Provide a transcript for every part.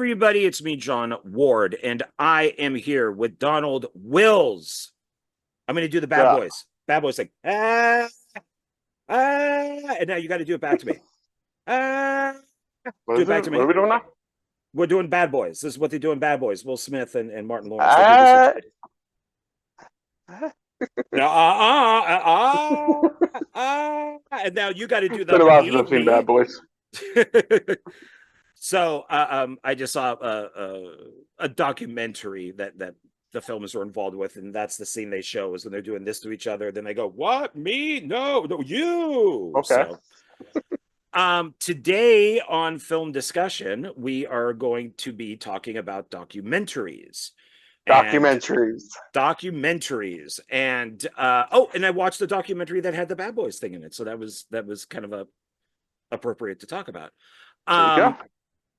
everybody, it's me, John Ward, and I am here with Donald Wills. I'm going to do the bad boys. Bad boys like, and now you got to do it back to me. Do it back to me. What are we doing now? We're doing bad boys. This is what they do in Bad Boys. Will Smith and Martin Lawrence. They do and now you got to do the. Been a while since I've seen Bad Boys. So I just saw a documentary that the filmers are involved with, and that's the scene they show is when they're doing this to each other. Then they go, "What? Me? No, you." Okay. So, today on Film Discussion, we are going to be talking about documentaries. Documentaries. And and I watched the documentary that had the Bad Boys thing in it, so that was kind of appropriate to talk about.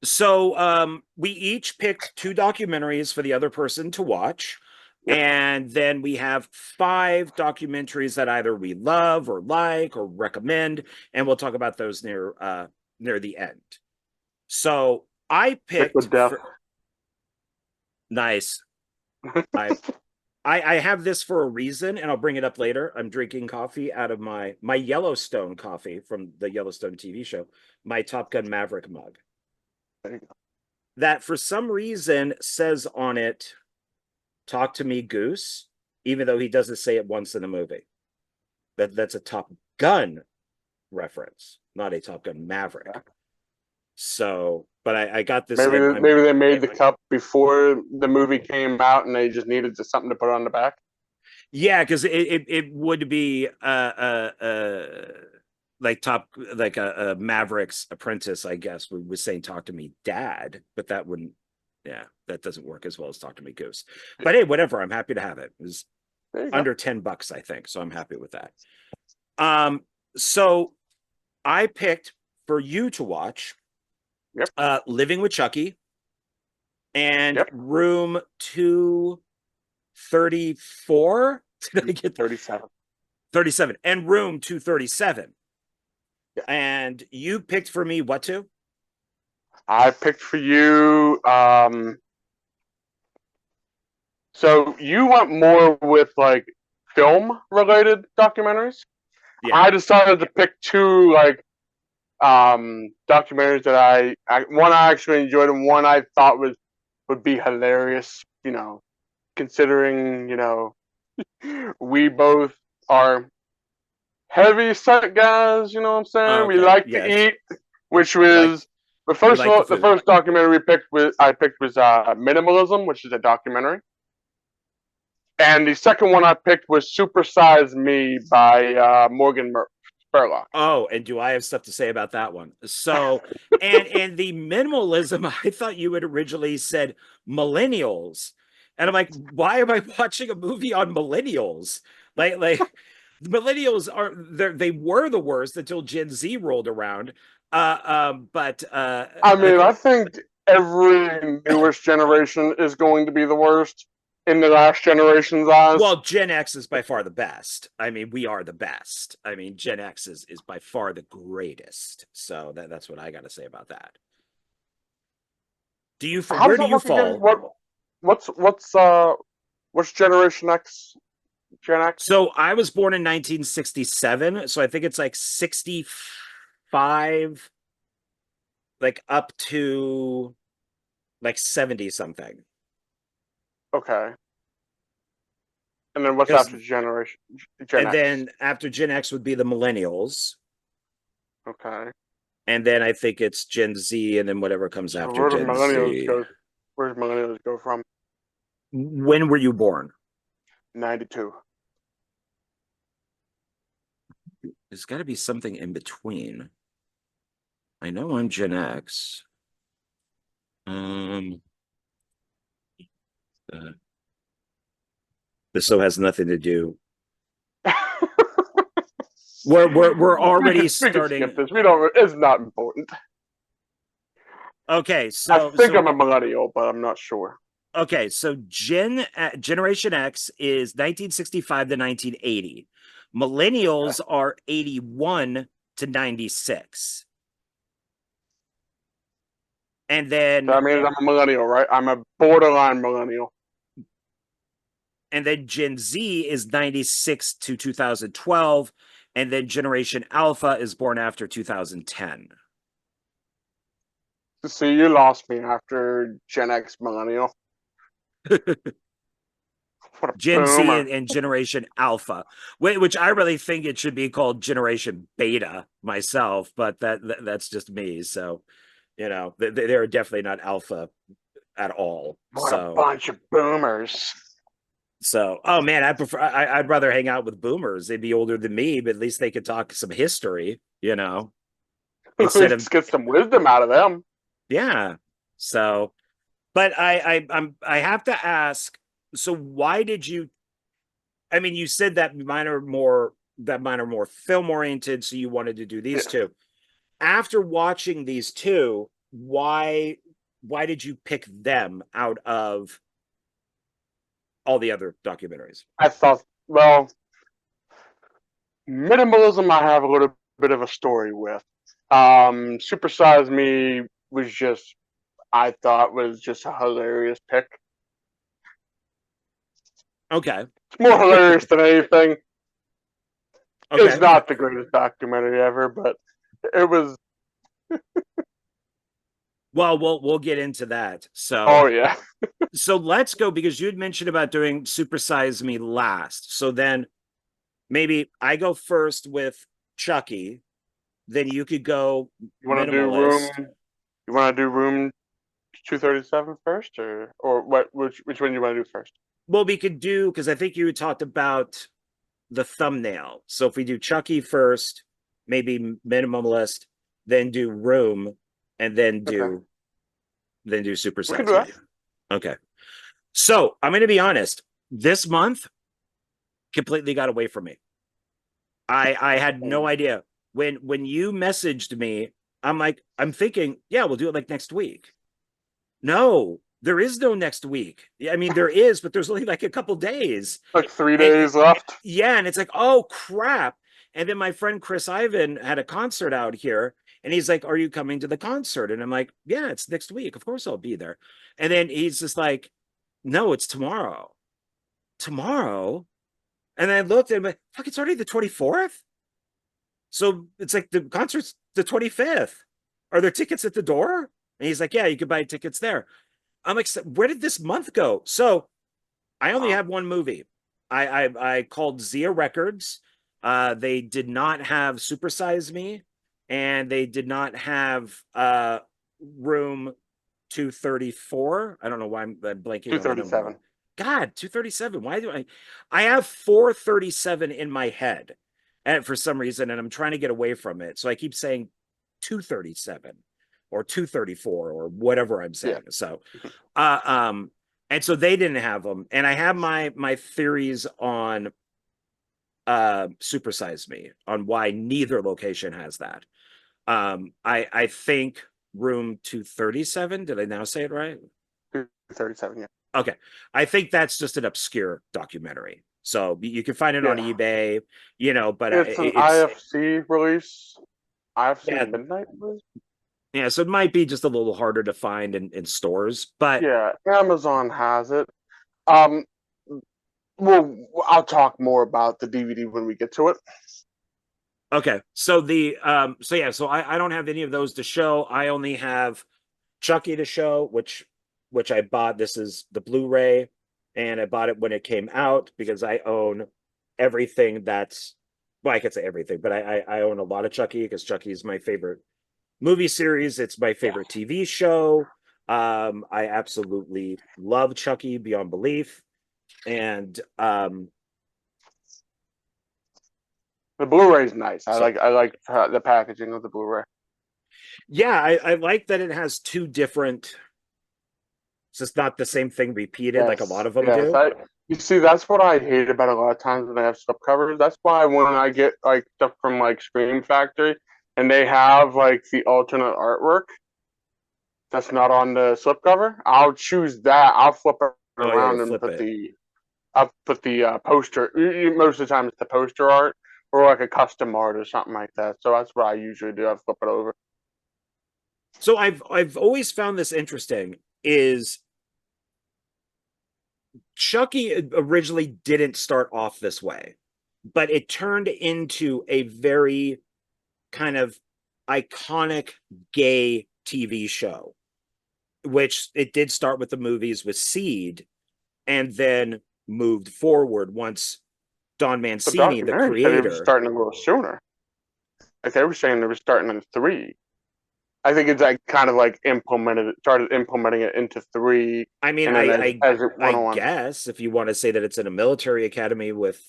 So we each picked 2 documentaries for the other person to watch. Yep. And then we have 5 documentaries that either we love or like or recommend, and we'll talk about those near the end. So I picked nice. I have this for a reason, and I'll bring it up later. I'm drinking coffee out of my Yellowstone coffee from the Yellowstone TV show, my Top Gun Maverick mug. There you go. That for some reason says on it, "Talk to me, Goose," even though he doesn't say it once in the movie. That's a Top Gun reference, not a Top Gun Maverick. Yeah. So, but I got this. Maybe they made the cup before the movie came out, and they just needed something to put on the back. Yeah, because it would be like a Maverick's apprentice, I guess, was saying "Talk to me, Dad," but that wouldn't. Yeah, that doesn't work as well as "Talk to me, Goose." But hey, whatever. I'm happy to have it. It was under $10, I think, so I'm happy with that. So I picked for you to watch. Yep. Living with Chucky and Room 234. Did I get 37? 37 and Room 237. Yeah. And you picked for me what to? I picked for you. So you went more with like film related documentaries. Yeah. I decided to pick 2 documentaries that I actually enjoyed and one I thought would be hilarious, considering, we both are heavy set guys, you know what I'm saying? Okay. We like to eat, which was the first documentary I picked was Minimalism, which is a documentary. And the second one I picked was Super Size Me by Morgan Spurlock. Oh, and do I have stuff to say about that one? So, and the minimalism, I thought you had originally said millennials. And I'm like, why am I watching a movie on millennials? Like millennials they were the worst until Gen Z rolled around. I think every newest generation is going to be the worst in the last generation's eyes. Well, Gen X is by far the best. I mean, we are the best. I mean, Gen X is by far the greatest. So that's what I got to say about that. Where do you fall? What's Generation X? Gen X? So I was born in 1967. So I think it's like 65, like up to like 70 something. Okay. And then what's after Gen X? Then after Gen X would be the millennials. Okay. And then I think it's Gen Z, and then whatever comes after Gen Z. Where does millennials go from? When were you born? 92. There's got to be something in between. I know I'm Gen X. This so has nothing to do. We're already starting. Skip this. We don't. It's not important. Okay, so I think I'm a millennial, but I'm not sure. Okay, so Generation X is 1965 to 1980. Millennials are 81 to 96. And then that means I'm a millennial, right? I'm a borderline millennial. And then Gen Z is 96 to 2012, and then Generation Alpha is born after 2010. See, you lost me after Gen X millennial. What a Gen Z boomer. and Generation Alpha, which I really think it should be called Generation Beta myself, but that's just me. So, they're definitely not Alpha at all. What a bunch of boomers. So, oh man, I'd rather hang out with boomers. They'd be older than me, but at least they could talk some history, instead of get some wisdom out of them. Yeah. So, but I have to ask, so why did you, I mean, you said that mine are more film oriented, so you wanted to do these two. After watching these two, why did you pick them out of all the other documentaries? I thought, well, minimalism I have a little bit of a story with. Super Size Me was just, I thought was just a hilarious pick. Okay. It's more hilarious than anything. Okay. It's not the greatest documentary ever, but it was. Well, we'll get into that. So, oh yeah. So let's go, because you had mentioned about doing Super Size Me last. So then maybe I go first with Chucky. Then you could go. You want to do room? You want to do room 237 first, or what? Which one you want to do first? Well, we could do, because I think you had talked about the thumbnail. So if we do Chucky first, maybe Minimalist, then do Room, and then do Super Size Me. Okay. So I'm going to be honest. This month completely got away from me. I had no idea. When you messaged me, I'm thinking, yeah, we'll do it like next week. No, there is no next week. I mean, there is, but there's only like a couple days. Like 3 days left. Yeah, and it's like, oh crap. And then my friend Chris Ivan had a concert out here, and he's like, are you coming to the concert? And I'm like, yeah, it's next week. Of course I'll be there. And then he's just like, no, it's tomorrow. Tomorrow? And then I looked and I'm like, fuck, it's already the 24th? So it's like the concert's the 25th. Are there tickets at the door? And he's like, yeah, you could buy tickets there. I'm like, where did this month go? So I only have one movie. I called Zia Records. They did not have Super Size Me, and they did not have Room 234. I don't know why I'm blanking. 237. God, 237. Why do I have 437 in my head, and for some reason, and I'm trying to get away from it. So I keep saying 237 or 234 or whatever I'm saying. Yeah. So, and so they didn't have them, and I have my theories on Super Size Me, on why neither location has that. I think Room 237. Did I now say it right? 237. Yeah. Okay. I think that's just an obscure documentary. So you can find it on eBay, but it's an IFC release. IFC Midnight release. Yeah, so it might be just a little harder to find in stores, but yeah, Amazon has it. Well, I'll talk more about the DVD when we get to it. Okay, so so I don't have any of those to show. I only have Chucky to show, which I bought. This is the Blu-ray, and I bought it when it came out because I own everything that's, well, I could say everything, but I own a lot of Chucky because Chucky is my favorite movie series. It's my favorite TV show. I absolutely love Chucky beyond belief. And the Blu-ray is nice. I like the packaging of the Blu-ray. Yeah, I like that it has two different. It's just not the same thing repeated like a lot of them do. You see, that's what I hate about a lot of times when I have slip covers. That's why when I get like stuff from like Scream Factory and they have like the alternate artwork that's not on the slipcover, I'll choose that. I'll flip it around and put the poster. Most of the time, it's the poster art or like a custom art or something like that. So that's what I usually do. I flip it over. So I've always found this interesting is Chucky originally didn't start off this way, but it turned into a very kind of iconic gay TV show, which it did start with the movies with Seed and then moved forward once Don The Mancini, the documentary said it was creator. starting a little sooner. Like they were saying it was starting in 3. I think it's like kind of like started implementing it into 3, I mean, and then as it I went on. guess if you want to say that it's in a military academy with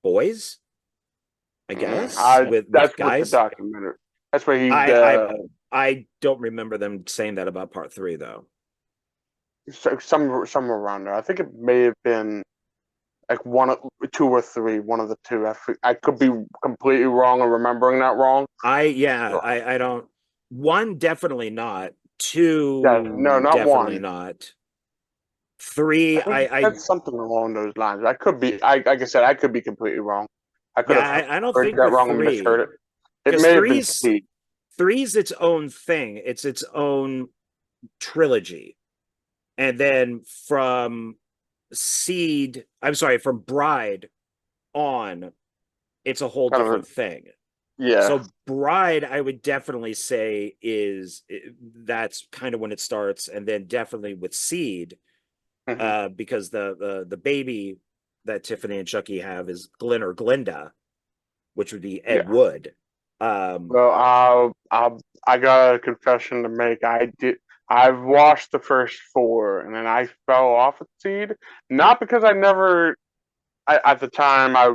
boys, I guess with That's what the guys. documentary. That's what he. I don't remember them saying that about part 3 though. Somewhere around there. I think it may have been like 2 or 3, one of the two. I could be completely wrong or remembering that wrong. I don't. 1 definitely not. 2 Yeah, no, not definitely 1. not. 3 I think I that's something along those lines. I could be. Like I said, I could be completely wrong. I could yeah, have I don't heard think that with wrong and 3 misheard it. It because may have been Seed. three's its own thing. It's its own trilogy. And then from from Bride on, it's a whole Kind of different thing. yeah. So Bride, I would definitely say that's kind of when it starts, and then definitely with Seed, because the baby that Tiffany and Chucky have is Glenn or Glinda, which would be Ed Yeah. Wood. Well, I got a confession to make. I've watched the first 4, and then I fell off at Seed. Not because at the time I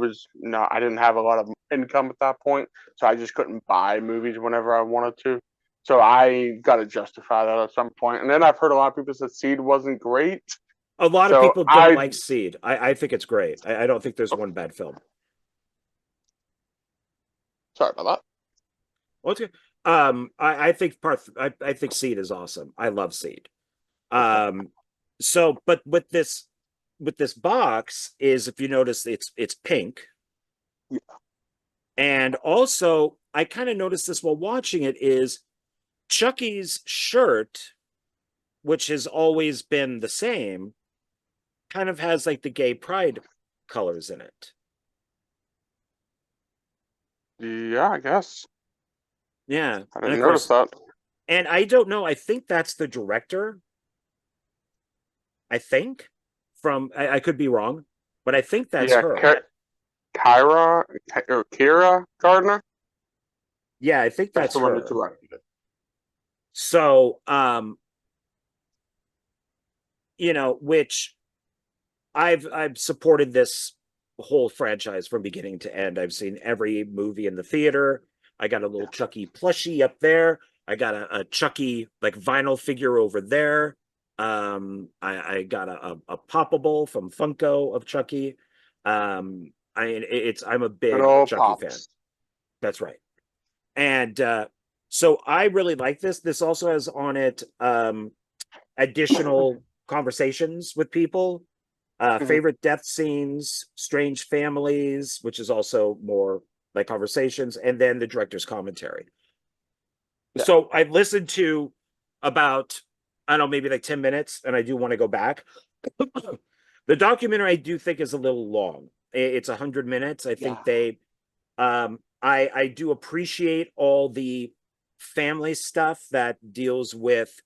didn't have a lot of income at that point, so I just couldn't buy movies whenever I wanted to. So I got to justify that at some point. And then I've heard a lot of people say Seed wasn't great. A lot of So people don't like Seed. I think it's great. I don't think there's one bad film. Sorry about that. Okay. I think I think Seed is awesome. I love Seed. So but with this box is, if you notice, it's pink. Yeah. And also I kind of noticed this while watching it, is Chucky's shirt, which has always been the same, kind of has like the gay pride colors in it. Yeah, I guess. Yeah. I And didn't of notice course, that. and I don't know, I think that's the director. I think I could be wrong, but I think that's Yeah, her. Kira Gardner. Yeah, I think that's the one that her. directed it. So, which I've supported this whole franchise from beginning to end. I've seen every movie in the theater. I got a little Chucky plushie up there. I got a Chucky like vinyl figure over there. I got a poppable from Funko of Chucky. I'm a Good big old Chucky fan. Pops. That's right. And so I really like this. This also has on it additional conversations with people, favorite death scenes, strange families, which is also more like conversations, and then the director's commentary. Yeah. So I've listened to about, I don't know, maybe like 10 minutes, and I do want to go back. The documentary I do think is a little long. It's 100 minutes. I think I do appreciate all the family stuff that deals with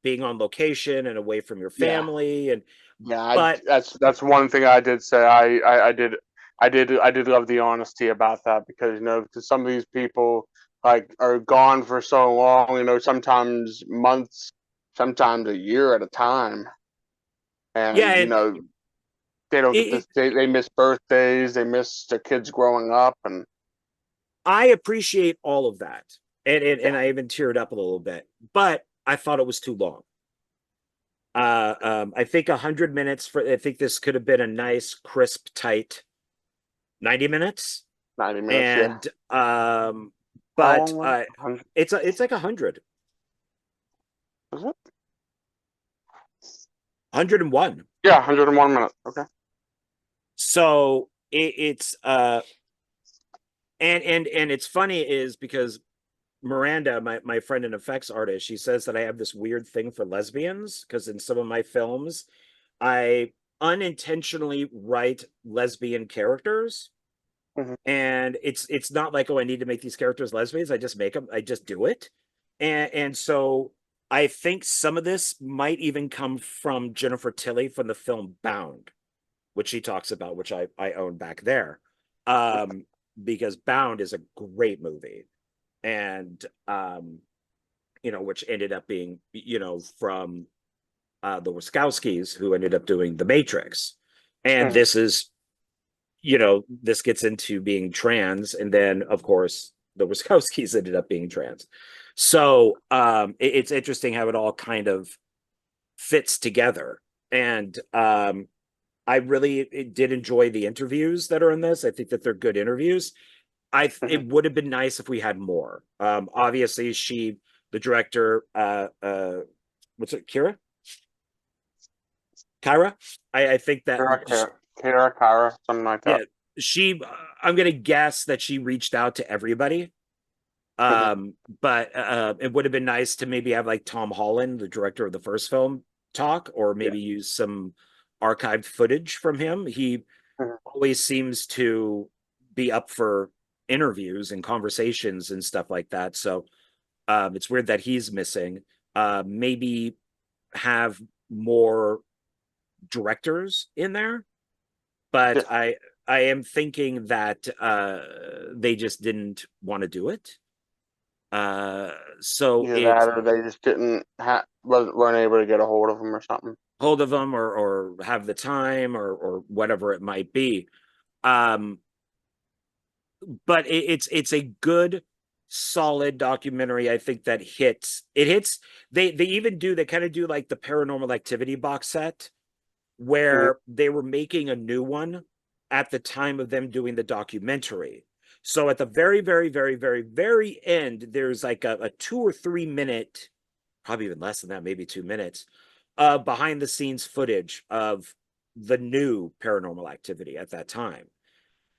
being on location and away from your family. And but that's one thing I did say. I did love the honesty about that, because because some of these people like are gone for so long, sometimes months, sometimes a year at a time, and they don't get this. They miss birthdays, they miss their kids growing up, and I appreciate all of that, and I even teared up a little bit, but I thought it was too long. I think 100 minutes I think this could have been a nice, crisp, tight 90 minutes. 90 minutes, and but it's like 100. Is it? 101. Yeah, 101 minutes. Okay. So it's and it's funny is because Miranda, my friend and effects artist, she says that I have this weird thing for lesbians because in some of my films, I unintentionally write lesbian characters. And it's not like, oh, I need to make these characters lesbians. I just make them. I just do it. And so I think some of this might even come from Jennifer Tilly from the film Bound, which she talks about, which I own back there. Because Bound is a great movie. And which ended up being, from the Wachowskis, who ended up doing The Matrix. And this is, this gets into being trans, and then of course the Wachowskis ended up being trans. So it's interesting how it all kind of fits together. And I really did enjoy the interviews that are in this. I think that they're good interviews. It would have been nice if we had more. Obviously, the director, what's it, Kyra? I think that Kyra, something like that. Yeah, I'm gonna guess that she reached out to everybody. But it would have been nice to maybe have like Tom Holland, the director of the first film, talk, or maybe use some archived footage from him. He always seems to be up for interviews and conversations and stuff like that. So it's weird that he's missing. Maybe have more directors in there, but I am thinking that they just didn't want to do it. So that, or they just weren't able to get a hold of them or something. Hold of them, or have the time, or whatever it might be. But it's a good, solid documentary. I think that hits. They kind of do like the Paranormal Activity box set, where they were making a new one at the time of them doing the documentary. So at the very, very, very, very, very end, there's like a 2 or 3 minute, probably even less than that, maybe 2 minutes, behind the scenes footage of the new Paranormal Activity at that time.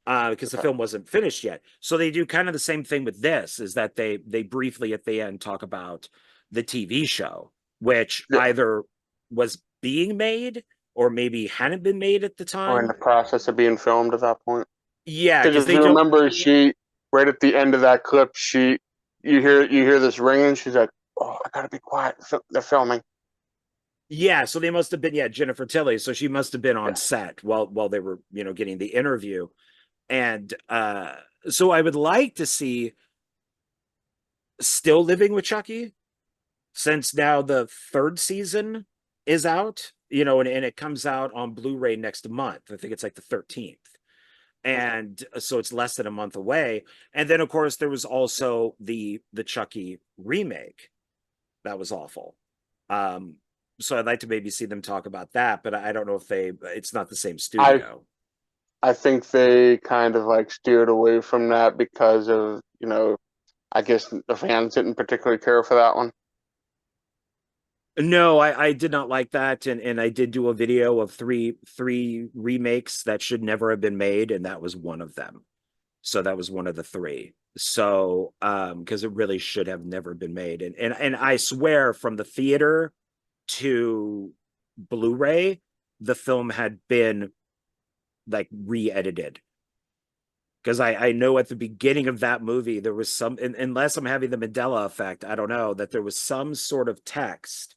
Because the film wasn't finished yet. So they do kind of the same thing with this, is that they briefly at the end talk about the TV show, which either was being made or maybe hadn't been made at the time. Or in the process of being filmed at that point. Yeah, because if you remember, she right at the end of that clip, you hear this ringing. She's like, "Oh, I gotta be quiet. They're filming." Yeah, so they must have been Jennifer Tilly. So she must have been on set while they were getting the interview, and so I would like to see Still Living with Chucky, since now the 3rd season is out, and it comes out on Blu-ray next month. I think it's like the 13th. And so it's less than a month away. And then of course there was also the Chucky remake that was awful. So I'd like to maybe see them talk about that, but I don't know if it's not the same studio. I think they kind of like steered away from that because of, I guess the fans didn't particularly care for that one. No, I did not like that, and I did do a video of three remakes that should never have been made, and that was one of them. So that was one of the 3. So because it really should have never been made, and I swear, from the theater to Blu-ray, the film had been like re-edited. Because I know at the beginning of that movie there was some, unless I'm having the Mandela effect, I don't know, that there was some sort of text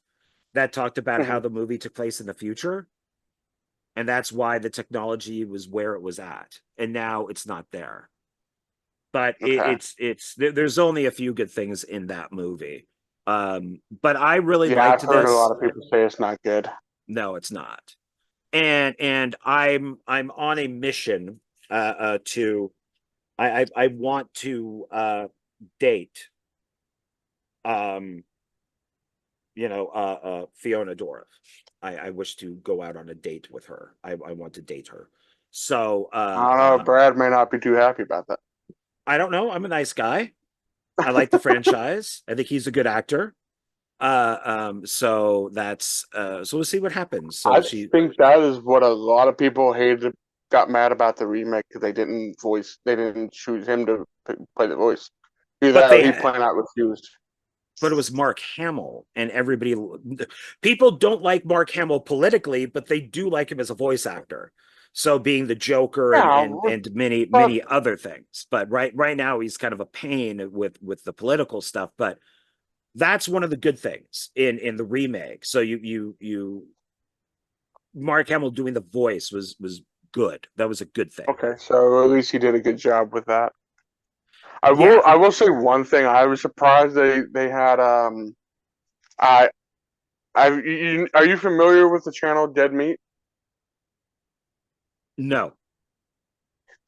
that talked about how the movie took place in the future. And that's why the technology was where it was at. And now it's not there. But there's only a few good things in that movie. But I really liked this. I've heard a lot of people say it's not good. No, it's not. And I'm on a mission to I want to date Fiona Dorff. I wish to go out on a date with her. I want to date her. So I don't know. Brad may not be too happy about that. I don't know. I'm a nice guy. I like the franchise. I think he's a good actor. So that's so we'll see what happens. So I think that is what a lot of people got mad about the remake, because they didn't choose him to play the voice. Either that or he plain out refused. But it was Mark Hamill, and people don't like Mark Hamill politically, but they do like him as a voice actor. So being the Joker and many other things. But right now he's kind of a pain with the political stuff. But that's one of the good things in the remake. So you Mark Hamill doing the voice was good. That was a good thing. Okay, so at least he did a good job with that. I will say one thing. I was surprised they had are you familiar with the channel Dead Meat? No.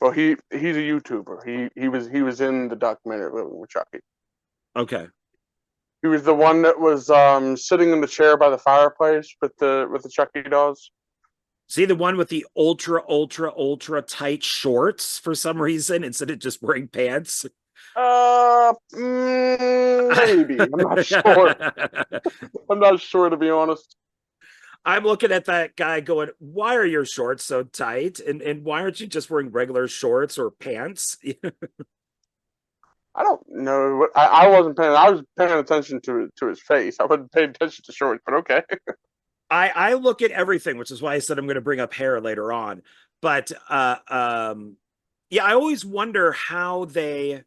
Well, he's a YouTuber. He was in the documentary Living with Chucky. Okay. He was the one that was sitting in the chair by the fireplace with the Chucky dolls. See the one with the ultra tight shorts for some reason instead of just wearing pants? Maybe. I'm not sure. I'm not sure, to be honest. I'm looking at that guy going, why are your shorts so tight? And why aren't you just wearing regular shorts or pants? I don't know. I wasn't paying. I was paying attention to his face. I wasn't paying attention to shorts, but okay. I look at everything, which is why I said I'm going to bring up hair later on. But yeah, I always wonder how they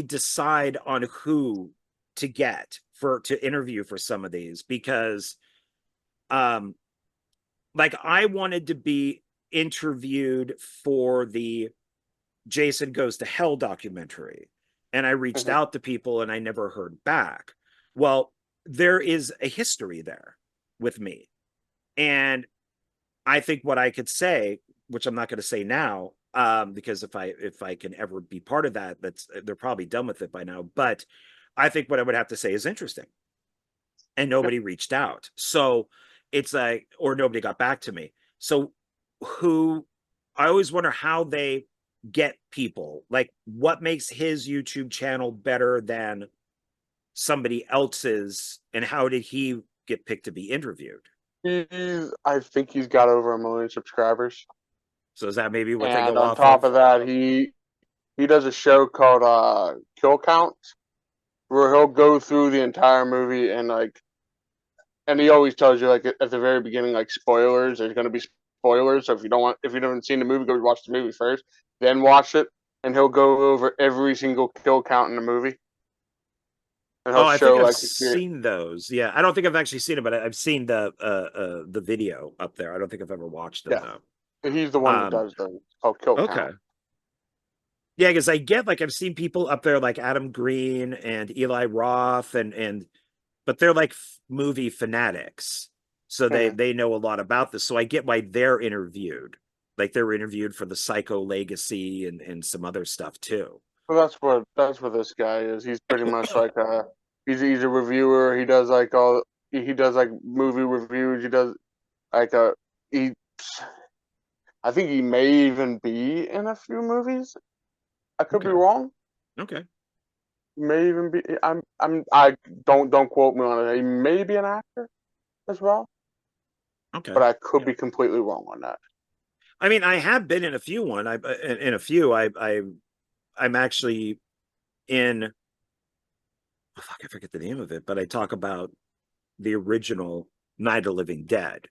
decide on who to get to interview for some of these, because like I wanted to be interviewed for the Jason Goes to Hell documentary, and I reached out to people and I never heard back. Well, there is a history there with me, and I think what I could say, which I'm not going to say now, because if I can ever be part of that, they're probably done with it by now. But I think what I would have to say is interesting, and nobody reached out, so it's like, or nobody got back to me. So I always wonder how they get people, like what makes his YouTube channel better than somebody else's, and how did he get picked to be interviewed? I think he's got over 1 million subscribers. So is that maybe what and they go on top of that, he does a show called Kill Count, where he'll go through the entire movie and he always tells you, like, at the very beginning, like, spoilers. There's going to be spoilers, so if you haven't seen the movie, go watch the movie first, then watch it, and he'll go over every single kill count in the movie. And I think I've seen those. Yeah, I don't think I've actually seen it, but I've seen the video up there. I don't think I've ever watched them though. And he's the one that does them. Called Kill Count. Okay. Yeah, because I've seen people up there like Adam Green and Eli Roth but they're like movie fanatics, so they know a lot about this. So I get why they're interviewed. Like they were interviewed for the Psycho Legacy and some other stuff too. Well, that's what this guy is. He's pretty much like he's a reviewer. He does like movie reviews. He does like I think he may even be in a few movies. I could be wrong. Okay. May even be. I don't quote me on it. He may be an actor as well. Okay. But I could be completely wrong on that. I mean, I have been in a few I'm actually in, oh, fuck, I forget the name of it, but I talk about the original Night of the Living Dead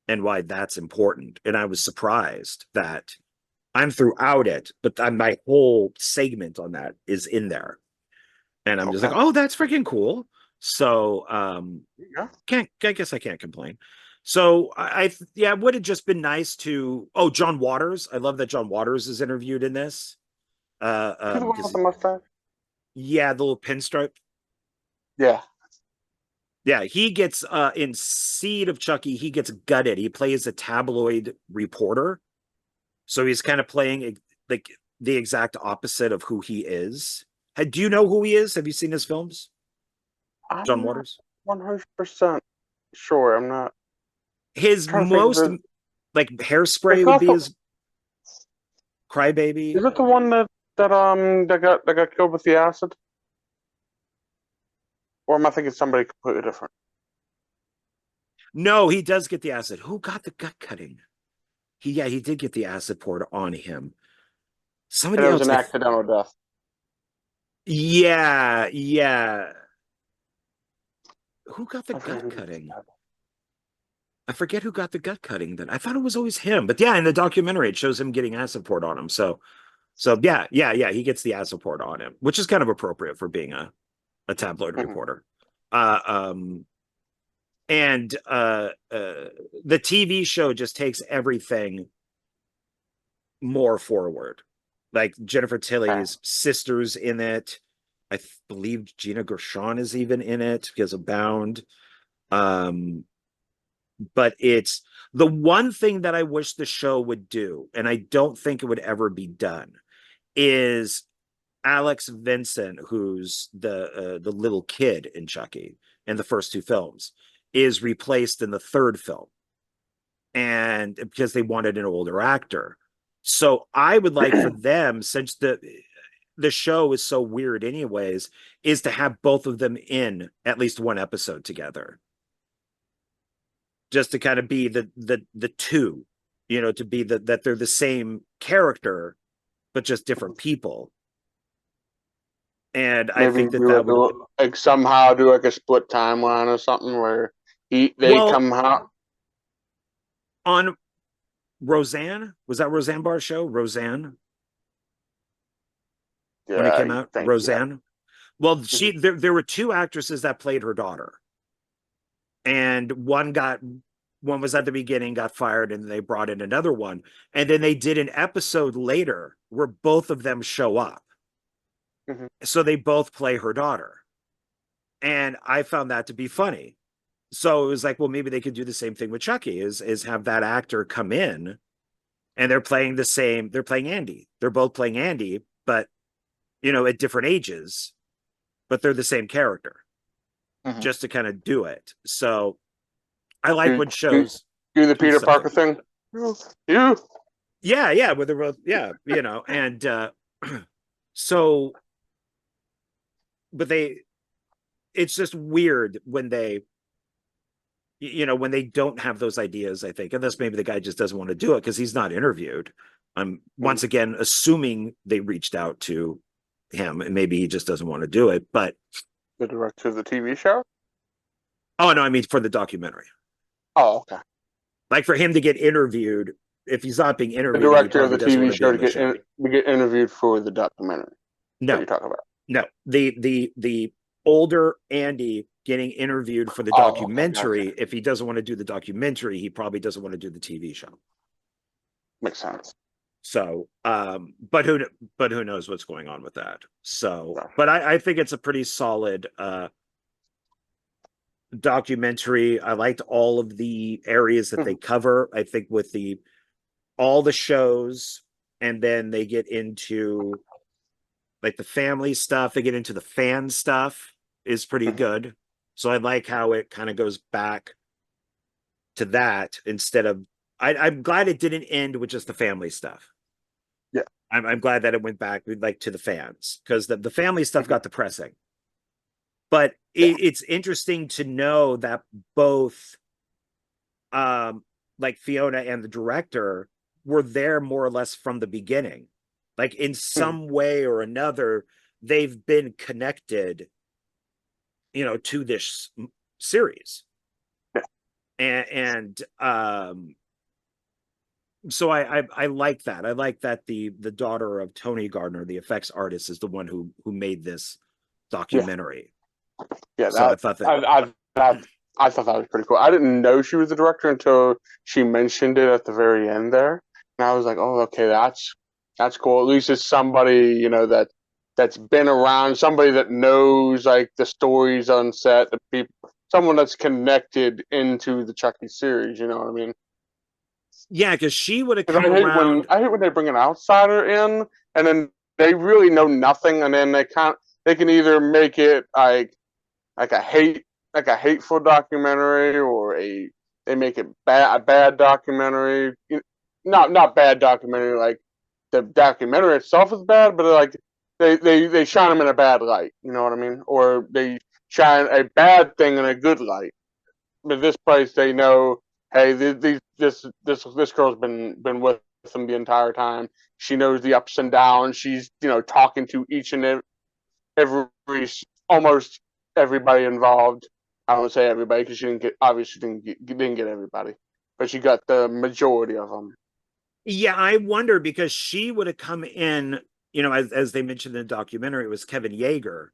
and why that's important. And I was surprised that I'm throughout it, but my whole segment on that is in there. And I'm just like, oh, that's freaking cool. So I guess I can't complain. So it would have just been nice to, John Waters. I love that John Waters is interviewed in this. The one with the mustache? Yeah, the little pinstripe. Yeah. Yeah, he gets in Seed of Chucky, he gets gutted. He plays a tabloid reporter. So he's kind of playing like the exact opposite of who he is. Do you know who he is? Have you seen his films? John Waters? 100% sure. I'm not. His most like Hairspray would be his Crybaby. Is it the one that got killed with the acid? Or am I thinking somebody completely different? No, he does get the acid. Who got the gut cutting? He did get the acid poured on him. Somebody else. It was an accidental death. Yeah, yeah. Who got the gut cutting? I forget who got the gut cutting then. I thought it was always him. But yeah, in the documentary, it shows him getting acid poured on him. So yeah, he gets the acid poured on him, which is kind of appropriate for being a tabloid reporter. Uh, um, and the TV show just takes everything more forward. Like Jennifer Tilly's sister's in it. I believe Gina Gershon is even in it because of Bound. But it's the one thing that I wish the show would do, and I don't think it would ever be done, is Alex Vincent, who's the little kid in Chucky in the first two films, is replaced in the third film, and because they wanted an older actor. So I would like for them, since the show is so weird anyways, is to have both of them in at least one episode together, just to kind of be the two, to be that they're the same character but just different people. And maybe I think that would like somehow do like a split timeline or something where they come out on Roseanne. Was that Roseanne Barr's show? Roseanne. Yeah, when it came out, Roseanne. Yeah. Well, there were two actresses that played her daughter, and one was at the beginning, got fired, and they brought in another one, and then they did an episode later where both of them show up. So they both play her daughter, and I found that to be funny. So it was like, well, maybe they could do the same thing with Chucky, is have that actor come in, and they're playing Andy. They're both playing Andy, but at different ages, but they're the same character, just to kind of do it. So I like when shows do the Peter Parker thing. You, yeah, with the and so, but it's just weird when they don't have those ideas, I think, unless maybe the guy just doesn't want to do it because he's not interviewed. I'm once again assuming they reached out to him and maybe he just doesn't want to do it. But the director of the TV show? Oh no, I mean for the documentary. Oh, okay. Like for him to get interviewed, if he's not being interviewed, the director of the TV show to get interviewed for the documentary. No, what you're talking about. No, the older Andy getting interviewed for the documentary. Okay. If he doesn't want to do the documentary, he probably doesn't want to do the TV show. Makes sense. So, but who knows what's going on with that? So, but I think it's a pretty solid documentary. I liked all of the areas that they cover. I think with all the shows, and then they get into like the family stuff, they get into the fan stuff is pretty good. So I like how it kind of goes back to that instead of I'm glad it didn't end with just the family stuff. Yeah. I'm glad that it went back like to the fans, because the family stuff got depressing. But it's interesting to know that both like Fiona and the director were there more or less from the beginning. Like in some way or another, they've been connected, to this series. And so I like that. I like that the daughter of Tony Gardner, the effects artist, is the one who made this documentary. Yeah, so I thought that I thought that was pretty cool. I didn't know she was the director until she mentioned it at the very end there, and I was like, oh, okay, that's cool. At least it's somebody that's been around, somebody that knows like the stories on set, the people, someone that's connected into the Chucky series. You know what I mean? Yeah, because she would have come around. I hate when they bring an outsider in, and then they really know nothing, and then they can either make it like a hateful documentary, or they make it a bad documentary. Not bad documentary, like the documentary itself is bad, but like they shine them in a bad light. You know what I mean? Or they shine a bad thing in a good light. But this place, they know, hey, this girl's been with them the entire time. She knows the ups and downs. She's talking to each and almost everybody involved. I don't say everybody because obviously didn't get everybody, but you got the majority of them. Yeah, I wonder because she would have come in, you know, as they mentioned in the documentary, it was Kevin Yeager,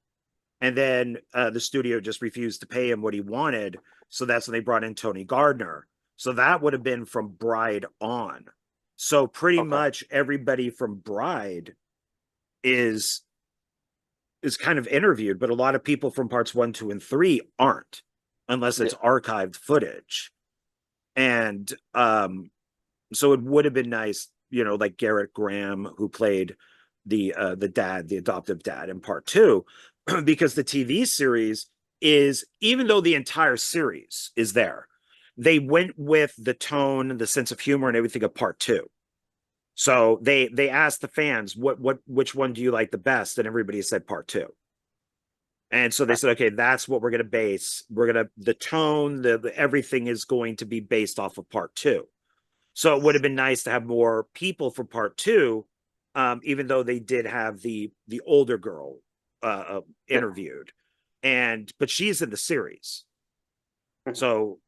and then the studio just refused to pay him what he wanted, so that's when they brought in Tony Gardner. So that would have been from Bride on. So pretty much everybody from Bride is kind of interviewed, but a lot of people from parts 1, 2, and 3 aren't, unless it's archived footage. And so it would have been nice, you know, like Garrett Graham, who played the dad, the adoptive dad in part 2, because the TV series is, even though the entire series is there, they went with the tone, the sense of humor, and everything of part 2. So they asked the fans, which one do you like the best? And everybody said part 2. And so they said, okay, that's what we're going to base. The tone, the everything is going to be based off of part 2. So it would have been nice to have more people for part 2, even though they did have the older girl interviewed, but she's in the series. So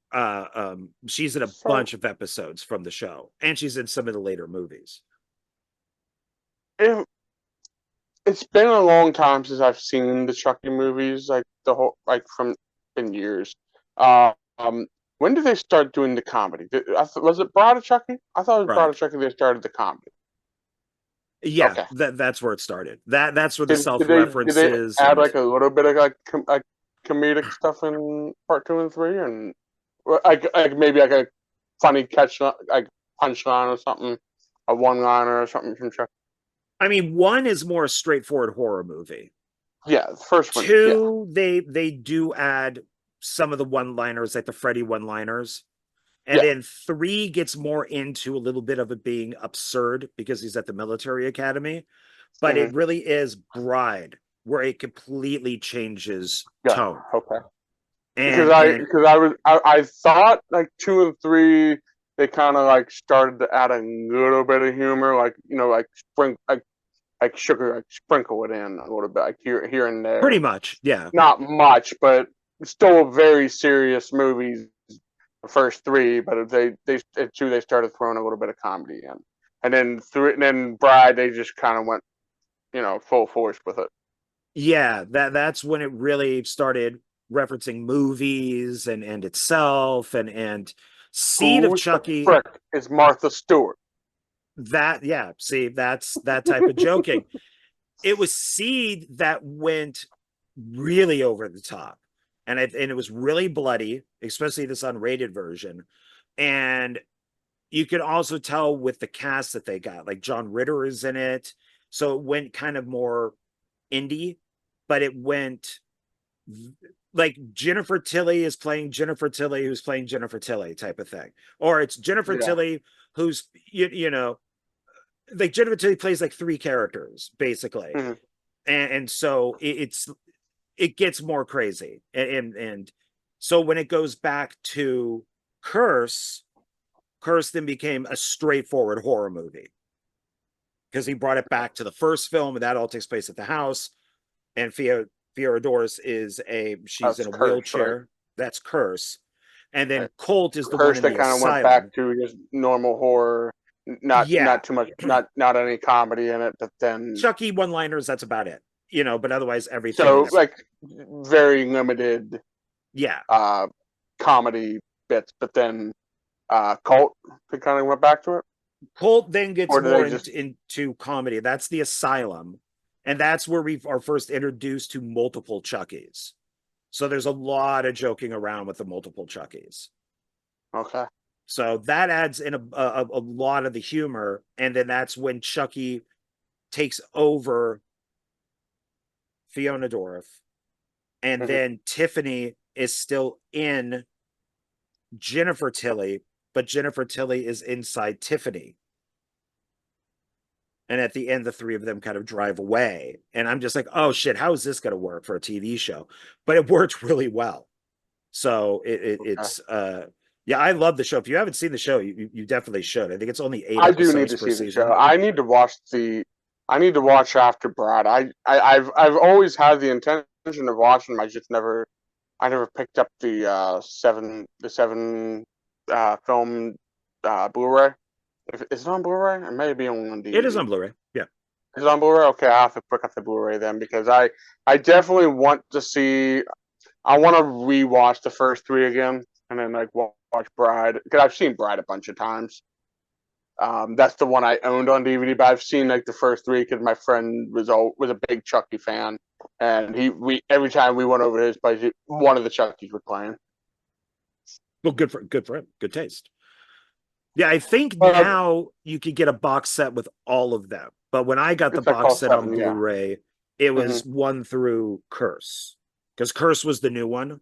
she's in a bunch of episodes from the show, and she's in some of the later movies. It's been a long time since I've seen the Chucky movies, like in years. When did they start doing the comedy? Was it Bride of Chucky? I thought it was Bride of Chucky they started the comedy. Yeah, that's where it started. That's where the self-references. Did they add like a little bit of like comedic stuff in part 2 and 3, and like maybe like a funny catch, like punchline or something, a one-liner or something from Chucky? I mean, 1 is more a straightforward horror movie. Yeah, the first one. 2, they do add some of the one-liners, like the Freddy one-liners. And then 3 gets more into a little bit of it being absurd because he's at the military academy. But it really is Bride where it completely changes tone. Okay. Because I thought like 2 and 3 they kind of like started to add a little bit of humor, like, you know, like sugar, like sprinkle it in a little bit, like here and there. Pretty much, yeah. Not much, but still very serious movies. The first 3, but they 2 they started throwing a little bit of comedy in, and then Bride they just kind of went, you know, full force with it. Yeah, that's when it really started referencing movies and itself and Seed of Chucky. The frick is Martha Stewart. See, that's that type of joking. It was Seed that went really over the top. And it was really bloody, especially this unrated version. And you could also tell with the cast that they got, like John Ritter is in it. So it went kind of more indie, but it went like Jennifer Tilly is playing Jennifer Tilly, who's playing Jennifer Tilly type of thing. Or it's Jennifer Tilly, who's, you know, like Jennifer Tilly plays like 3 characters, basically. And so it gets more crazy. And so when it goes back to Curse then became a straightforward horror movie because he brought it back to the first film, and that all takes place at the house. And Fiodoris she's in a wheelchair. Right? That's Curse. And then Colt is the Curse one in that kind of went back to just normal horror, not too much, not any comedy in it. But then Chucky one-liners, that's about it. You know, but otherwise everything. So like very limited, comedy bits. But then Colt, they kind of went back to it. Colt then gets more into comedy. That's the Asylum, and that's where we are first introduced to multiple Chuckies. So there's a lot of joking around with the multiple Chuckies. Okay. So that adds in a lot of the humor, and then that's when Chucky takes over Fiona Dorff, and then Tiffany is still in Jennifer Tilly, but Jennifer Tilly is inside Tiffany. And at the end, the 3 of them kind of drive away. And I'm just like, oh shit, how is this going to work for a TV show? But it worked really well. So it's I love the show. If you haven't seen the show, you definitely should. I think it's only 8 episodes per season. The show. I need to watch the I need to watch After Brad. I've always had the intention of watching them. I never picked up the seven film Blu-ray. Is it on Blu-ray? It may be on DVD. It is on Blu-ray. Yeah. Is it on Blu-ray? Okay, I have to pick up the Blu-ray then, because I definitely want to see. I want to rewatch the first three again, and then like watch Bride, because I've seen Bride a bunch of times. That's the one I owned on DVD, but I've seen like the first three because my friend was a big Chucky fan, and every time we went over to his place, one of the Chuckies were playing. Well, good for him. Good taste. Yeah, I think now you could get a box set with all of them. But when I got the box set on Blu-ray, it was 1 through Curse, because Curse was the new one.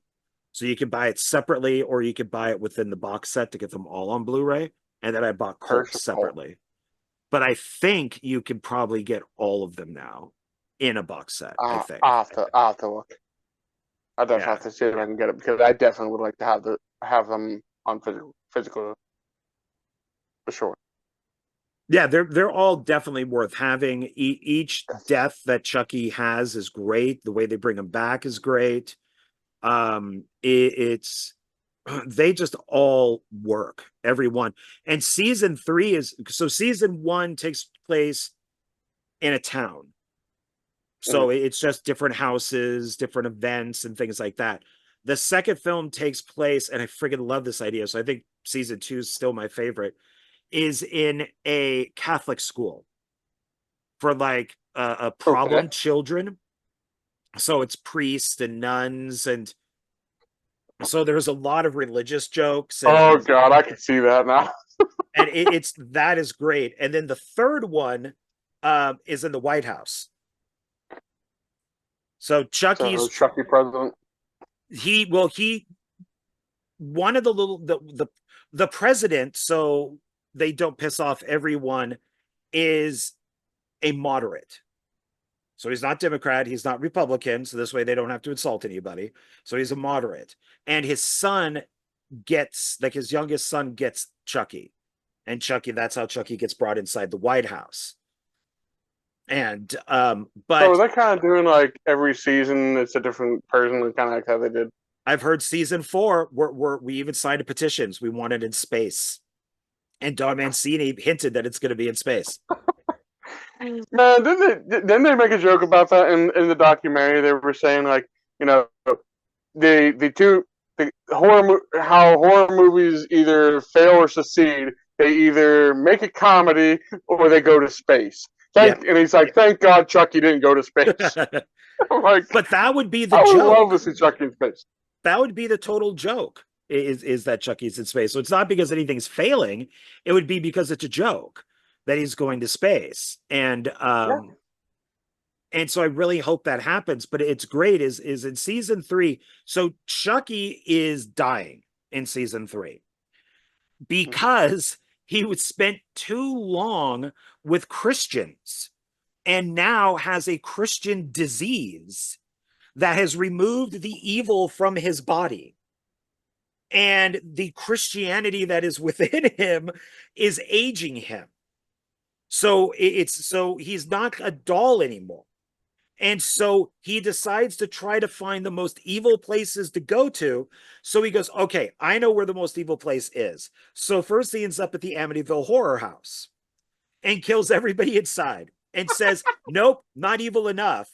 So you could buy it separately, or you could buy it within the box set to get them all on Blu-ray. And then I bought Cult separately. But I think you can probably get all of them now in a box set. I think I'll have to look. I definitely have to see if I can get it, because I definitely would like to have them on physical for sure. Yeah, they're all definitely worth having. Each death that Chucky has is great. The way they bring him back is great. They just all work, every one. And season 3 season 1 takes place in a town. So it's just different houses, different events, and things like that. The second film takes place, and I friggin' love this idea, so I think season 2 is still my favorite, is in a Catholic school for like a problem children. So it's priests and nuns, and so there's a lot of religious jokes. Oh God, I can see that now. And that is great. And then the third one is in the White House. So Chucky president. One of the president, so they don't piss off everyone, is a moderate. So he's not Democrat, he's not Republican, so this way they don't have to insult anybody. So he's a moderate. And his son gets, like, his youngest son gets Chucky. And Chucky, that's how Chucky gets brought inside the White House. And but so they're kind of doing like every season it's a different person, kind of like how they did. I've heard season 4 we even signed a petitions. We want it in space. And Don Mancini hinted that it's going to be in space. Man, didn't they make a joke about that in the documentary? They were saying, like, you know, how horror movies either fail or succeed. They either make a comedy or they go to space. And he's like, thank God Chucky didn't go to space. Like, but that would be the joke. I would love to see Chucky in space. That would be the total joke, is that Chucky's in space. So it's not because anything's failing. It would be because it's a joke that he's going to space. And and so I really hope that happens. But it's great is in season 3. So Chucky is dying in season 3 because he was spent too long with Christians and now has a Christian disease that has removed the evil from his body. And the Christianity that is within him is aging him. So he's not a doll anymore. And so he decides to try to find the most evil places to go to. So he goes, okay, I know where the most evil place is. So first he ends up at the Amityville Horror House and kills everybody inside and says, nope, not evil enough.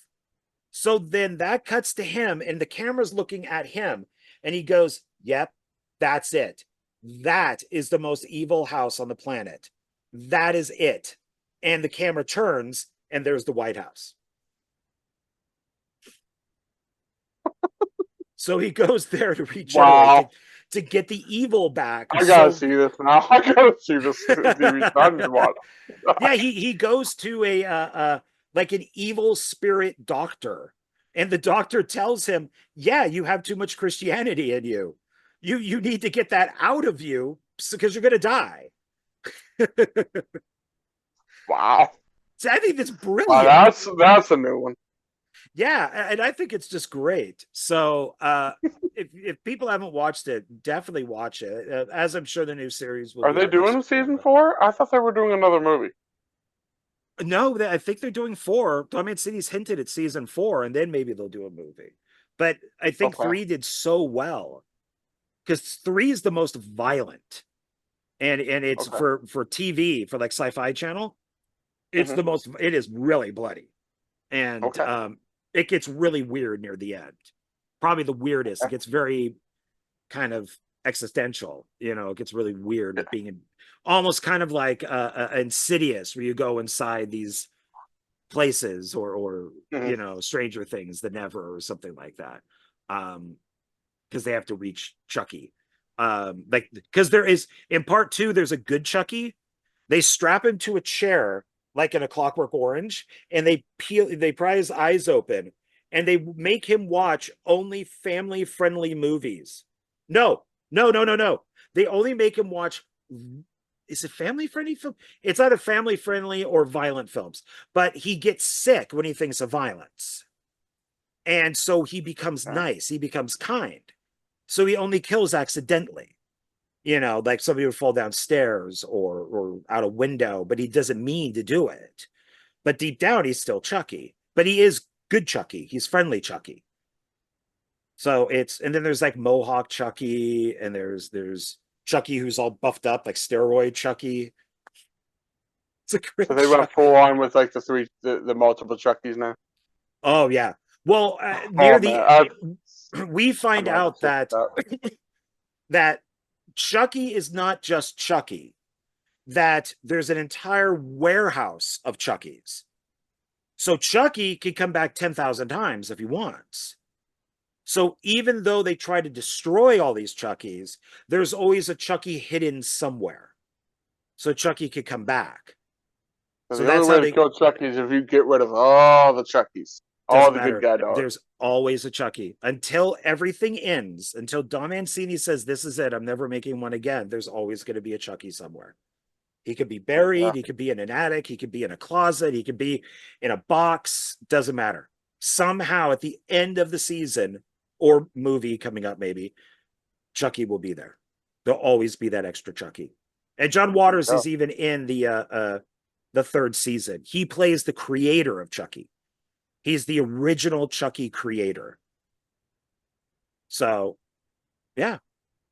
So then that cuts to him and the camera's looking at him and he goes, yep, that's it. That is the most evil house on the planet. That is it. And the camera turns and there's the White House. So he goes there to regenerate, to get the evil back. I gotta see this now. I gotta see this. Yeah, he goes to a like an evil spirit doctor, and the doctor tells him, "Yeah, you have too much Christianity in you. You need to get that out of you because you're gonna die." Wow. So I think that's brilliant. Wow, that's a new one. Yeah, and I think it's just great. So if people haven't watched it, definitely watch it. As I'm sure the new series will. Are they doing season 4? I thought they were doing another movie. No, I think they're doing 4. Tom Mancini's hinted at season 4, and then maybe they'll do a movie. But I think 3 did so well because 3 is the most violent, and it's for TV, for like Sci-Fi Channel. It's the most. It is really bloody, and it gets really weird near the end. Probably the weirdest. It gets very kind of existential. You know, it gets really weird with being almost kind of like Insidious, where you go inside these places, or you know, Stranger Things, The Never, or something like that, because they have to reach Chucky. Like, because there is, in part 2, there's a good Chucky. They strap him to a chair like in A Clockwork Orange, and they pry his eyes open, and they make him watch only family friendly movies. No. They only make him watch, is it family friendly film? It's either family friendly or violent films, but he gets sick when he thinks of violence. And so he becomes nice. He becomes kind. So he only kills accidentally. You know, like somebody would fall downstairs or out a window, but he doesn't mean to do it. But deep down, he's still Chucky. But he is good Chucky. He's friendly Chucky. So and then there's like Mohawk Chucky, and there's Chucky who's all buffed up, like steroid Chucky. It's a great So they went full on with like the multiple Chuckies now. Oh yeah. Well, we find out that that Chucky is not just Chucky, that there's an entire warehouse of Chuckies. So Chucky can come back 10,000 times if he wants. So even though they try to destroy all these Chuckies, there's always a Chucky hidden somewhere. So Chucky could come back. So the only way to kill Chucky is if you get rid of all the Chuckies. All the good guy dogs. There's always a Chucky until everything ends. Until Don Mancini says, this is it, I'm never making one again. There's always going to be a Chucky somewhere. He could be buried. He could be in an attic. He could be in a closet. He could be in a box. Doesn't matter. Somehow at the end of the season or movie coming up, maybe, Chucky will be there. There'll always be that extra Chucky. And John Waters is even in the 3rd season. He plays the creator of Chucky. He's the original Chucky creator. So, yeah.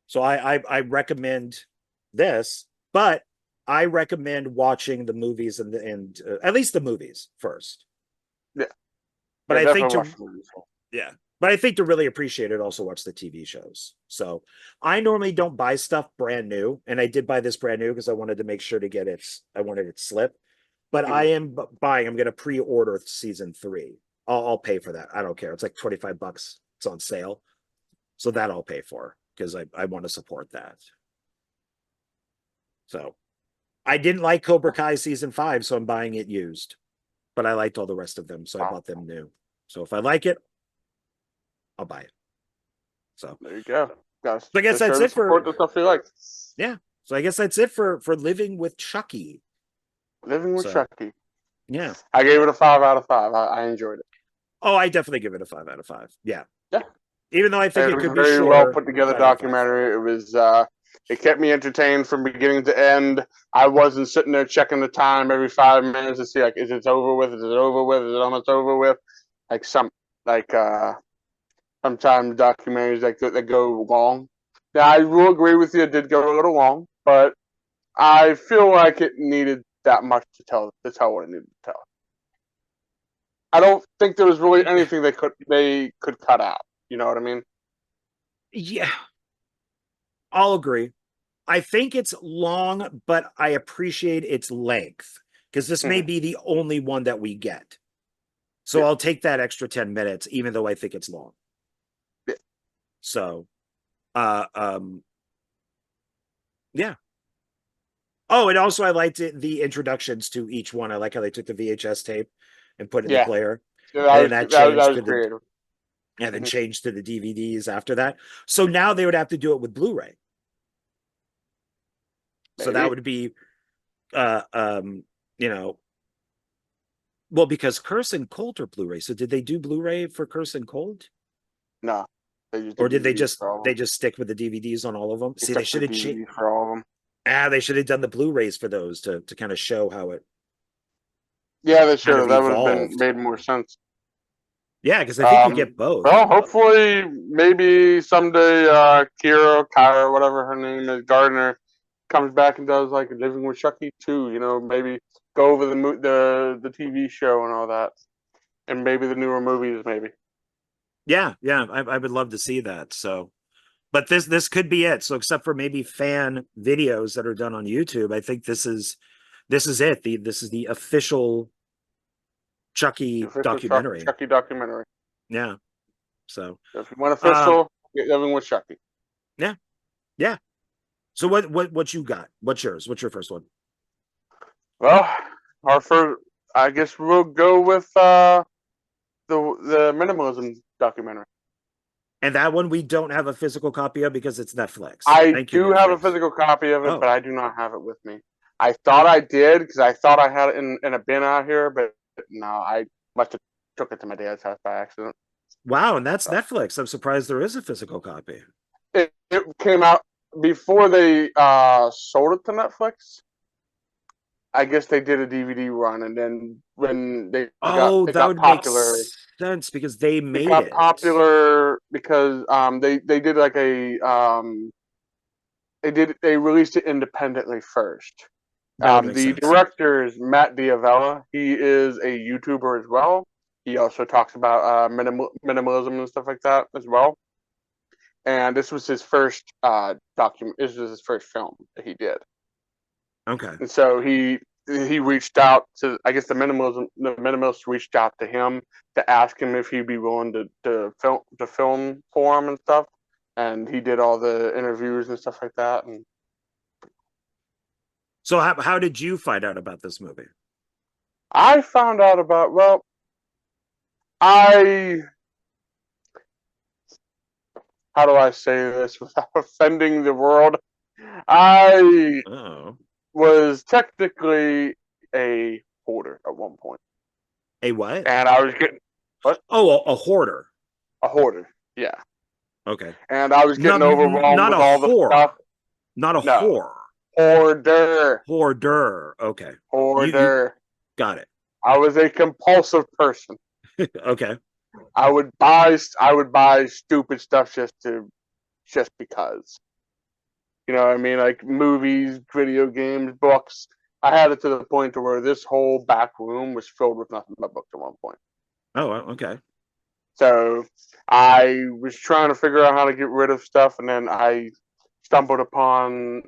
So I recommend this, but I recommend watching the movies and at least the movies first. Yeah. But I think but I think to really appreciate it, also watch the TV shows. So I normally don't buy stuff brand new, and I did buy this brand new because I wanted to make sure to get it. I wanted it slip. But I am buying. I'm going to pre-order season 3. I'll pay for that. I don't care. It's like $25. It's on sale, so that I'll pay for because I want to support that. So I didn't like Cobra Kai season 5, so I'm buying it used. But I liked all the rest of them, so I bought them new. So if I like it, I'll buy it. So there you go. Guys, so I guess that's it for the stuff you like. Yeah. So I guess that's it for Living with Chucky. Living with Chucky. Yeah. I gave it a 5 out of 5. I enjoyed it. Oh, I definitely give it a 5 out of 5. Yeah. Yeah. Even though I think it could be very well put together documentary. It was it kept me entertained from beginning to end. I wasn't sitting there checking the time every 5 minutes to see like, is it over with? Is it over with? Is it almost over with? Like sometimes documentaries that go long. Now I will agree with you, it did go a little long, but I feel like it needed that much to tell what it needed to tell. I don't think there was really anything they could cut out. You know what I mean? Yeah. I'll agree. I think it's long, but I appreciate its length because this may be the only one that we get. So I'll take that extra 10 minutes, even though I think it's long. Yeah. So, yeah. Oh, and also I liked the introductions to each one. I like how they took the VHS tape and put it in the player. Yeah, that was creative. And then changed to the DVDs after that. So now they would have to do it with Blu-ray. So that would be, you know, well, because Curse and Cold are Blu-ray. So did they do Blu-ray for Curse and Cold? No. Or did they just stick with the DVDs on all of them? See, they should have changed for all of them. They should have done the Blu-rays for those to kind of show how it. Yeah, they should kind have. of That would have been evolved. made more sense. Yeah, because I think you get both. Well, hopefully, maybe someday, Kyra, whatever her name is, Gardner, comes back and does like Living with Chucky too. You know, maybe go over the TV show and all that, and maybe the newer movies, maybe. Yeah, yeah, I would love to see that. So, but this could be it. So, except for maybe fan videos that are done on YouTube, I think this is it. This is the official Chucky Official documentary. Chucky documentary. Yeah. So, If you want official, get Living with Chucky. Yeah, yeah. So what you got? What's yours? What's your first one? Well, our first, I guess we'll go with the minimalism documentary. And that one we don't have a physical copy of because it's Netflix. I Thank you, do have a Netflix. physical copy of it, Oh. but I do not have it with me. I thought I did because I thought I had it in a bin out here, but no, I must have took it to my dad's house by accident. Wow, and that's Netflix. I'm surprised there is a physical copy. It came out before they sold it to Netflix. I guess they did a DVD run, and then when it got popular, make sense because they made it got popular because they did like they released it independently first. The director is Matt Diavella. He is a YouTuber as well. He also talks about minimalism and stuff like that as well. And this was his first This was his first film that he did. Okay. And so he reached out to, I guess the minimalist reached out to him to ask him if he'd be willing to film for him and stuff. And he did all the interviews and stuff like that. And so how did you find out about this movie? I found out about, well, how do I say this without offending the world? I was technically a hoarder at one point. A what? And I was getting, what? Oh, a hoarder. A hoarder, yeah. Okay. And I was getting overwhelmed with all the stuff. Not a whore. Hoarder. Hoarder. Okay. Hoarder. Got it. I was a compulsive person. Okay. I would buy stupid stuff just because. You know what I mean? Like movies, video games, books. I had it to the point to where this whole back room was filled with nothing but books at one point. Oh, okay. So I was trying to figure out how to get rid of stuff, and then I stumbled upon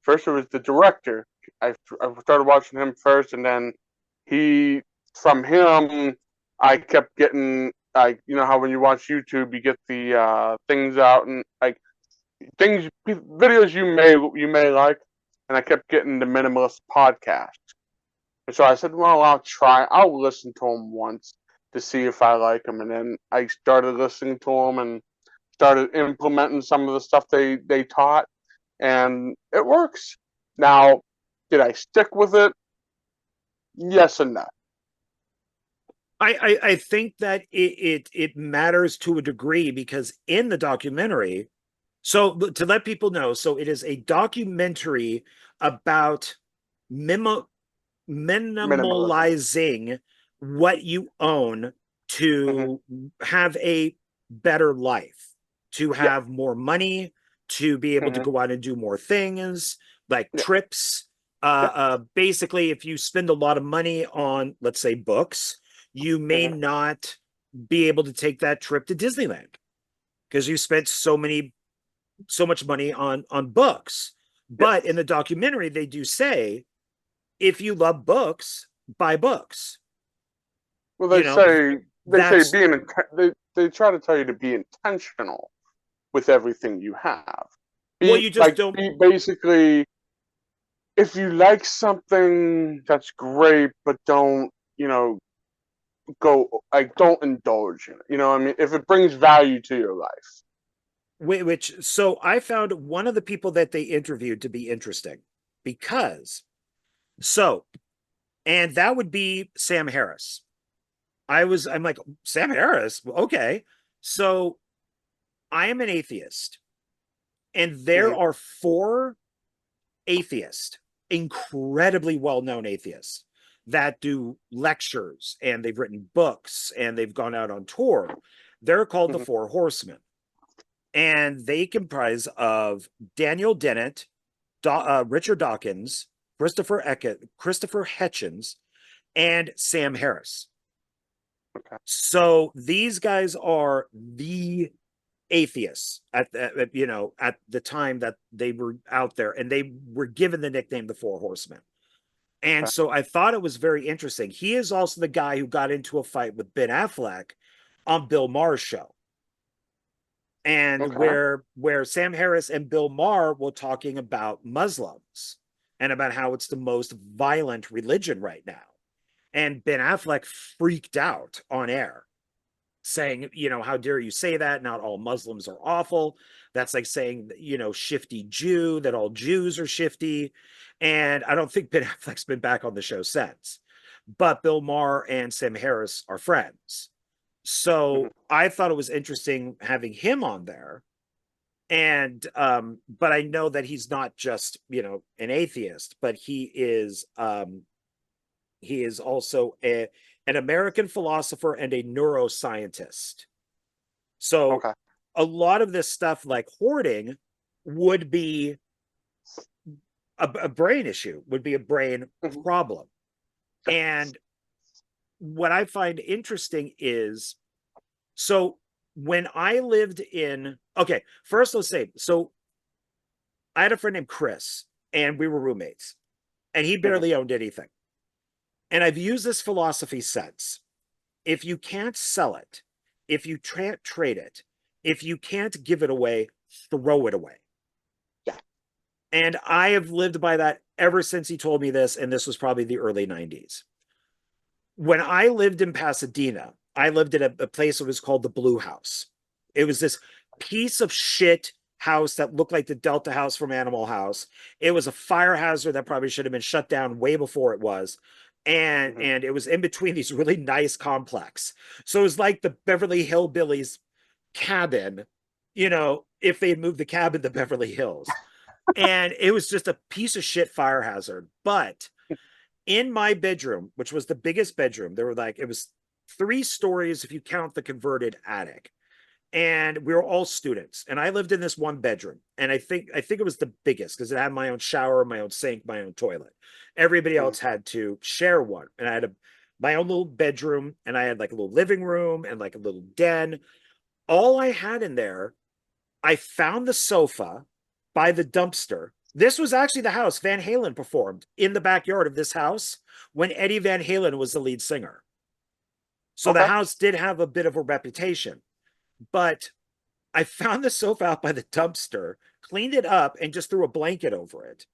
first it was the director. I started watching him first, and then from him I kept getting, like, you know how when you watch YouTube you get the things out and like videos you may like, and I kept getting the minimalist podcast. And so I said, well, I'll listen to him once to see if I like him. And then I started listening to him and started implementing some of the stuff they taught, and it works. Now, did I stick with it? Yes and no. I think that it matters to a degree because in the documentary, so to let people know, so it is a documentary about minimalizing what you own to have a better life, to have more money, to be able to go out and do more things like trips. Basically, if you spend a lot of money on, let's say, books, you may not be able to take that trip to Disneyland because you spent so much money on books. But in the documentary, they do say, if you love books, buy books. Well, they say they try to tell you to be intentional with everything you have. You just don't. Basically, if you like something, that's great, but don't don't indulge in it. You know what I mean? If it brings value to your life. So I found one of the people that they interviewed to be interesting because, and that would be Sam Harris. I'm like, Sam Harris? Okay. So I am an atheist, and there are 4 atheists, incredibly well-known atheists, that do lectures, and they've written books, and they've gone out on tour. They're called the Four Horsemen, and they comprise of Daniel Dennett, Richard Dawkins, Christopher Hitchens, and Sam Harris. Okay. So these guys are the atheists at the time that they were out there, and they were given the nickname the Four Horsemen. And so I thought it was very interesting. He is also the guy who got into a fight with Ben Affleck on Bill Maher's show. And where Sam Harris and Bill Maher were talking about Muslims and about how it's the most violent religion right now. And Ben Affleck freaked out on air, saying, how dare you say that? Not all Muslims are awful. That's like saying, shifty Jew, that all Jews are shifty. And I don't think Ben Affleck's been back on the show since. But Bill Maher and Sam Harris are friends. So I thought it was interesting having him on there. And but I know that he's not just, an atheist, but he is also an American philosopher and a neuroscientist. So a lot of this stuff like hoarding would be a brain issue, would be a brain problem. And what I find interesting is, so when I lived in, first let's say, so I had a friend named Chris, and we were roommates, and he barely owned anything. And I've used this philosophy since. If you can't sell it, if you can't trade it, if you can't give it away, throw it away. Yeah. And I have lived by that ever since he told me this, and this was probably the early 90s. When I lived in Pasadena, I lived at a place that was called the Blue House. It was this piece of shit house that looked like the Delta House from Animal House. It was a fire hazard that probably should have been shut down way before it was. And it was in between these really nice complex. So it was like the Beverly Hillbillies cabin, if they had moved the cabin to Beverly Hills. And it was just a piece of shit fire hazard. But in my bedroom, which was the biggest bedroom, it was 3 stories if you count the converted attic. And we were all students. And I lived in this one bedroom. And I think it was the biggest because it had my own shower, my own sink, my own toilet. Everybody else had to share one. And I had my own little bedroom, and I had like a little living room and like a little den. All I had in there, I found the sofa by the dumpster. This was actually the house Van Halen performed in the backyard of this house when Eddie Van Halen was the lead singer. So the house did have a bit of a reputation. But I found the sofa out by the dumpster, cleaned it up, and just threw a blanket over it.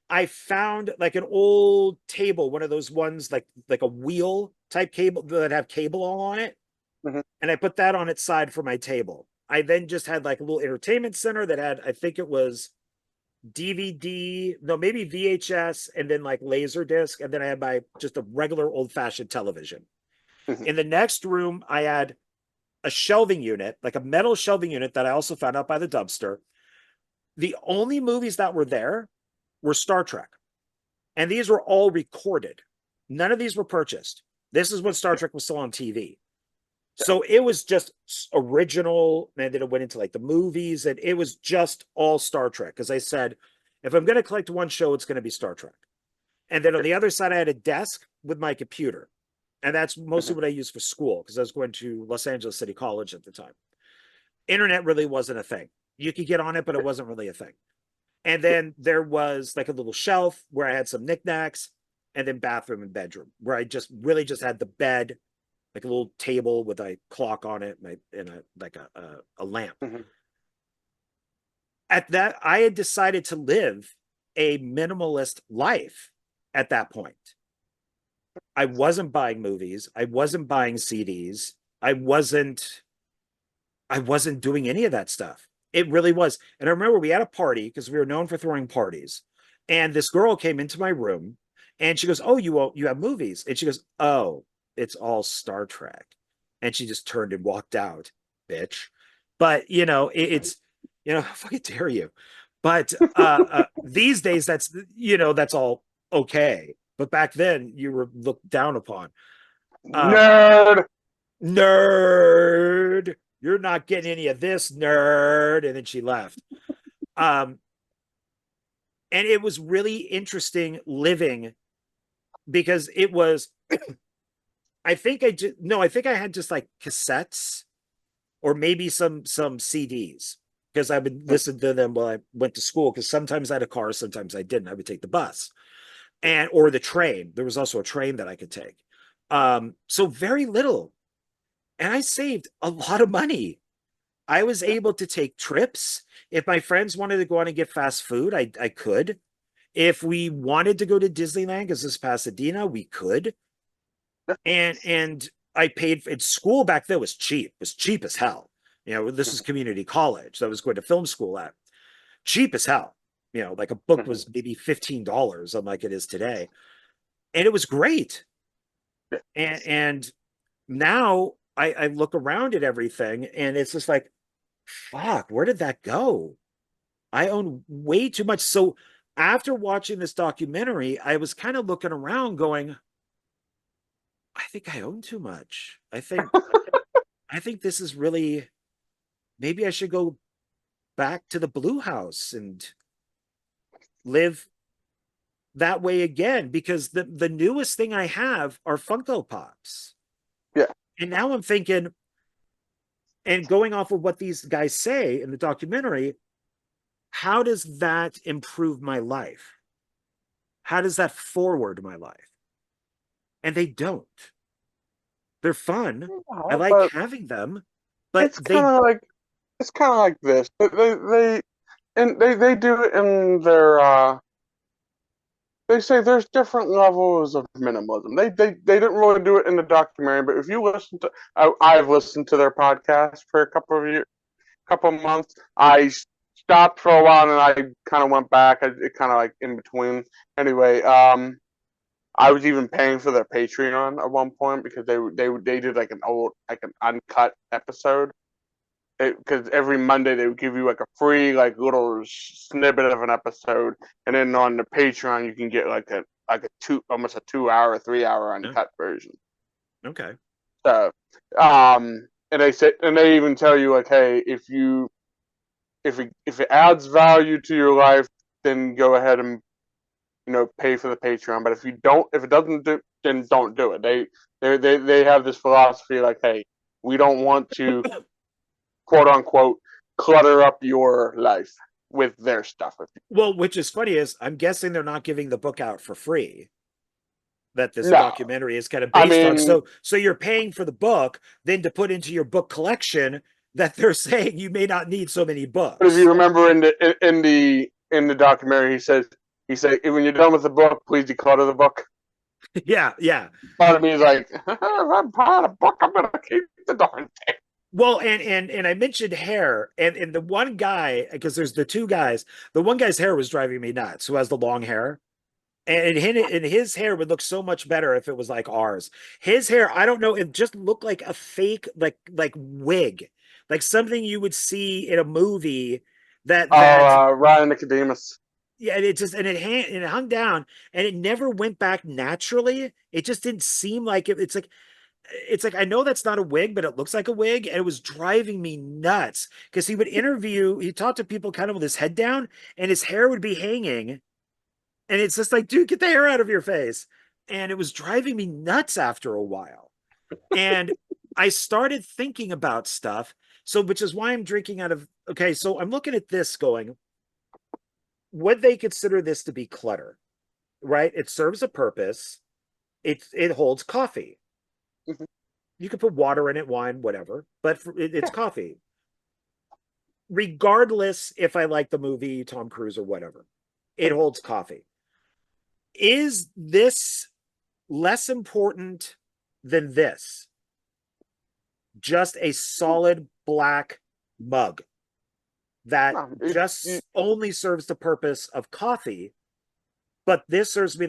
I found like an old table, one of those ones like a wheel type cable that have cable all on it. And I put that on its side for my table. I then just had like a little entertainment center that had, I think it was DVD, no, maybe VHS, and then like laser disc. And then I had just a regular old fashioned television. In the next room, I had a shelving unit, like a metal shelving unit that I also found out by the dumpster. The only movies that were there were Star Trek. And these were all recorded. None of these were purchased. This is when Star Trek was still on TV. So it was just original. And then it went into like the movies, and it was just all Star Trek. Because I said, if I'm going to collect one show, it's going to be Star Trek. And then on the other side, I had a desk with my computer. And that's mostly what I used for school, because I was going to Los Angeles City College at the time. Internet really wasn't a thing. You could get on it, but it wasn't really a thing. And then there was like a little shelf where I had some knickknacks, and then bathroom and bedroom, where I just had the bed, like a little table with a clock on it, and a lamp. At that, I had decided to live a minimalist life at that point. I wasn't buying movies. I wasn't buying CDs. I wasn't doing any of that stuff. It really was. And I remember we had a party, because we were known for throwing parties. And this girl came into my room, and she goes, "Oh, you have movies?" And she goes, "Oh, it's all Star Trek." And she just turned and walked out, bitch. But it's fucking dare you. But these days, that's all okay. but back then you were looked down upon. Nerd. Nerd. You're not getting any of this, nerd. And then she left. And it was really interesting living, because it was, I think I had just like cassettes or maybe some CDs, because I would listen to them while I went to school, because sometimes I had a car, sometimes I didn't. I would take the bus or the train. There was also a train that I could take. So very little. And I saved a lot of money. I was able to take trips. If my friends wanted to go out and get fast food, I could. If we wanted to go to Disneyland, because this is Pasadena, we could. And I paid for it. School back then was cheap. It was cheap as hell. You know, this is community college that I was going to film school at. Cheap as hell. You know, like a book was maybe $15, unlike it is today. And it was great. And now I look around at everything and it's just like, fuck, where did that go? I own way too much. So after watching this documentary, I was kind of looking around going, I think I own too much. I think this is really, maybe I should go back to the Blue House and live that way again, because the newest thing I have are Funko Pops. Yeah. And now I'm thinking, and going off of what these guys say in the documentary, how does that improve my life? How does that forward my life? And they don't. They're fun. I like having them, but it's kind of like this. They do it in their they say there's different levels of minimalism. They didn't really do it in the documentary, but if you listen to, I've listened to their podcast for a couple of months. I stopped for a while and I kind of went back. It kind of like in between. Anyway, I was even paying for their Patreon at one point because they did like an uncut episode. Because every Monday they would give you like a free like little snippet of an episode, and then on the Patreon you can get like a almost a 2 hour, 3 hour uncut version. Okay. So, and they even tell you like, hey, if it adds value to your life, then go ahead and pay for the Patreon. But if it doesn't then don't do it. They have this philosophy like, hey, we don't want to quote unquote clutter up your life with their stuff. Well, which is funny is I'm guessing they're not giving the book out for free, that this documentary is kind of based on. So you're paying for the book, then to put into your book collection that they're saying you may not need so many books. But if you remember in the documentary, he said when you're done with the book, please declutter the book. Yeah. Part of me is like, if I'm proud of the book, I'm gonna keep the darn thing. Well, and I mentioned hair, and the one guy, because there's the two guys, the one guy's hair was driving me nuts, who has the long hair. And his hair would look so much better if it was like ours. His hair, I don't know, it just looked like a fake, like wig, like something you would see in a movie that Ryan Nicodemus. Yeah, it hung down and it never went back naturally. It just didn't seem like it. It's like, I know that's not a wig, but it looks like a wig. And it was driving me nuts because he talked to people kind of with his head down and his hair would be hanging. And it's just like, dude, get the hair out of your face. And it was driving me nuts after a while. And I started thinking about stuff. So, which is why I'm drinking out of, okay, so I'm looking at this going, would they consider this to be clutter? Right? It serves a purpose. It holds coffee. Mm-hmm. You could put water in it, wine, whatever, but it's coffee. Regardless if I like the movie, Tom Cruise or whatever, it holds coffee. Is this less important than this? Just a solid black mug that only serves the purpose of coffee, but this serves me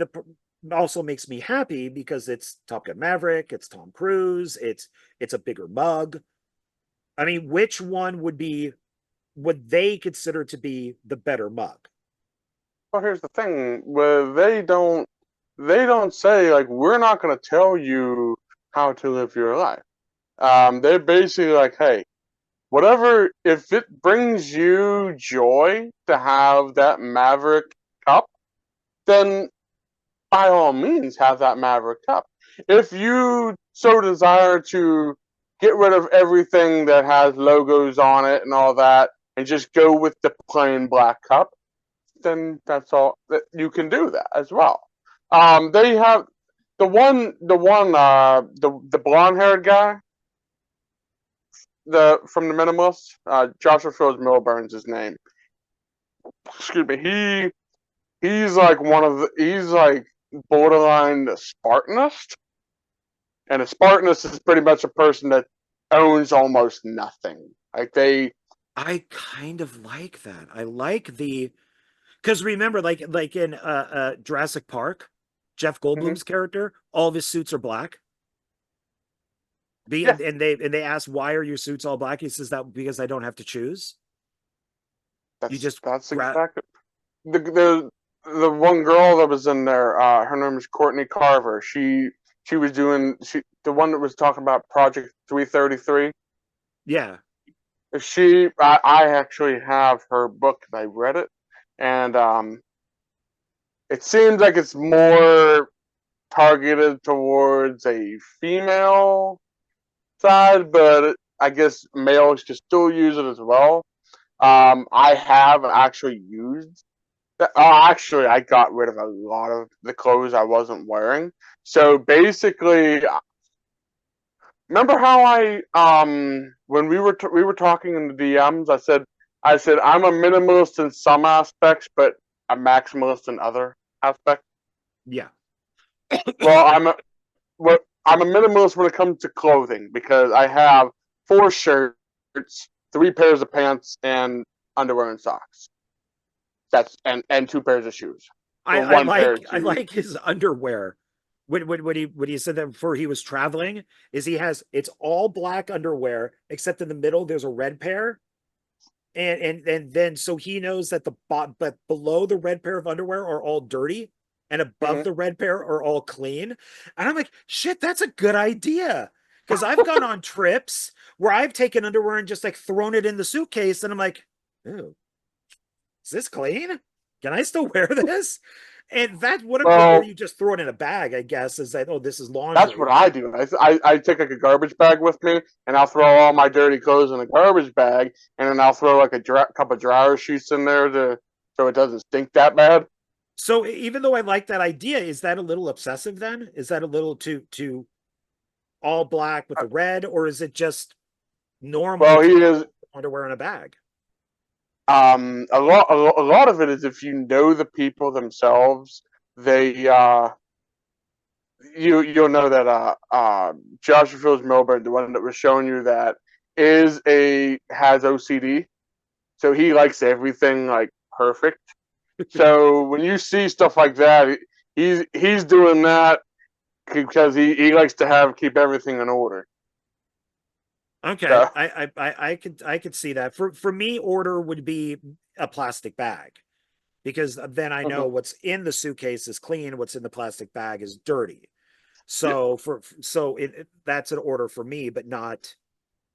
also makes me happy because it's Top Gun Maverick, it's Tom Cruise, it's a bigger mug. I mean, which one would they consider to be the better mug? Well, here's the thing: where they don't they don't say, like, we're not going to tell you how to live your life. They're basically like, hey, whatever, if it brings you joy to have that Maverick cup, then by all means have that Maverick cup. If you so desire to get rid of everything that has logos on it and all that, and just go with the plain black cup, then that's all that you can do that as well. They have the blonde haired guy, from the Minimalist, Joshua Fields Millburn's his name. Excuse me. He's like he's like borderline a Spartanist, and a Spartanist is pretty much a person that owns almost nothing. Like I kind of like that. I like because remember, like in Jurassic Park, Jeff Goldblum's character, all of his suits are black. And they ask, why are your suits all black? He says that because I don't have to choose. That's exactly the one girl that was in there. Her name is Courtney Carver. She was doing the one that was talking about Project 333. Yeah. I actually have her book. I read it, and it seems like it's more targeted towards a female side, but I guess males can still use it as well. I have actually used that. Actually, I got rid of a lot of the clothes I wasn't wearing. So basically, remember how when we were talking in the DMs, I said I'm a minimalist in some aspects, but a maximalist in other aspects. Yeah. Well, I'm a minimalist when it comes to clothing, because I have 4 shirts, 3 pairs of pants, and underwear and socks. That's and 2 pairs of shoes. I like his underwear. When he said that before, he was traveling, it's all black underwear except in the middle there's a red pair, and then so he knows that but below the red pair of underwear are all dirty, and above the red pair are all clean. And I'm like, shit, that's a good idea. Because I've gone on trips where I've taken underwear and just like thrown it in the suitcase, and I'm like, oh, is this clean? Can I still wear this? And that would have been where you just throw it in a bag, I guess, is that, oh, this is laundry. That's what I do. I take like a garbage bag with me, and I'll throw all my dirty clothes in a garbage bag, and then I'll throw like a couple of dryer sheets in there so it doesn't stink that bad. So even though I like that idea, is that a little obsessive then? Is that a little too all black with the red, or is it just normal? Well, he is underwear in a bag. A lot of it is, if you know the people themselves, you'll know that Joshua Fields Millburn, the one that was showing you, that has OCD, so he likes everything like perfect. So when you see stuff like that, he's doing that because he likes to keep everything in order. Okay, so. I could see that. For me, order would be a plastic bag, because then I know what's in the suitcase is clean, what's in the plastic bag is dirty. So that's an order for me, but not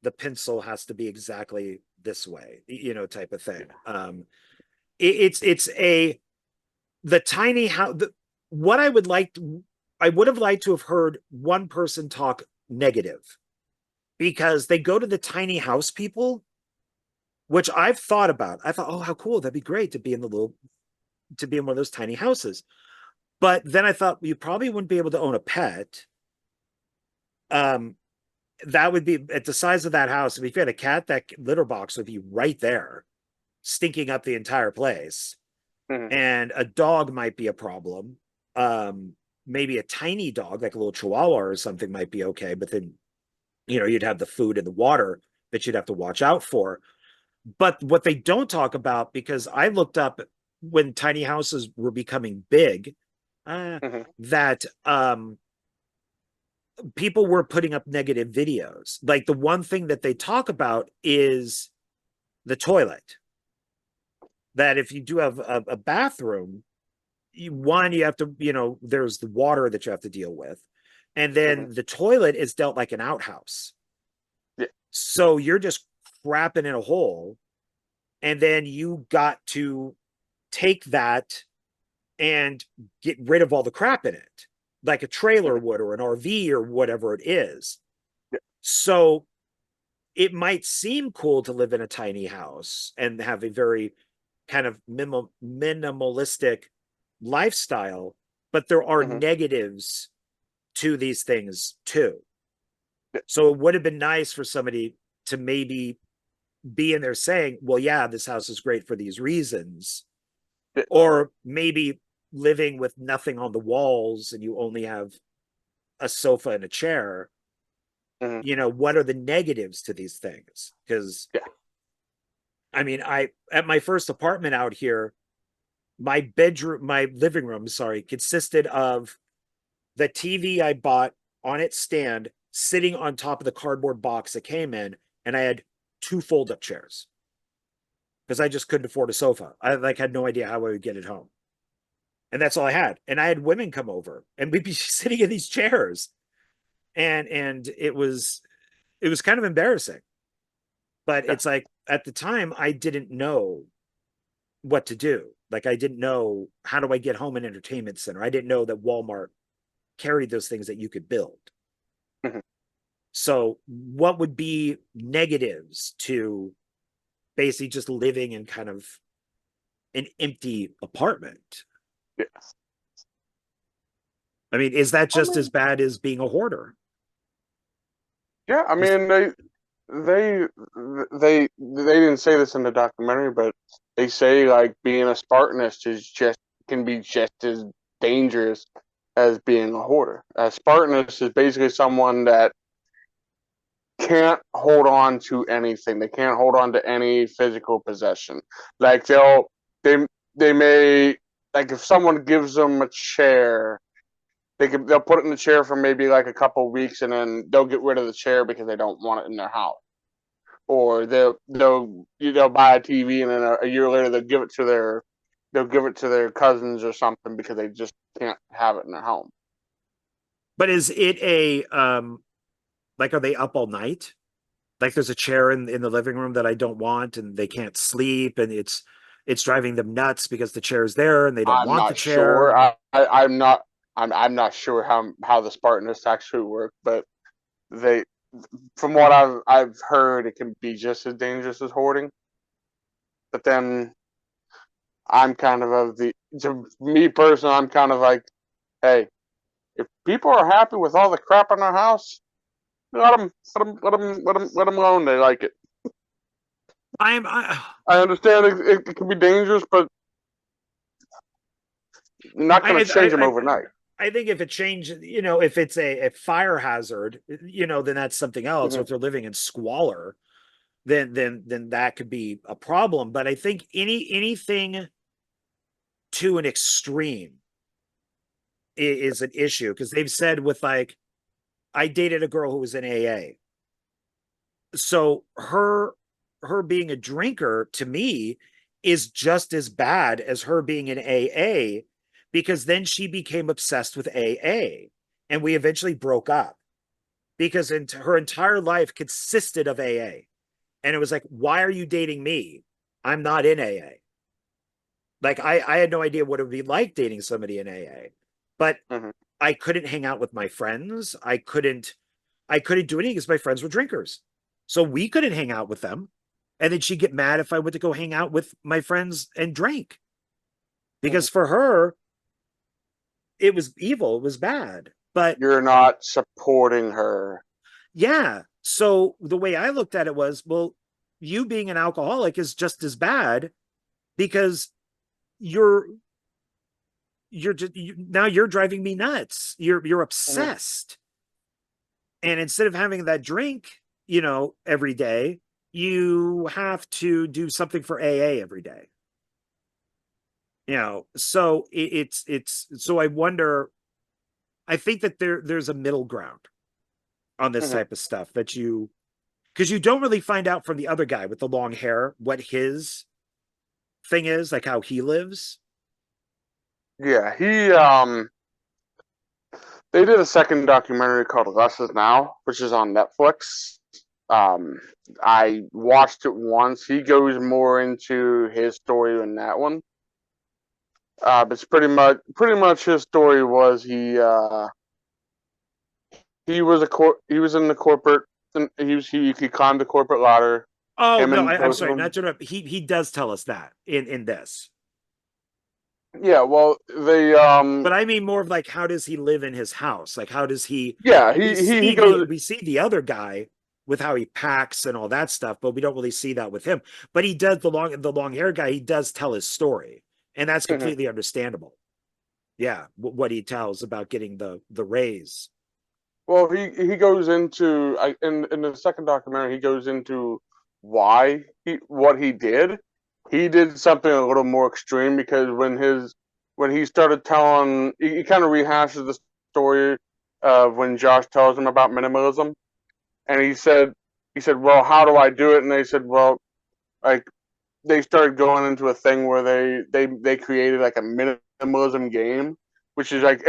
the pencil has to be exactly this way, type of thing. It's the tiny house. What I would have liked to have heard one person talk negative, because they go to the tiny house people, which I've thought about. I thought, oh, how cool. That'd be great to be in one of those tiny houses. But then I thought, you probably wouldn't be able to own a pet. That would be at the size of that house. If you had a cat, that litter box would be right there, stinking up the entire place. And a dog might be a problem. Maybe a tiny dog, like a little Chihuahua or something, might be okay. But then, you'd have the food and the water that you'd have to watch out for. But what they don't talk about, because I looked up when tiny houses were becoming big, that people were putting up negative videos. Like, the one thing that they talk about is the toilet. That if you do have a bathroom, one, you have to, there's the water that you have to deal with. And then the toilet is dealt like an outhouse. Yeah. So you're just crapping in a hole. And then you got to take that and get rid of all the crap in it, like a trailer would or an RV or whatever it is. Yeah. So it might seem cool to live in a tiny house and have a very kind of minimalistic lifestyle, but there are negatives to these things too. Yeah. So it would have been nice for somebody to maybe be in there saying, well, yeah, this house is great for these reasons. Yeah. Or maybe living with nothing on the walls and you only have a sofa and a chair. What are the negatives to these things? Because I mean, at my first apartment out here, my living room, consisted of the TV I bought on its stand sitting on top of the cardboard box it came in, and I had 2 fold-up chairs because I just couldn't afford a sofa. I had no idea how I would get it home. And that's all I had. And I had women come over and we'd be sitting in these chairs. And it was kind of embarrassing. But it's like at the time I didn't know what to do. Like I didn't know, how do I get home an entertainment center? I didn't know that Walmart carried those things that you could build. So what would be negatives to basically just living in kind of an empty apartment? Yes. I mean, is that just as bad as being a hoarder? Yeah, I mean, they didn't say this in the documentary, but they say like being a Spartanist can be just as dangerous as being a hoarder. A Spartanist is basically someone that can't hold on to anything. They can't hold on to any physical possession. Like they may, like if someone gives them a chair, they'll put it in the chair for maybe like a couple of weeks, and then they'll get rid of the chair because they don't want it in their house. Or they'll buy a TV, and then a year later they'll give it to their cousins or something because they just can't have it in their home. But is it like, are they up all night? Like there's a chair in the living room that I don't want and they can't sleep, and it's driving them nuts because the chair is there and they don't want the chair. Sure. I'm not sure how the Spartanists actually work, but from what I've heard, it can be just as dangerous as hoarding. But then I'm kind of to me personally, I'm kind of like, hey, if people are happy with all the crap in their house, let them alone. They like it. I understand it can be dangerous, but you're not going to change them overnight. I think if it changes, if it's a fire hazard, then that's something else. Or if they're living in squalor, then that could be a problem. But I think anything to an extreme is an issue, because they've said with, like, I dated a girl who was in AA. So her being a drinker to me is just as bad as her being in AA, because then she became obsessed with AA and we eventually broke up because her entire life consisted of AA. And it was like, why are you dating me? I'm not in AA. Like I had no idea what it would be like dating somebody in AA, but I couldn't hang out with my friends. I couldn't do anything because my friends were drinkers. So we couldn't hang out with them. And then she'd get mad if I went to go hang out with my friends and drink. Because for her, it was evil. It was bad. But you're not supporting her. Yeah. So the way I looked at it was, well, you being an alcoholic is just as bad, because now you're driving me nuts. You're obsessed. And instead of having that drink, every day, you have to do something for AA every day. So so I wonder, I think that there's a middle ground on this type of stuff, because you don't really find out from the other guy with the long hair what his thing is, like how he lives. Yeah, they did a second documentary called Less Is Now, which is on Netflix. Um, I watched it once. He goes more into his story in that one. But it's pretty much his story was he was he was in the corporate, and he climbed the corporate ladder. Oh Him no, and I'm both of sorry, them. not to interrupt. He does tell us that in this. Yeah, well, But I mean more of like, how does he live in his house? Like, how does he? yeah, he goes. We see the other guy with how he packs and all that stuff, but we don't really see that with him. But he does the long hair guy. He does tell his story, and that's completely understandable. Yeah, what he tells about getting the raise. Well, he goes into in the second documentary. He goes into why what he did. He did something a little more extreme because when he started telling, he kind of rehashes the story of when Josh tells him about minimalism, and he said, well, how do I do it? And they said, well, like they started going into a thing where they created like a minimalism game, which is like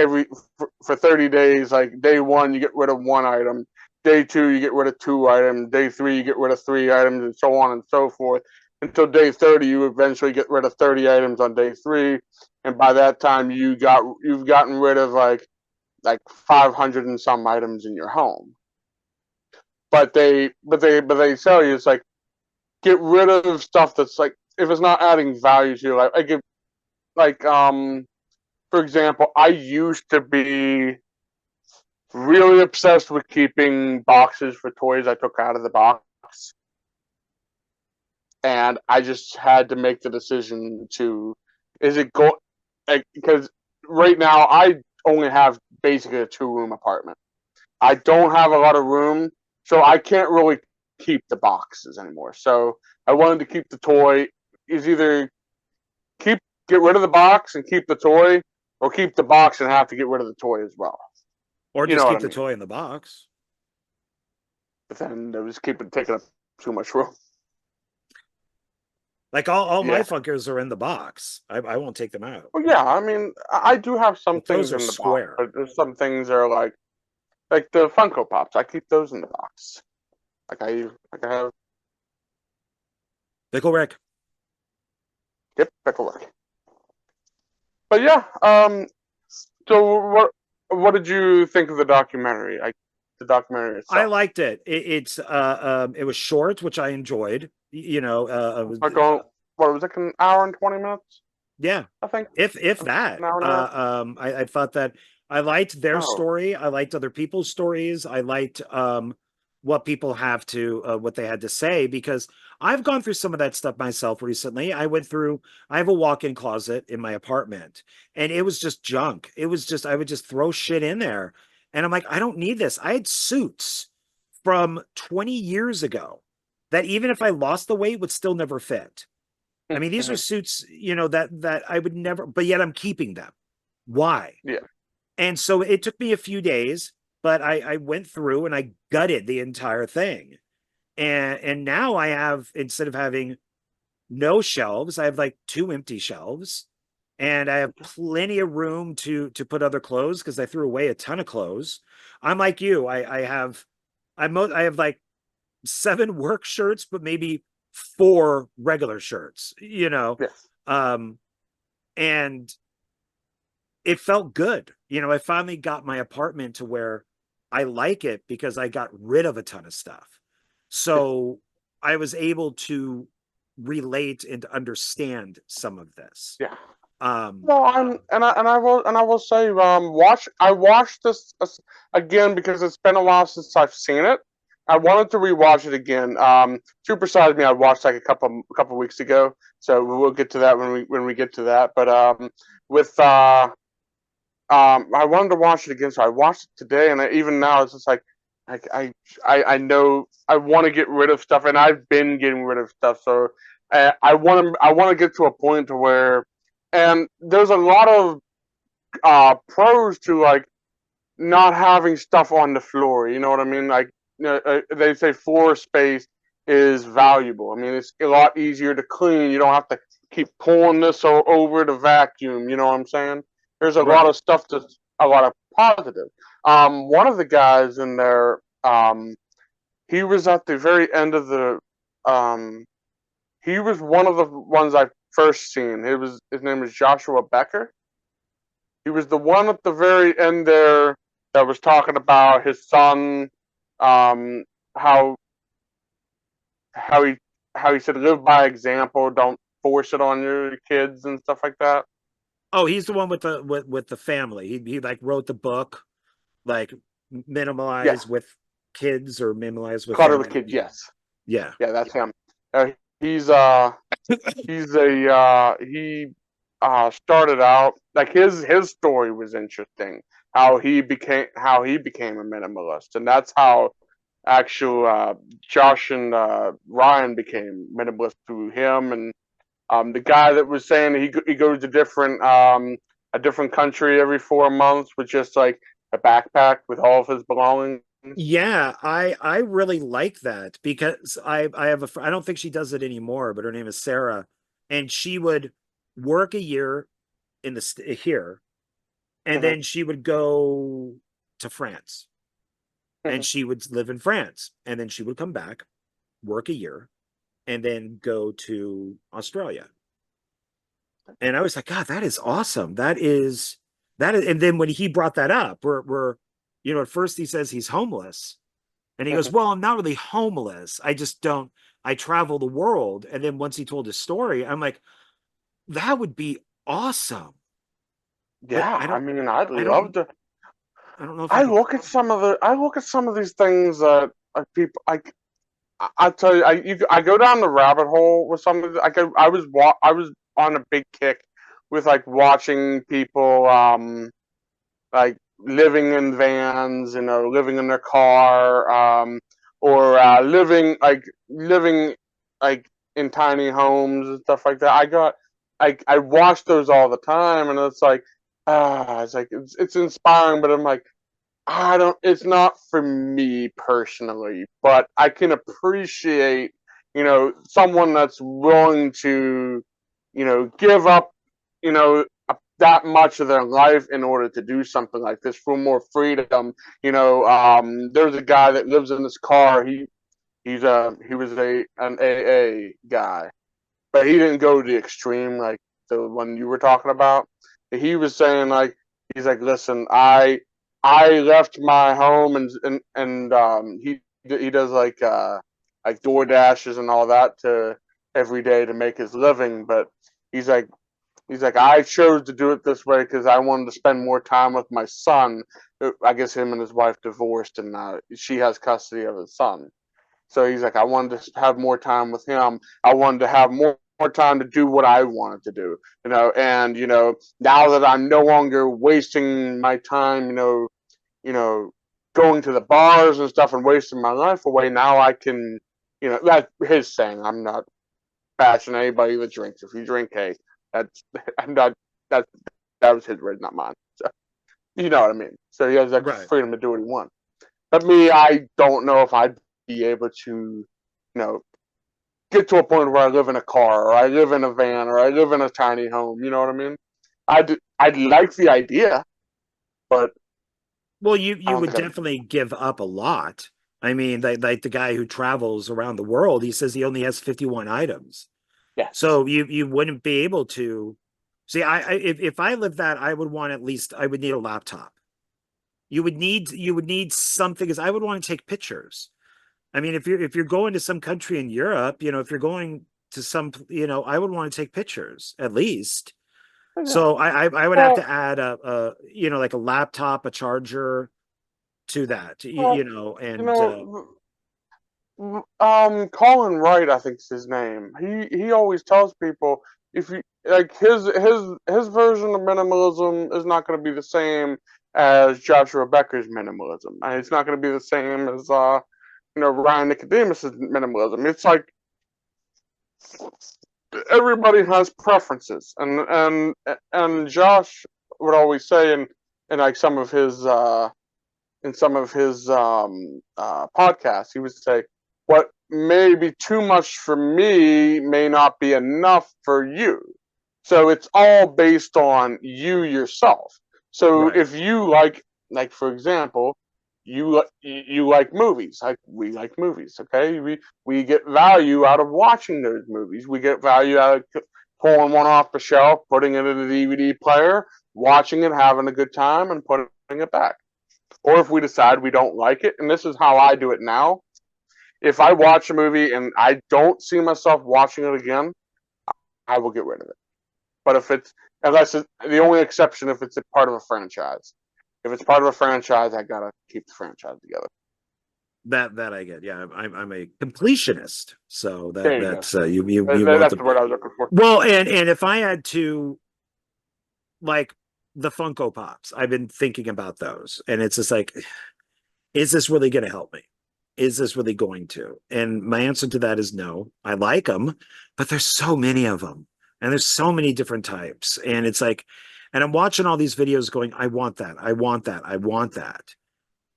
for 30 days, like day one you get rid of one item, day two you get rid of two items, day three you get rid of three items, and so on and so forth until day 30. You eventually get rid of 30 items on day three, and by that time you've gotten rid of like 500 and some items in your home. But they tell you it's like get rid of stuff that's like if it's not adding value to your life. I give like for example, I used to be really obsessed with keeping boxes for toys I took out of the box, and I just had to make the decision to is it go because right now I only have basically a 2-room apartment. I don't have a lot of room, so I can't really keep the boxes anymore. So I wanted to keep the toy. Is either get rid of the box and keep the toy, or keep the box and have to get rid of the toy as well. Or You just know what keep I the mean? toy in the box. But then I was taking up too much room. Like all my Yeah. funkers are in the box. I won't take them out. Well, yeah. I mean, I do have some But those things are in the box, square. but there's some things that are like the Funko Pops. I keep those in the box. I have. Pickle Rick. Yep, Pickle Rick. But yeah. So what did you think of the documentary? The documentary I itself. liked it. It was short, which I enjoyed. You know, Like going, what was it, an hour and 20 minutes? yeah, I think if an that. hour and a half. I thought that I liked their Oh, story. I liked other people's stories. I liked what people have to what they had to say, because I've gone through some of that stuff myself recently. I have a walk-in closet in my apartment, and it was just junk. It was just I would just throw shit in there, and I'm like, I don't need this. I had suits from 20 years ago that even if I lost the weight would still never fit. I mean, these are suits, you know, that I would never, but yet I'm keeping them. Why? yeah. And so it took me a few days, but I went through and I gutted the entire thing. And now I have, instead of having no shelves, I have like 2 empty shelves, and I have plenty of room to put other clothes because I threw away a ton of clothes. I'm like you. I have like 7 work shirts, but maybe 4 regular shirts, you know. Yes. Um, and it felt good. You know, I finally got my apartment to where I like it because I got rid of a ton of stuff. Yes. So I was able to relate and understand some of this. Yeah. Um, Well, I will say, I watched this again because it's been a while since I've seen it. I wanted to rewatch it again. Super Size Me, I watched like a couple weeks ago, so we'll get to that when we get to that. But with I wanted to watch it again, so I watched it today, and even now it's just like I know I want to get rid of stuff, and I've been getting rid of stuff. So I want to get to a point to where, and there's a lot of pros to like not having stuff on the floor. You know what I mean? Like they say floor space is valuable. I mean, it's a lot easier to clean. You don't have to keep pulling this over to vacuum. You know what I'm saying? There's a lot of stuff that's a lot of positive. One of the guys in there, he was at the very end of the. He was one of the ones I first seen. His name was Joshua Becker. He was the one at the very end there that was talking about his son, how he said live by example, don't force it on your kids and stuff like that. Oh, he's the one with the family. He like wrote the book, like Minimalize with Kids or Minimalize with Cuddle Family. the Kids, yes. Yeah, that's him. He started out like his story was interesting. How he became a minimalist, and that's how actual Josh and Ryan became minimalist through him. And the guy that was saying he goes to a different country every 4 months with just like a backpack with all of his belongings. Yeah, I really like that because I have I don't think she does it anymore, but her name is Sarah, and she would work a year in the here, and then she would go to France, and she would live in France, and then she would come back, work a year, and then go to Australia. And I was like, God, that is awesome. That is. And then when he brought that up, we're at first he says he's homeless, and he goes, well, I'm not really homeless. I just don't. I travel the world. And then once he told his story, I'm like, that would be awesome. Yeah, I'd love to. I don't know if I look at some of these things that people. I tell you, I go down the rabbit hole with some of the, I was on a big kick with like watching people like living in vans, living in their car, or living like in tiny homes and stuff like that. I watch those all the time, and it's like it's inspiring, but I'm like, it's not for me personally, but I can appreciate, someone that's willing to, give up, that much of their life in order to do something like this for more freedom. There's a guy that lives in this car. He was an AA guy, but he didn't go to the extreme like the one you were talking about. He was saying like, he's like, listen, I left my home and he does like door dashes and all that to every day to make his living, but he's like I chose to do it this way because I wanted to spend more time with my son. I guess him and his wife divorced, and she has custody of his son. So he's like, I wanted to have more time with him. I wanted to have more time to do what I wanted to do, and now that I'm no longer wasting my time, going to the bars and stuff and wasting my life away. Now I can, that's his saying. I'm not bashing anybody that drinks. If you drink, hey, I'm not, that was his word, not mine. So, you know what I mean? So he has that freedom to do what he wants. But me, I don't know if I'd be able to, get to a point where I live in a car or I live in a van or I live in a tiny home. You know what I mean? I'd like the idea, but well, you would definitely give up a lot. I mean, like the guy who travels around the world, he says he only has 51 items. Yeah. So you wouldn't be able to see. If I lived that, I would want I would need a laptop. You would need something, because I would want to take pictures. I mean, if you're going to some country in Europe, if you're going to some, I would want to take pictures at least. So I would have to add like a laptop, a charger to that, Colin Wright, I think is his name. He always tells people, if you like, his version of minimalism is not going to be the same as Joshua Becker's minimalism. And it's not going to be the same as Ryan Nicodemus's minimalism. It's like everybody has preferences, and Josh would always say in like some of his podcasts, he would say, what may be too much for me may not be enough for you. So it's all based on you yourself. So Right. if you like for example, you like movies, like we like movies. Okay, we get value out of watching those movies. We get value out of pulling one off the shelf, putting it in a DVD player, watching it, having a good time, and putting it back. Or if we decide we don't like it, and this is how I do it now. If I watch a movie and I don't see myself watching it again, I will get rid of it. But if it's the only exception if it's a part of a franchise. If it's part of a franchise, I gotta keep the franchise together. That I get. Yeah, I'm a completionist. So that's you want that's the the word I was looking for. Well, and if I had to, like, the Funko Pops, I've been thinking about those, and it's just like, is this really going to help me? Is this really going to? And my answer to that is no. I like them, but there's so many of them, and there's so many different types, and it's like, and I'm watching all these videos going, I want that, I want that, I want that,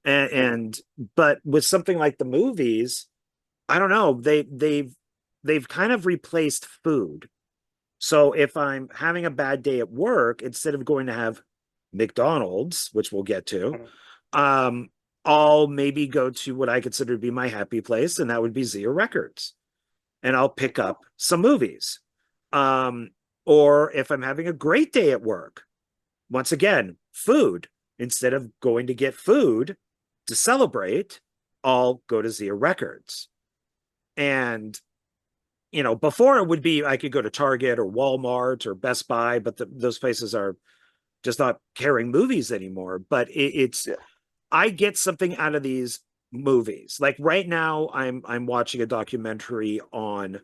and but with something like the movies, I don't know, they've kind of replaced food. So if I'm having a bad day at work, instead of going to have McDonald's, which we'll get to, I'll maybe go to what I consider to be my happy place, and that would be Zia Records. And I'll pick up some movies. Or if I'm having a great day at work, once again, food. Instead of going to get food to celebrate, I'll go to Zia Records. And before it would be I could go to Target or Walmart or Best Buy, but those places are just not carrying movies anymore. But I get something out of these movies. Like right now, I'm watching a documentary on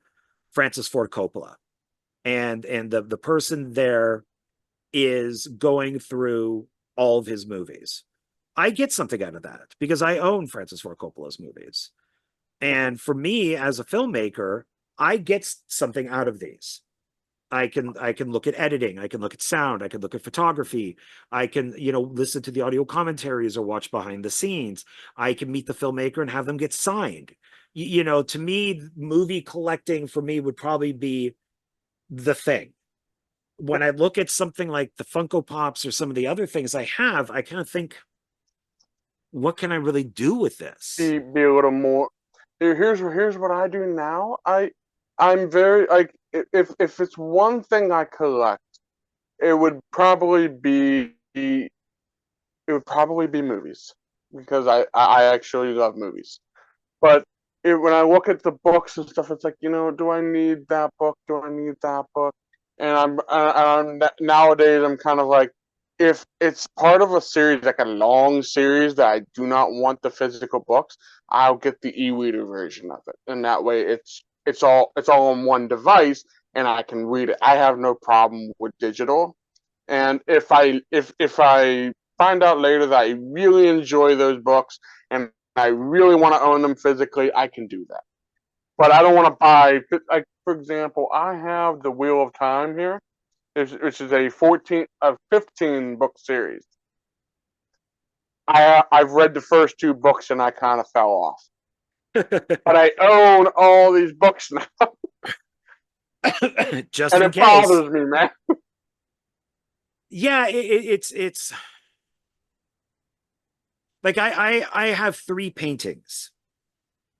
Francis Ford Coppola, and the person there is going through all of his movies. I get something out of that because I own Francis Ford Coppola's movies, and for me as a filmmaker, I get something out of these. I can look at editing, I can look at sound, I can look at photography, I can listen to the audio commentaries or watch behind the scenes. I can meet the filmmaker and have them get signed. To me, movie collecting for me would probably be the thing. When I look at something like the Funko Pops or some of the other things I have, I kind of think, what can I really do with this? Be a little more. Here's what I do now. I'm very like if it's one thing I collect, it would probably be movies because I actually love movies. But when I look at the books and stuff, it's like, do I need that book? Do I need that book? And nowadays I'm kind of like, if it's part of a series, like a long series that I do not want the physical books, I'll get the e-reader version of it, and that way it's all on one device, and I can read it. I have no problem with digital, and if I find out later that I really enjoy those books and I really want to own them physically, I can do that. But I don't want to buy, like, for example, I have the Wheel of Time here, which is a 15 book series. I've read the first 2 books and I kind of fell off. But I own all these books now. Just and in it case. bothers me, man. Yeah, it's like I have 3 paintings,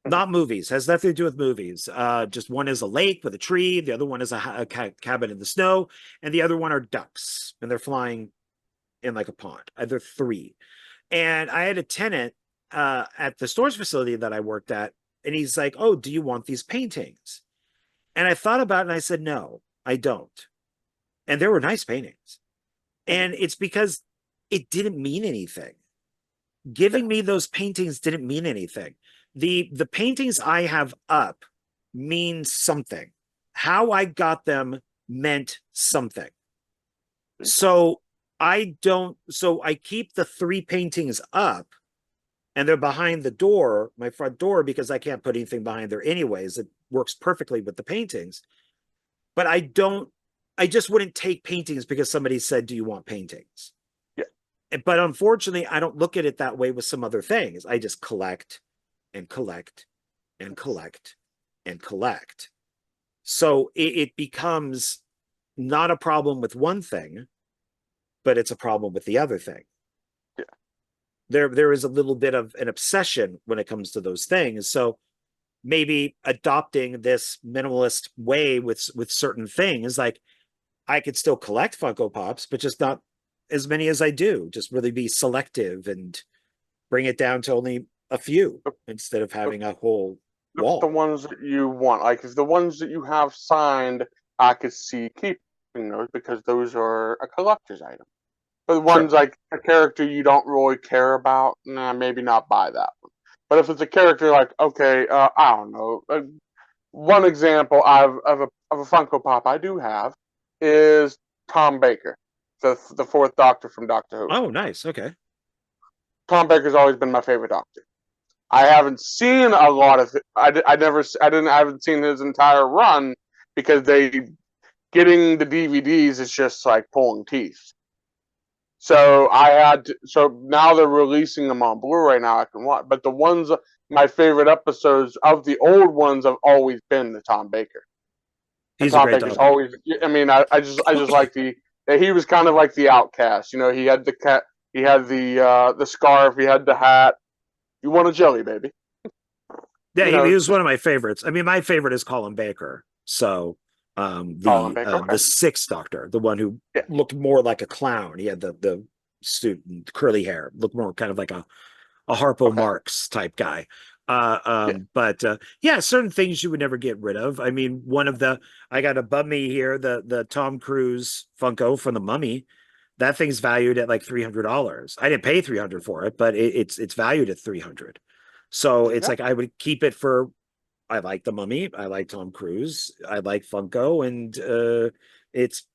not movies, has nothing to do with movies. Just one is a lake with a tree, the other one is a cabin in the snow, and the other one are ducks, and they're flying in like a pond. They're 3. And I had a tenant at the storage facility that I worked at, and he's like, "Oh, do you want these paintings?" And I thought about it, and I said, "No, I don't." And they were nice paintings. And it's because it didn't mean anything. Giving me those paintings didn't mean anything. The paintings I have up mean something. How I got them meant something. So I keep the 3 paintings up, and they're behind the door, my front door, because I can't put anything behind there anyways. It works perfectly with the paintings. But I just wouldn't take paintings because somebody said, "Do you want paintings?" But unfortunately, I don't look at it that way with some other things. I just collect and collect and collect and collect. So it becomes not a problem with one thing, but it's a problem with the other thing. Yeah. There is a little bit of an obsession when it comes to those things. So maybe adopting this minimalist way with certain things, like I could still collect Funko Pops, but just not as many as I do. Just really be selective and bring it down to only a few instead of having a whole wall. The ones that you want, like if the ones that you have signed, I could see keeping those because those are a collector's item. But the ones like a character you don't really care about, nah, maybe not buy that one. But if it's a character like, okay, I don't know. One example of a Funko Pop I do have is Tom Baker, the fourth Doctor from Doctor Who. Oh, nice. Okay. Tom Baker's always been my favorite Doctor. I haven't seen a lot of it. I haven't seen his entire run because getting the DVDs is just like pulling teeth. So so now they're releasing them on Blu-ray now I can watch. But the ones, my favorite episodes of the old ones have always been the Tom Baker. He's Tom a great Baker's Doctor. always, I mean, I just like he was kind of like the outcast. You know, he had the cat, he had the scarf, he had the hat. You want a jelly, baby. Yeah, he was one of my favorites. I mean, my favorite is Colin Baker. So the sixth Doctor, the one who looked more like a clown. He had the suit and curly hair, looked more kind of like a Harpo Marx type guy. But yeah, certain things you would never get rid of. I mean, I got above me here, the Tom Cruise Funko from the Mummy. That thing's valued at like $300. I didn't pay $300 for it, but it's valued at $300. So it's like I would keep it for. I like the Mummy. I like Tom Cruise. I like Funko, and it's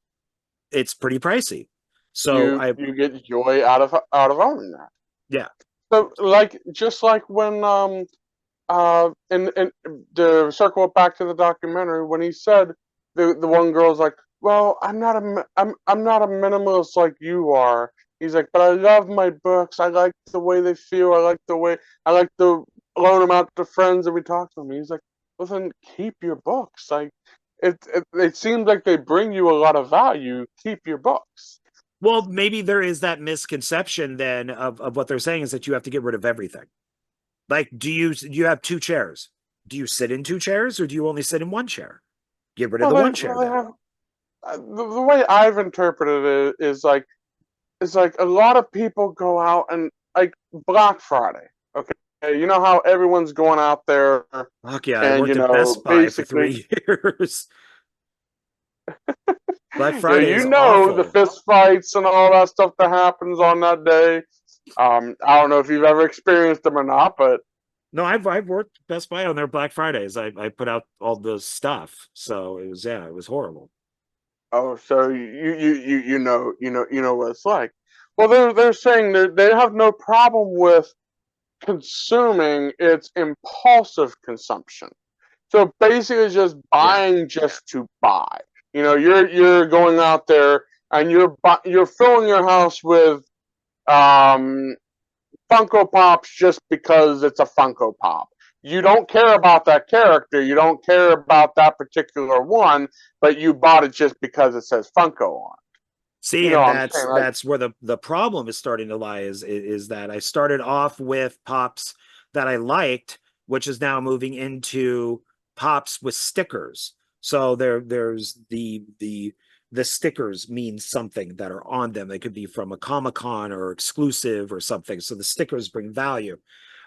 pretty pricey. So you get joy out of owning that. Yeah. So just like when and to circle it back to the documentary, when he said the one girl's like, well, I'm not a minimalist like you are. He's like, but I love my books. I like the way they feel. I like to loan them out to friends and we talk to them. He's like, well, then keep your books. Like it seems like they bring you a lot of value. Keep your books. Well, maybe there is that misconception then of what they're saying is that you have to get rid of everything. Like, do you have two chairs? Do you sit in two chairs or do you only sit in one chair? Get rid of the one chair. The way I've interpreted it is like a lot of people go out and like Black Friday. Okay, you know how everyone's going out there. Fuck yeah, I worked at Best Buy for 3 years. Black Friday is awful. The fist fights and all that stuff that happens on that day. I don't know if you've ever experienced them or not, but no, I've worked Best Buy on their Black Fridays. I put out all the stuff, so it was horrible. Oh, so you know what it's like. Well, they're saying they have no problem with consuming. It's impulsive consumption. So basically, just buying just to buy. You know, you're going out there and you're filling your house with Funko Pops just because it's a Funko Pop. You don't care about that character. You don't care about that particular one, but you bought it just because it says Funko on it. See, you know, and that's where the problem is starting to lie is that I started off with Pops that I liked, which is now moving into Pops with stickers. So there's the stickers mean something that are on them. They could be from a Comic-Con or exclusive or something. So the stickers bring value.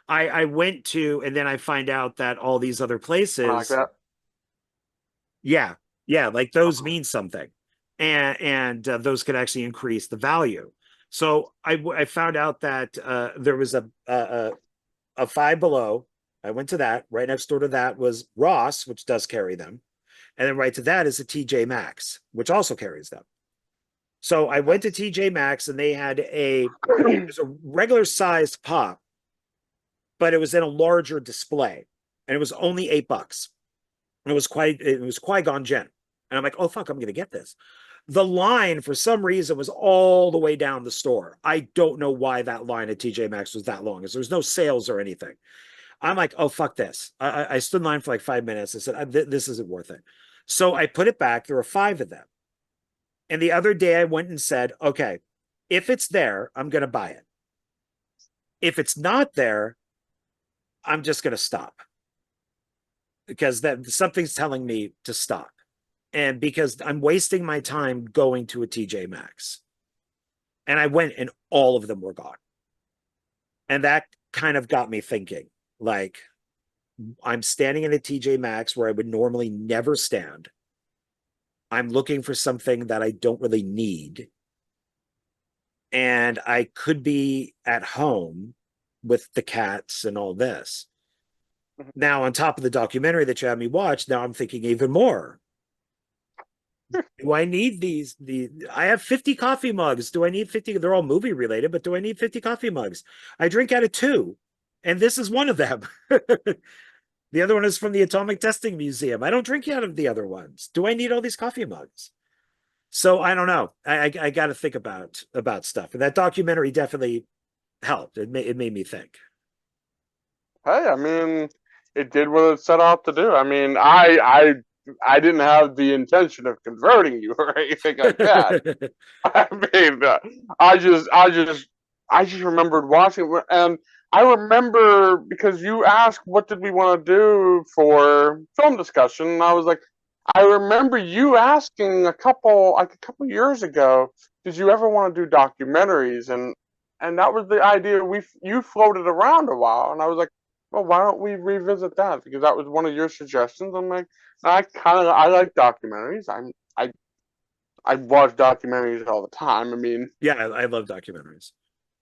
I went to, and then I find out that all these other places, like that. Yeah, like those mean something, and those could actually increase the value. So I found out that there was a Five Below. I went to that. Right next door to that was Ross, which does carry them. And then right to that is a TJ Maxx, which also carries them. So I went to TJ Maxx and they had it was a regular sized pop, but it was in a larger display. And it was only $8. And it was Qui-Gon Jinn. And I'm like, oh fuck, I'm gonna get this. The line for some reason was all the way down the store. I don't know why that line at TJ Maxx was that long, because there's no sales or anything. I'm like, oh, fuck this. I stood in line for like 5 minutes. I said, this isn't worth it. So I put it back. There were 5 of them. And the other day I went and said, okay, if it's there, I'm going to buy it. If it's not there, I'm just going to stop, because that something's telling me to stop. And because I'm wasting my time going to a TJ Maxx. And I went and all of them were gone. And that kind of got me thinking, like, I'm standing in a TJ Maxx where I would normally never stand. I'm looking for something that I don't really need. And I could be at home with the cats and all this. Now, on top of the documentary that you had me watch, now I'm thinking even more. Do I need these? I have 50 coffee mugs. Do I need 50? They're all movie related, but do I need 50 coffee mugs? I drink out of 2, and this is one of them. The other one is from the Atomic Testing Museum. I don't drink out of the other ones. Do I need all these coffee mugs? So I don't know. I got to think about stuff. And that documentary definitely helped. It made me think. Hey, I mean, it did what it set out to do. I mean, I didn't have the intention of converting you or anything like that. I mean, I just remembered watching, and I remember because you asked what did we want to do for film discussion, and I was like, I remember you asking a couple years ago, did you ever want to do documentaries? And that was the idea you floated around a while, and I was like, well, why don't we revisit that? Because that was one of your suggestions. I'm like, I like documentaries. I watch documentaries all the time. I mean, yeah, I love documentaries.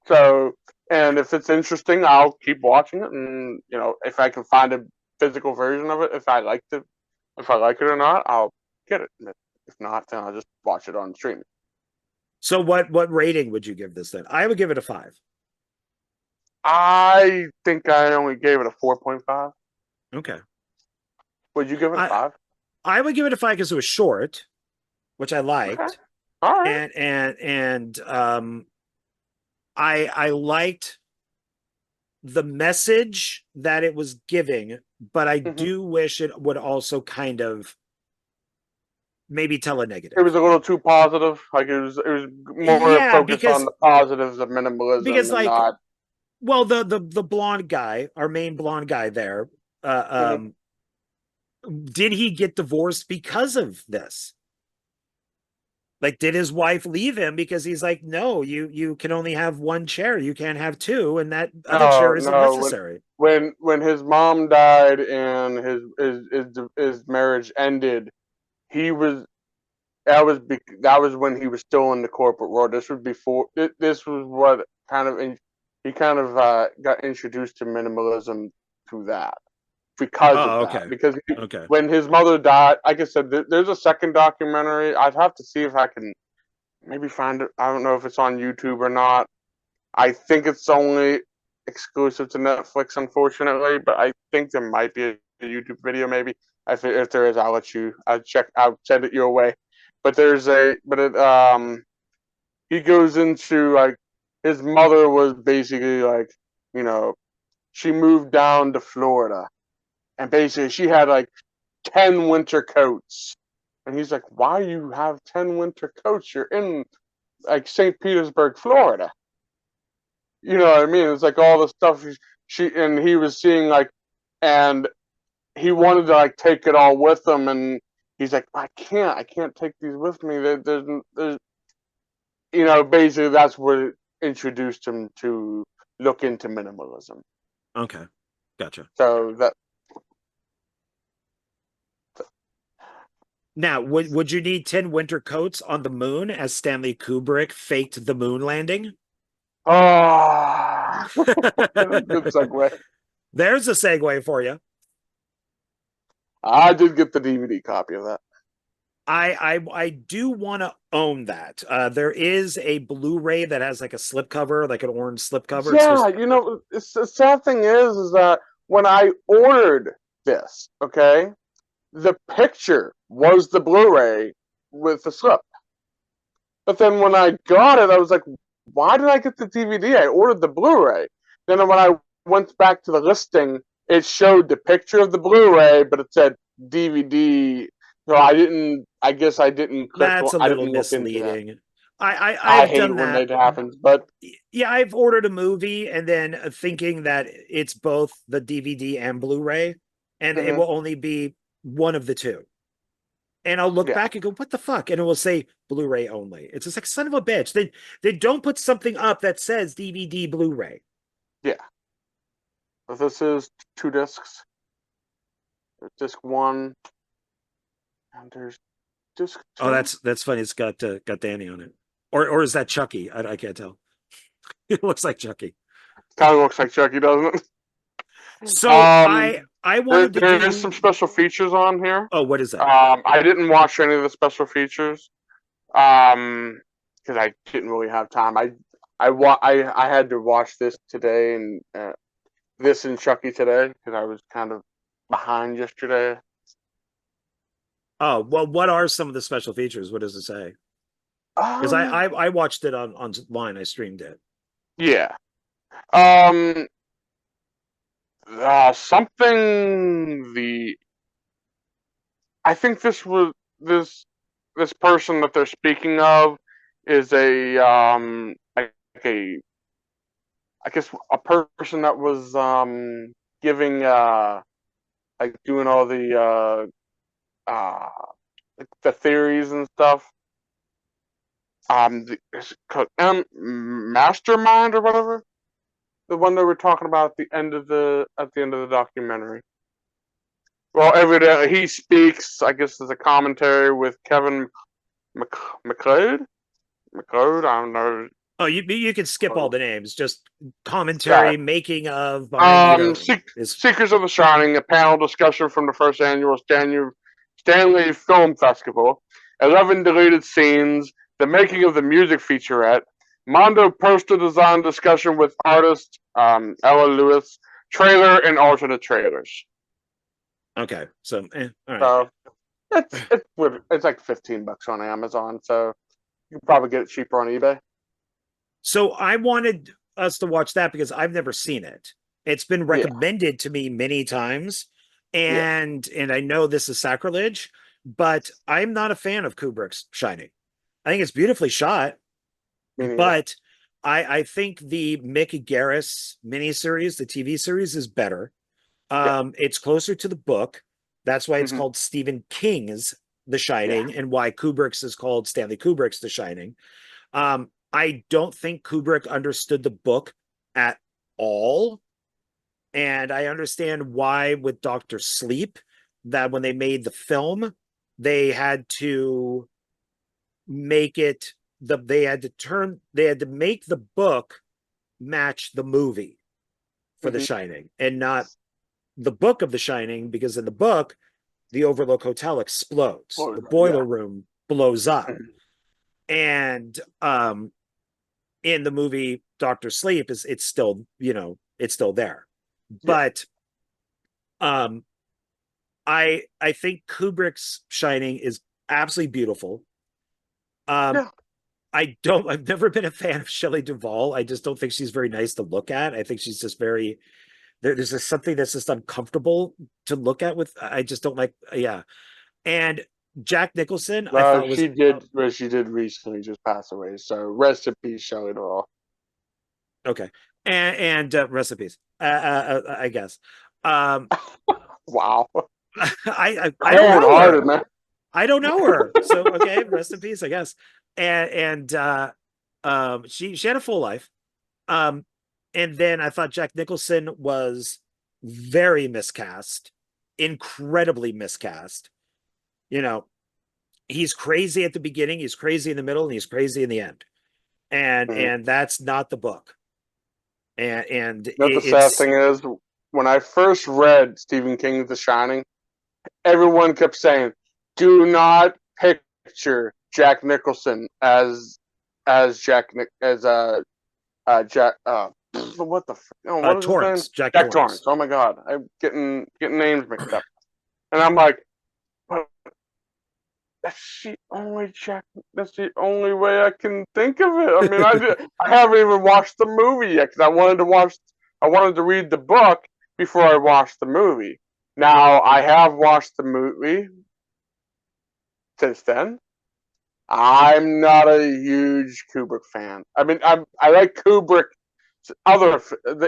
So, and if it's interesting, I'll keep watching it, and if I can find a physical version of it, if I like it or not, I'll get it. If not, then I'll just watch it on streaming. So what rating would you give this then? I would give it a 5. I think I only gave it a 4.5. Okay. Would you give it a 5? I would give it a 5 because it was short, which I liked. Okay. All right. And I liked the message that it was giving, but I do wish it would also kind of maybe tell a negative. It was a little too positive. Like it was more focused on the positives of minimalism. Because like, not... well, the blonde guy, our main blonde guy there, did he get divorced because of this? Like, did his wife leave him because he's like, no, you can only have one chair, you can't have 2, and that other chair isn't necessary. When his mom died and his marriage ended, that was when he was still in the corporate world. This was before. This was what he got introduced to minimalism through that. Because of that. Because when his mother died, like I said, there's a second documentary. I'd have to see if I can maybe find it. I don't know if it's on YouTube or not. I think it's only exclusive to Netflix, unfortunately, but I think there might be a YouTube video maybe. If there is, I'll send it your way. But he goes into like his mother was basically like, she moved down to Florida. And basically, she had like 10 winter coats. And he's like, why do you have 10 winter coats? You're in like St. Petersburg, Florida. You know what I mean? It's like all the stuff he was seeing, like, and he wanted to like take it all with him. And he's like, I can't take these with me. There's basically that's what introduced him to look into minimalism. Okay. Gotcha. So that. Now, would you need 10 winter coats on the moon as Stanley Kubrick faked the moon landing? Oh, good segue. There's a segue for you. I did get the DVD copy of that. I do want to own that. There is a Blu-ray that has like a slipcover, like an orange slipcover. Yeah, the sad thing is that when I ordered this, okay, the picture was the Blu-ray with the slip. But then when I got it, I was like, why did I get the DVD? I ordered the Blu-ray. Then when I went back to the listing, it showed the picture of the Blu-ray, but it said DVD So I didn't. I guess I didn't click. That's a I little didn't look into that. misleading. I I've hate done when that. that happens, but Yeah, I've ordered a movie and then thinking that it's both the DVD and Blu-ray, and it will only be one of the two. And I'll look back and go, "What the fuck?" And it will say Blu-ray only. It's just like, son of a bitch. They don't put something up that says DVD Blu-ray. Yeah. So this is 2 discs. There's disc 1, and there's disc 2. Oh, that's funny. It's got Danny on it, or is that Chucky? I can't tell. It looks like Chucky. Kind of looks like Chucky, doesn't it? So I wanted to there is some special features on here. Oh, what is that? I didn't watch any of the special features, because I didn't really have time. I had to watch this today and this and Chucky today because I was kind of behind yesterday. Oh, well, what are some of the special features? What does it say? Because I watched it online. I streamed it. Yeah. Something I think this person that they're speaking of is like a I guess a person that was giving like doing all like the theories and stuff. Is it called Mastermind or whatever? The one that we're talking about at the end of the documentary. Well, evidently he speaks. I guess as a commentary with Kevin McLeod. McLeod, I don't know. Oh, you can skip all the names. Just commentary, making of. Seekers of the Shining, a panel discussion from the first annual Stanley Film Festival. 11 deleted scenes. The making of the music featurette. Mondo poster design discussion with artist Ella Lewis. Trailer and alternate trailers. Okay, so all right. So it's like $15 on Amazon, so you can probably get it cheaper on eBay. So I wanted us to watch that because I've never seen it. It's been recommended to me many times, and I know this is sacrilege, but I'm not a fan of Kubrick's Shining. I think it's beautifully shot, but I think the Mick Garris miniseries, the TV series, is better. It's closer to the book. That's why it's called Stephen King's The Shining, and why Kubrick's is called Stanley Kubrick's The Shining. I don't think Kubrick understood the book at all. And I understand why with Dr. Sleep, that when they made the film, they had to make it they had to make the book match the movie for The Shining, and not the book of The Shining, because in the book, the Overlook Hotel explodes. The boiler room blows up. And in the movie Dr. Sleep, it's still, it's still there. But I think Kubrick's Shining is absolutely beautiful. I've never been a fan of Shelley Duvall. I just don't think she's very nice to look at. I think she's just very, there's just something that's just uncomfortable to look at with. I just don't like, And Jack Nicholson, I thought she did recently just pass away. So rest in peace, Shelley Duvall. Okay, and rest in peace. I guess. Wow. I don't know her. Man. I don't know her. So okay, rest in peace, I guess. And she had a full life. And then I thought Jack Nicholson was very miscast, incredibly miscast. He's crazy at the beginning, he's crazy in the middle, and he's crazy in the end. And that's not the book. And the sad thing is, when I first read Stephen King's The Shining, everyone kept saying, "Do not picture Jack Nicholson as Jack what the what is Torrance, his name? Jack Torrance. Oh my god, I'm getting names mixed up, and I'm like, but that's the only way I can think of it. I mean, I haven't even watched the movie yet because I wanted to read the book before I watched the movie. Now I have watched the movie, since then. I'm not a huge Kubrick fan. I mean, I like Kubrick. The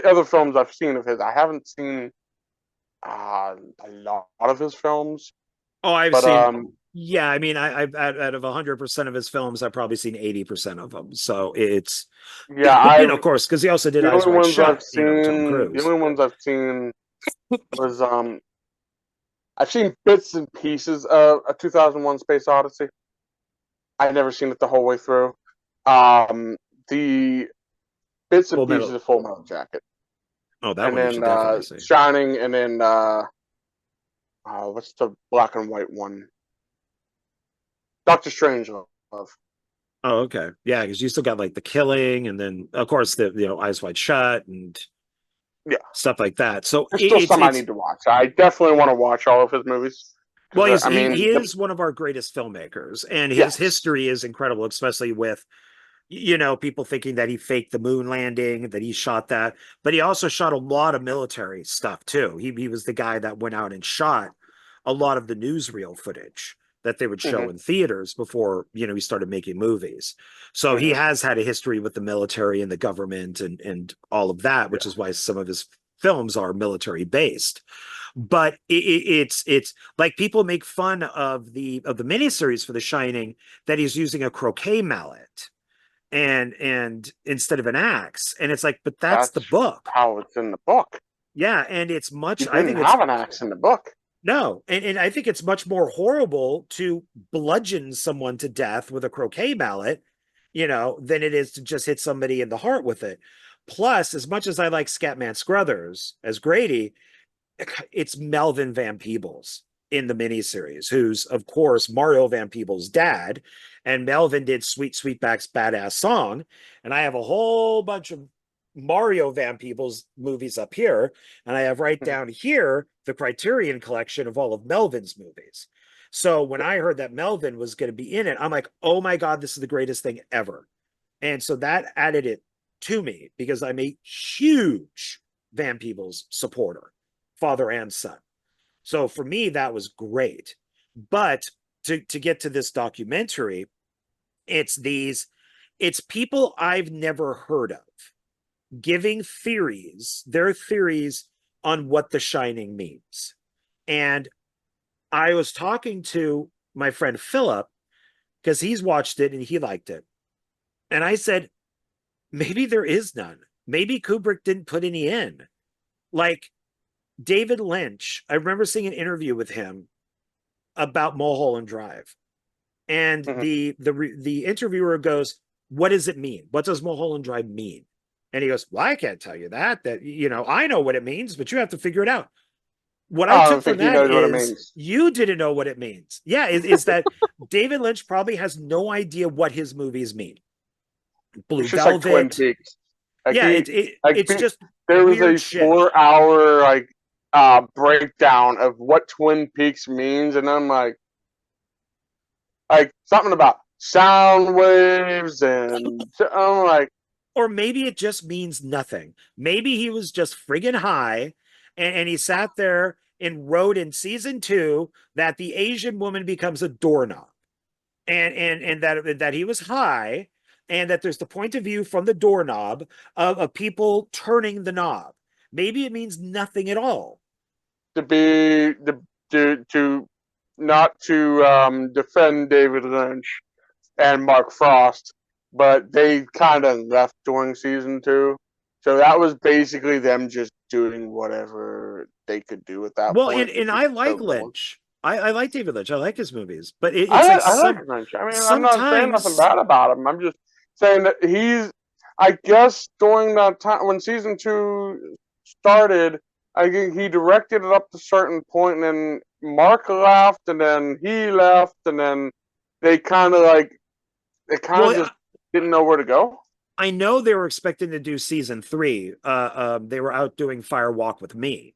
other films I've seen of his, I haven't seen a lot of his films. Oh, I've seen. Yeah, I mean, I've out of 100% of his films, I've probably seen 80% of them. So it's of course, because he also did Eyes Wide Shut. Tom Cruise. The only ones I've seen was I've seen bits and pieces of a 2001: Space Odyssey. I've never seen it the whole way through. The bits and pieces of Full Metal Jacket. Oh, that one you should definitely see. Shining, and then what's the black and white one? Doctor Strangelove. Oh, okay. Yeah, because you still got like The Killing, and then of course the Eyes Wide Shut and stuff like that. So there's still some I need to watch. I definitely want to watch all of his movies. Well, he is one of our greatest filmmakers, and his history is incredible, especially with people thinking that he faked the moon landing, that he shot that, but he also shot a lot of military stuff too. He was the guy that went out and shot a lot of the newsreel footage that they would show in theaters before he started making movies. So he has had a history with the military and the government and all of that, which is why some of his films are military based. But it's like people make fun of the miniseries for The Shining that he's using a croquet mallet and instead of an axe, and it's like, but that's the book. How it's in the book. Yeah, and it's much. I think have an axe in the book. No, and I think it's much more horrible to bludgeon someone to death with a croquet mallet, than it is to just hit somebody in the heart with it. Plus, as much as I like Scatman Crothers as Grady, it's Melvin Van Peebles in the miniseries, who's of course Mario Van Peebles' dad, and Melvin did Sweet Sweetback's Badass Song, and I have a whole bunch of Mario Van Peebles movies up here, and I have right down here the Criterion collection of all of Melvin's movies. So when I heard that Melvin was going to be in it, I'm like, oh my God, this is the greatest thing ever. And so that added it to me because I'm a huge Van Peebles supporter, father and son. So for me, that was great. But to get to this documentary, it's people I've never heard of giving their theories on what The Shining means. And I was talking to my friend Philip because he's watched it and he liked it. And I said, maybe there is none. Maybe Kubrick didn't put any in. Like David Lynch, I remember seeing an interview with him about Mulholland Drive. And the interviewer goes, what does it mean? What does Mulholland Drive mean? And he goes, well, I can't tell you that, I know what it means, but you have to figure it out. What I took from that is you didn't know what it means. Yeah, is that David Lynch probably has no idea what his movies mean. Blue Velvet. Like Twin Peaks. It's just there was a 4-hour breakdown of what Twin Peaks means, and I'm like something about sound waves, and I'm like, or maybe it just means nothing. Maybe he was just friggin' high, and he sat there and wrote in season 2 that the Asian woman becomes a doorknob, and that he was high, and that there's the point of view from the doorknob of people turning the knob. Maybe it means nothing at all. To not to defend David Lynch and Mark Frost, but they kind of left during season 2. So that was basically them just doing whatever they could do at that point. And I like Lynch. I like David Lynch. I like his movies. But I like Lynch. I mean, I'm not saying nothing bad about him. I'm just saying that I guess during that time when season 2 started, I think he directed it up to a certain point, and then Mark left, and then he left, and then they kind of just didn't know where to go. I know they were expecting to do season 3. They were out doing Fire Walk with Me.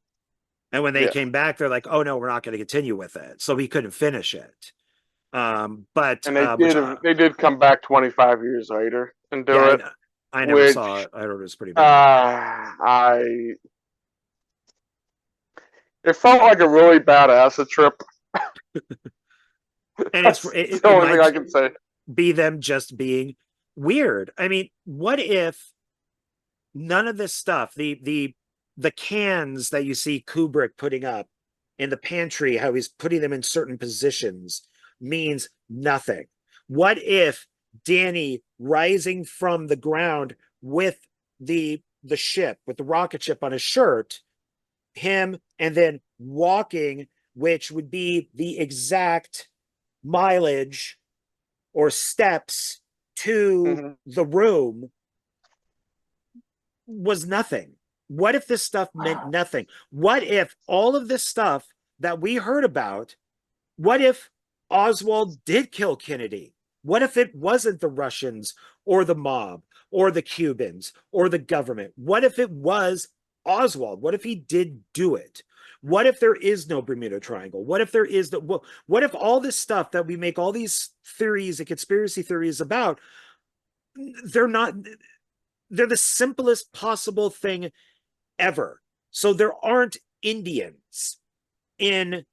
And when they came back, they're like, oh no, we're not going to continue with it. So he couldn't finish it. But they did come back 25 years later and do it. I never saw it. I heard it was pretty bad. It felt like a really bad acid trip. And That's the only thing I can say. Be them just being weird. I mean, what if none of this stuff, the cans that you see Kubrick putting up in the pantry, how he's putting them in certain positions, means nothing? What if Danny rising from the ground with the ship, with the rocket ship on his shirt, him, and then walking, which would be the exact mileage or steps to the room, was nothing? What if this stuff meant nothing? What if all of this stuff that we heard about, what if Oswald did kill Kennedy? What if it wasn't the Russians or the mob or the Cubans or the government? What if it was Oswald? What if he did do it? What if there is no Bermuda Triangle? What if there is what if all this stuff that we make all these theories and conspiracy theories about, they're the simplest possible thing ever? So there aren't Indians in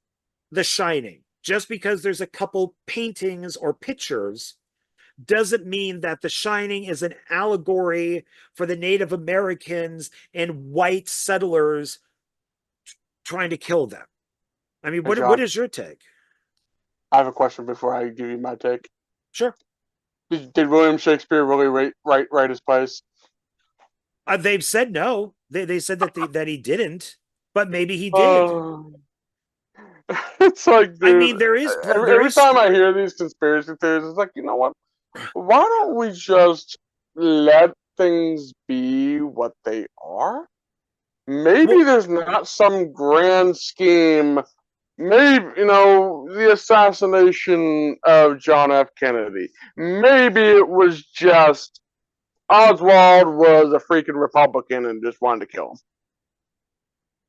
The Shining. Just because there's a couple paintings or pictures doesn't mean that The Shining is an allegory for the Native Americans and white settlers trying to kill them. I mean, hey, what is your take? I have a question before I give you my take. Sure. Did William Shakespeare really write his plays? They've said no. They said that he didn't, but maybe he did. It's like, dude, I mean, every time I hear these conspiracy theories, it's like, you know what? Why don't we just let things be what they are? Maybe there's not some grand scheme. Maybe, the assassination of John F. Kennedy. Maybe it was just Oswald was a freaking Republican and just wanted to kill him.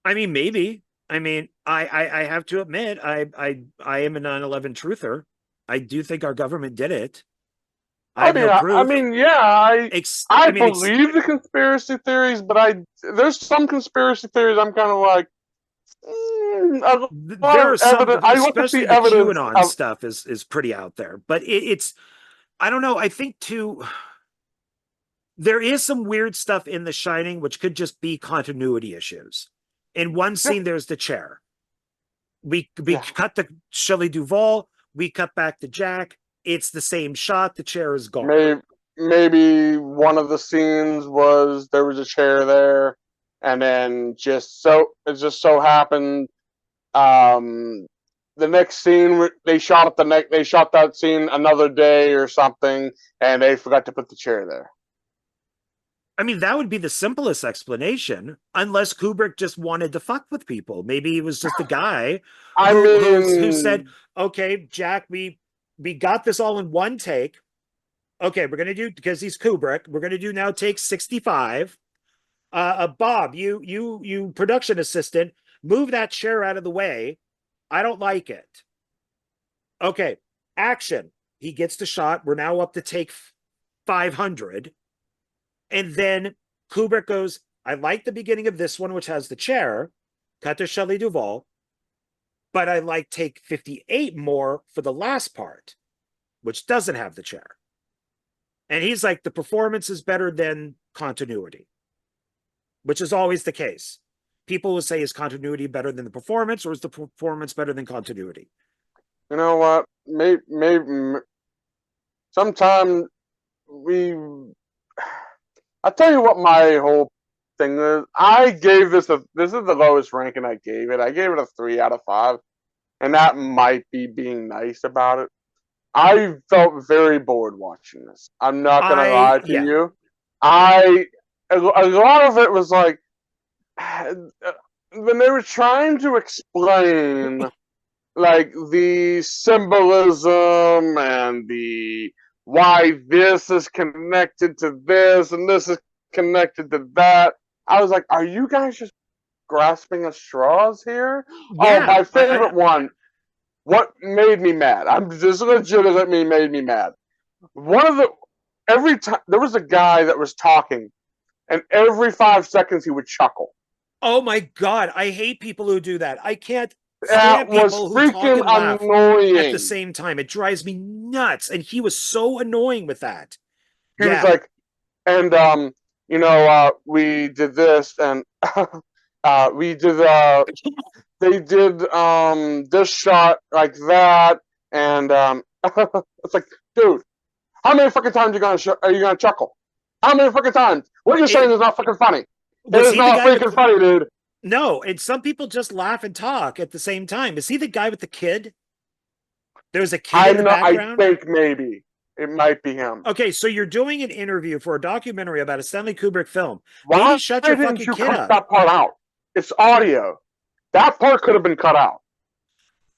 I mean, maybe. I mean, I have to admit, I am a 9/11 truther. I do think our government did it. I believe the conspiracy theories, but there's some conspiracy theories I'm kind of like, there are some, especially the QAnon stuff is pretty out there, but it's, I don't know. I think too, there is some weird stuff in The Shining, which could just be continuity issues. In one scene, there's the chair. We cut the Shelley Duvall. We cut back to Jack. It's the same shot. The chair is gone. Maybe one of the scenes was there was a chair there, and then it just so happened, the next scene they shot that scene another day or something, and they forgot to put the chair there. I mean, that would be the simplest explanation, unless Kubrick just wanted to fuck with people. Maybe he was just a guy who said, okay, Jack, we got this all in one take. Okay, we're going to do, because he's Kubrick, we're going to do now take 65. Bob, you production assistant, move that chair out of the way. I don't like it. Okay, action. He gets the shot. We're now up to take 500. And then Kubrick goes, I like the beginning of this one, which has the chair, cut to Shelley Duvall, but I like take 58 more for the last part, which doesn't have the chair. And he's like, the performance is better than continuity, which is always the case. People will say, is continuity better than the performance, or is the performance better than continuity? You know what? Maybe sometime I'll tell you what my whole thing is. I gave this is the lowest ranking I gave it. I gave it a 3 out of 5. And that might be being nice about it. I felt very bored watching this. I'm not going to lie to you. A lot of it was like, when they were trying to explain like the symbolism and the why this is connected to this and this is connected to that, I was like, are you guys just grasping at straws here? Yeah, oh, my favorite one. What made me mad? This legitimately made me mad. Every time there was a guy that was talking, and every 5 seconds he would chuckle. Oh my God, I hate people who do that. I can't That was freaking annoying. At the same time. It drives me nuts. And he was so annoying with that. He was like, and you know, we did this, and we did they did this shot like that, and it's like, dude, how many fucking times are you gonna chuckle? How many fucking times? What you're saying is not fucking funny. It is not freaking funny, dude. No, and some people just laugh and talk at the same time. Is he the guy with the kid? There's a kid in the background? I think maybe. It might be him. Okay, so you're doing an interview for a documentary about a Stanley Kubrick film. Maybe shut your fucking kid up. That part out. It's audio. That part could have been cut out.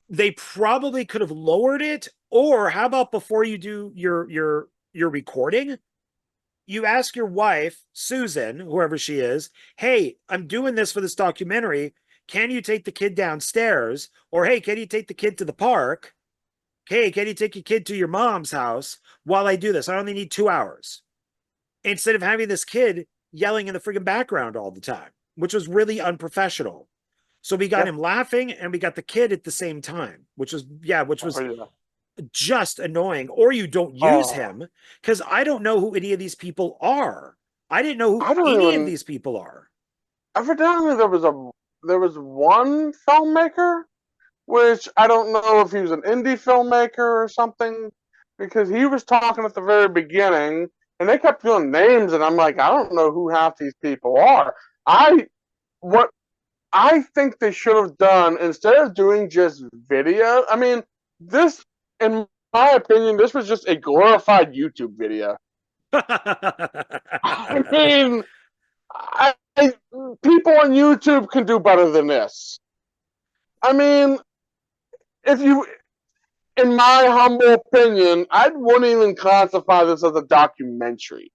They probably could have lowered it. Or how about before you do your recording, you ask your wife, Susan, whoever she is, hey, I'm doing this for this documentary. Can you take the kid downstairs? Or, hey, can you take the kid to the park? Hey, can you take your kid to your mom's house while I do this? I only need 2 hours. Instead of having this kid yelling in the friggin' background all the time, which was really unprofessional. So we got him laughing and we got the kid at the same time, which was just annoying. Or you don't use him, because I don't know who any of these people are. I didn't know who any of these people are. Evidently, there was one filmmaker, which I don't know if he was an indie filmmaker or something, because he was talking at the very beginning, and they kept doing names, and I'm like, I don't know who half these people are. What I think they should have done, instead of doing just video, I mean, this, in my opinion, this was just a glorified YouTube video. I mean, people on YouTube can do better than this. I mean, in my humble opinion, I wouldn't even classify this as a documentary.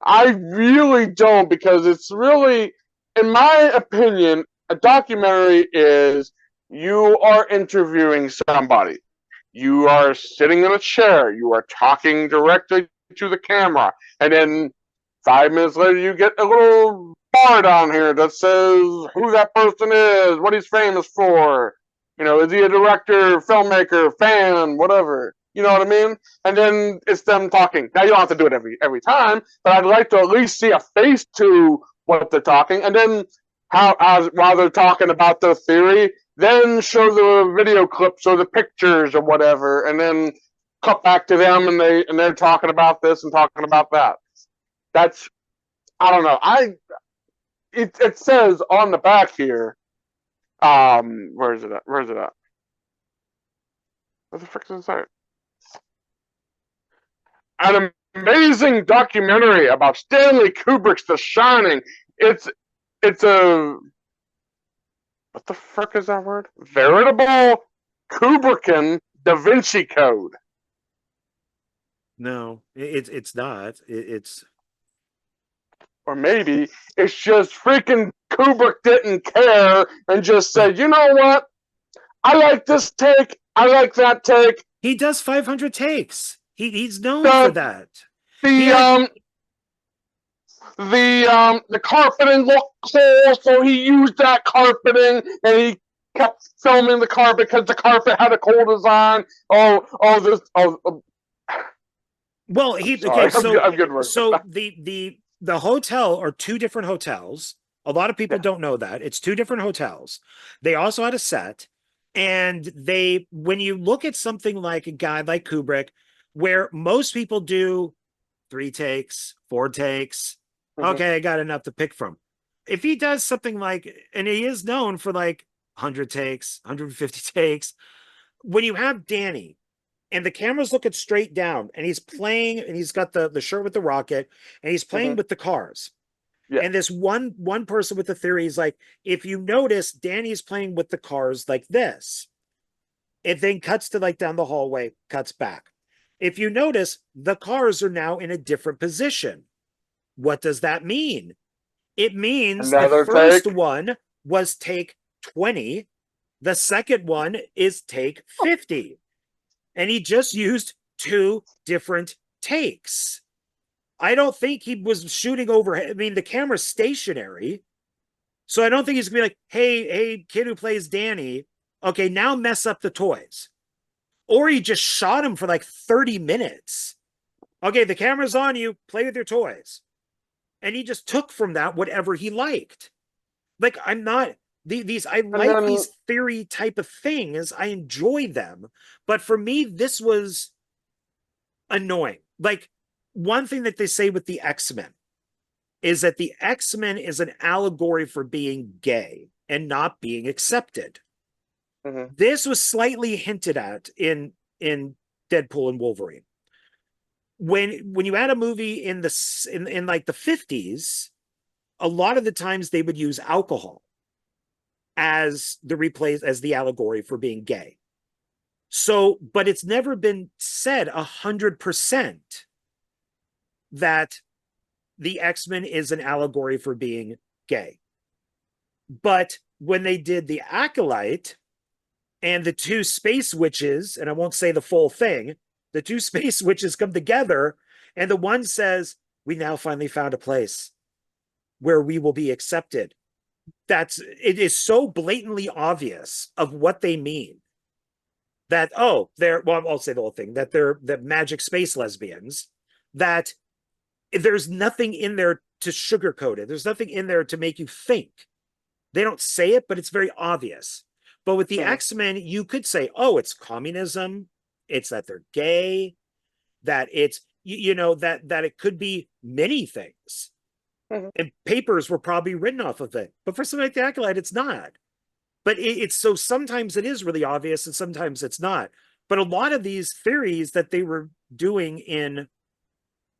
I really don't, because it's really, in my opinion, a documentary is you are interviewing somebody. You are sitting in a chair. You are talking directly to the camera. And then 5 minutes later, you get a little bar down here that says who that person is, what he's famous for. You know, is he a director, filmmaker, fan, whatever? You know what I mean? And then it's them talking. Now, you don't have to do it every time, but I'd like to at least see a face to what they're talking. And then while they're talking about their theory, then show the video clips or the pictures or whatever, and then cut back to them, and they're talking about this and talking about that. That's, I don't know. It says on the back here, where is it at? Where the frick does it say? An amazing documentary about Stanley Kubrick's The Shining. It's a, what the frick is that word? Veritable Kubrickian Da Vinci Code. No, it's not. It's, or maybe it's just freaking Kubrick didn't care and just said, you know what? I like this take. I like that take. He does 500 takes. He's known for that. The carpeting looked cool, so he used that carpeting, and he kept filming the carpet because the carpet had a cool design. Well, so the hotel are two different hotels. A lot of people don't know that. It's two different hotels. They also had a set, and when you look at something like a guy like Kubrick, where most people do 3 takes, 4 takes, okay, I got enough to pick from. If he does something like, and he is known for like 100 takes, 150 takes, when you have Danny and the camera's looking straight down and he's playing, and he's got the shirt with the rocket, and he's playing with the cars. And this one person with the theory is like, if you notice, Danny's playing with the cars like this. It then cuts to like down the hallway, cuts back. If you notice, the cars are now in a different position. What does that mean? It means the first one was take 20. The second one is take 50. And he just used 2 different takes. I don't think he was shooting over. I mean, the camera's stationary. So I don't think he's going to be like, hey, kid who plays Danny, Okay, now mess up the toys. Or he just shot him for like 30 minutes. Okay, the camera's on you, play with your toys. And he just took from that whatever he liked. Like, I'm not these I like these theory type of things. I enjoy them. But for me, this was annoying. Like, one thing that they say with the X-Men is that the X-Men is an allegory for being gay and not being accepted. Mm-hmm. This was slightly hinted at in Deadpool and Wolverine. When you had a movie in like the 50s, a lot of the times they would use alcohol as the allegory for being gay. So, but it's never been said 100% that the X-Men is an allegory for being gay. But when they did the Acolyte and the two space witches, and I won't say the full thing, the two space witches come together, and the one says, "We now finally found a place where we will be accepted." It is so blatantly obvious of what they mean that, well, I'll say the whole thing, that they're the magic space lesbians, that there's nothing in there to sugarcoat it. There's nothing in there to make you think. They don't say it, but it's very obvious. But with the X-Men, you could say, oh, it's communism. It's that they're gay, that it's, that it could be many things. Mm-hmm. And papers were probably written off of it. But for something like the Acolyte, it's not. But it's so sometimes it is really obvious and sometimes it's not. But a lot of these theories that they were doing in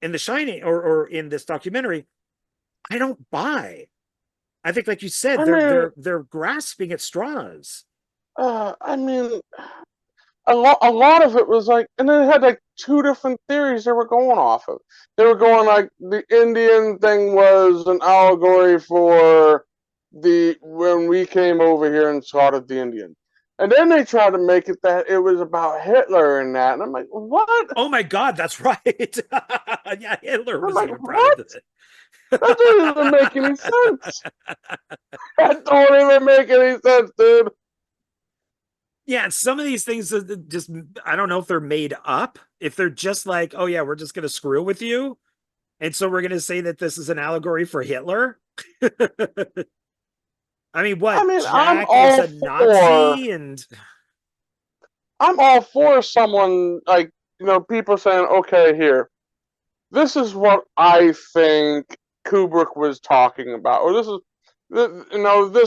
The Shining or in this documentary, I don't buy. I think, like you said, they're grasping at straws. I mean, a lot of it was like, and then it had like two different theories they were going off of. They were going like the Indian thing was an allegory for when we came over here and slaughtered the Indians. And then they tried to make it that it was about Hitler and that. And I'm like, what? Oh my God, that's right. Yeah, Hitler was like, what? That doesn't even make any sense. That don't even make any sense, dude. Yeah, some of these things are just, I don't know if they're made up. If they're just like, oh yeah, we're just going to screw with you. And so we're going to say that this is an allegory for Hitler. I mean, what? Jack is a Nazi, and I'm all for someone like, people saying, okay, here, this is what I think Kubrick was talking about, or this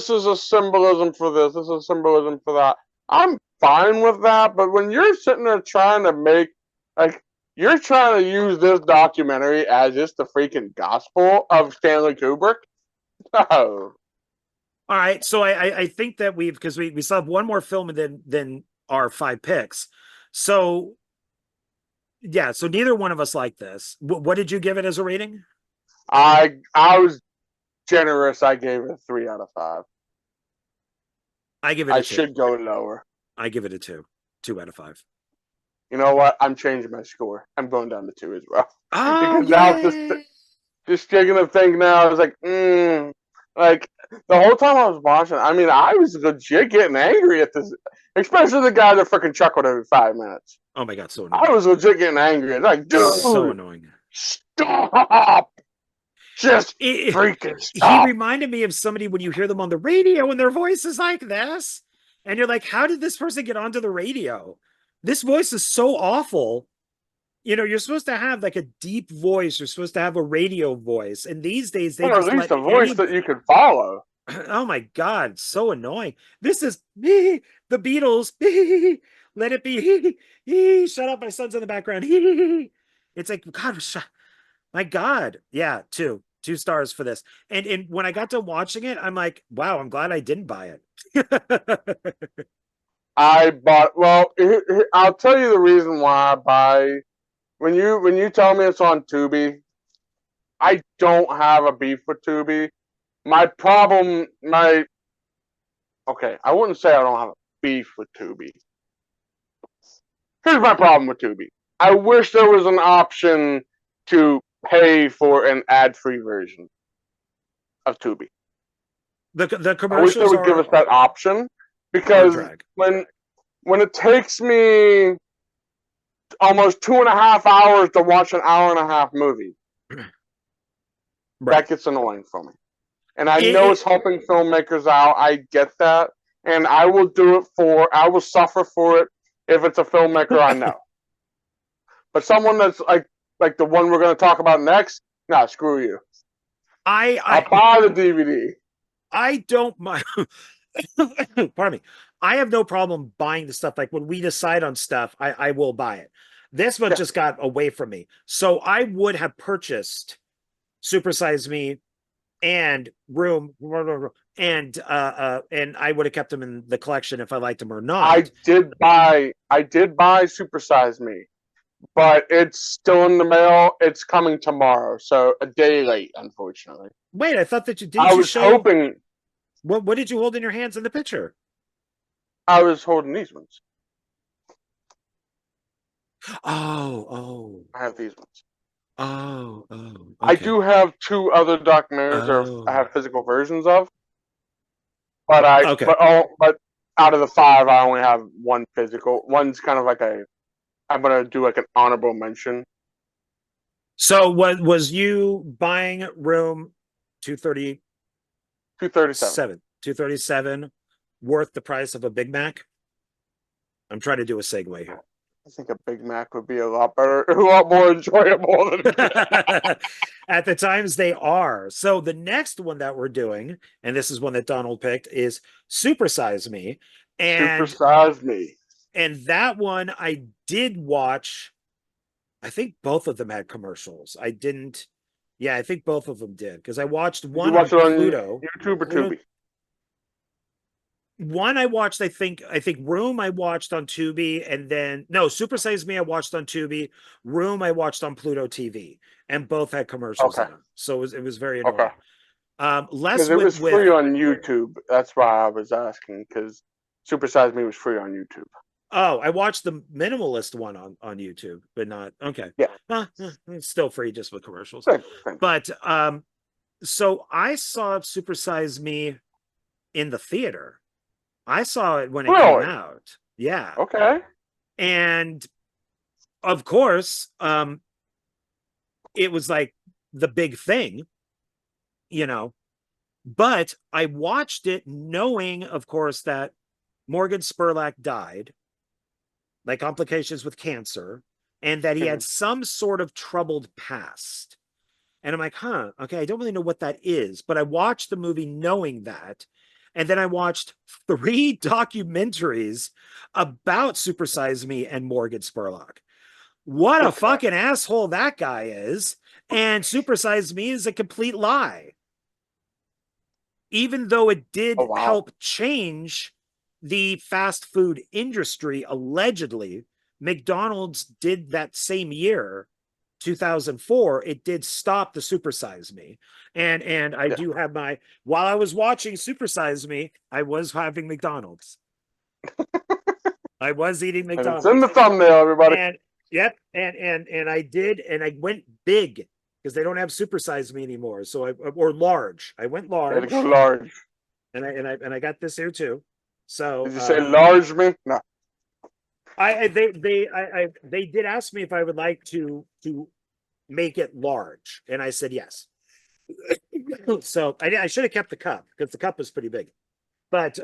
is a symbolism for this is a symbolism for that. I'm fine with that, but when you're sitting there trying to make, like, you're trying to use this documentary as it's the freaking gospel of Stanley Kubrick, no. All right, so I think that because we still have one more film than our 5 picks. So yeah, so neither one of us like this. What did you give it as a rating? I was generous. I gave it a 3 out of 5. I give it a 2. I should go lower. I give it a 2 out of 5. You know what? I'm changing my score. I'm going down to 2 as well. Oh, because now just taking a think now, I was like, like the whole time I was watching, I mean, I was legit getting angry at this, especially the guy that freaking chuckled every 5 minutes. Oh my God, so annoying. I was legit getting angry. Like, dude, so annoying. Stop. Just freaking stop. He reminded me of somebody when you hear them on the radio and their voice is like this. And you're like, how did this person get onto the radio? This voice is so awful. You're supposed to have like a deep voice. You're supposed to have a radio voice. And these days, they just at least a voice that you can follow. Oh my God, so annoying. This is me, the Beatles. Let it be. Shut up, my son's in the background. It's like, God, my God. Yeah, 2 stars for this. And when I got to watching it, I'm like, wow, I'm glad I didn't buy it. I'll tell you the reason why I buy. When you tell me it's on Tubi, I don't have a beef with Tubi. I wouldn't say I don't have a beef with Tubi. Here's my problem with Tubi. I wish there was an option to pay for an ad-free version of Tubi. The commercials I wish they would give us that option, because when it takes me almost 2.5 hours to watch an hour-and-a-half movie, that gets annoying for me. And I know it's helping filmmakers out. I get that, and I will suffer for it if it's a filmmaker I know. But someone that's like the one we're going to talk about next, nah, screw you. I'll buy the DVD. I don't mind. Pardon me. I have no problem buying the stuff. Like when we decide on stuff, I will buy it. This one just got away from me. So I would have purchased Super Size Me and Room, and I would have kept them in the collection if I liked them or not. I did buy Super Size Me, but it's still in the mail. It's coming tomorrow, so a day late, unfortunately. Wait, I thought that you did. I was hoping. What did you hold in your hands in the picture? I was holding these ones. Oh. I have these ones. Okay. I do have 2 other documentaries I have physical versions of. But but out of the 5, I only have 1 physical. One's kind of like I'm gonna do like an honorable mention. So what was you buying Room 230? 237. 237 worth the price of a Big Mac? I'm trying to do a segue here. I think a Big Mac would be a lot better, a lot more enjoyable than at the times they are. So the next one that we're doing, and this is one that Donald picked, is Super Size Me. And Super Size Me. And that one I did watch. I think both of them had commercials. I didn't. Yeah, I think both of them did, because I watched one on Pluto. YouTube or Tubi? One I watched, I think Room I watched on Tubi, and then Super Size Me I watched on Tubi. Room I watched on Pluto TV, and both had commercials in them. So it was very annoying. Less it was free on YouTube. That's why I was asking, because Super Size Me was free on YouTube. Oh, I watched the minimalist one on YouTube, but not Yeah, it's still free just with commercials. But so I saw Super Size Me in the theater. I saw it when it came out. Yeah. Okay. And of course, it was like the big thing, but I watched it knowing, of course, that Morgan Spurlock died, like complications with cancer, and that he had some sort of troubled past. And I'm like, okay, I don't really know what that is, but I watched the movie knowing that. And then I watched 3 documentaries about Super Size Me and Morgan Spurlock. What a fucking asshole that guy is. And Super Size Me is a complete lie. Even though it did help change the fast food industry, allegedly, McDonald's did that same year, 2004, it did stop the Super Size Me. And I do have while I was watching Super Size Me, I was having McDonald's. I was eating McDonald's. And it's in the thumbnail, everybody. And I did, and I went big, because they don't have Super Size Me anymore. So or large. I went large. Go large. And I got this here too. So did you say large me? No. They did ask me if I would like to make it large, and I said yes. So I should have kept the cup, because the cup was pretty big. But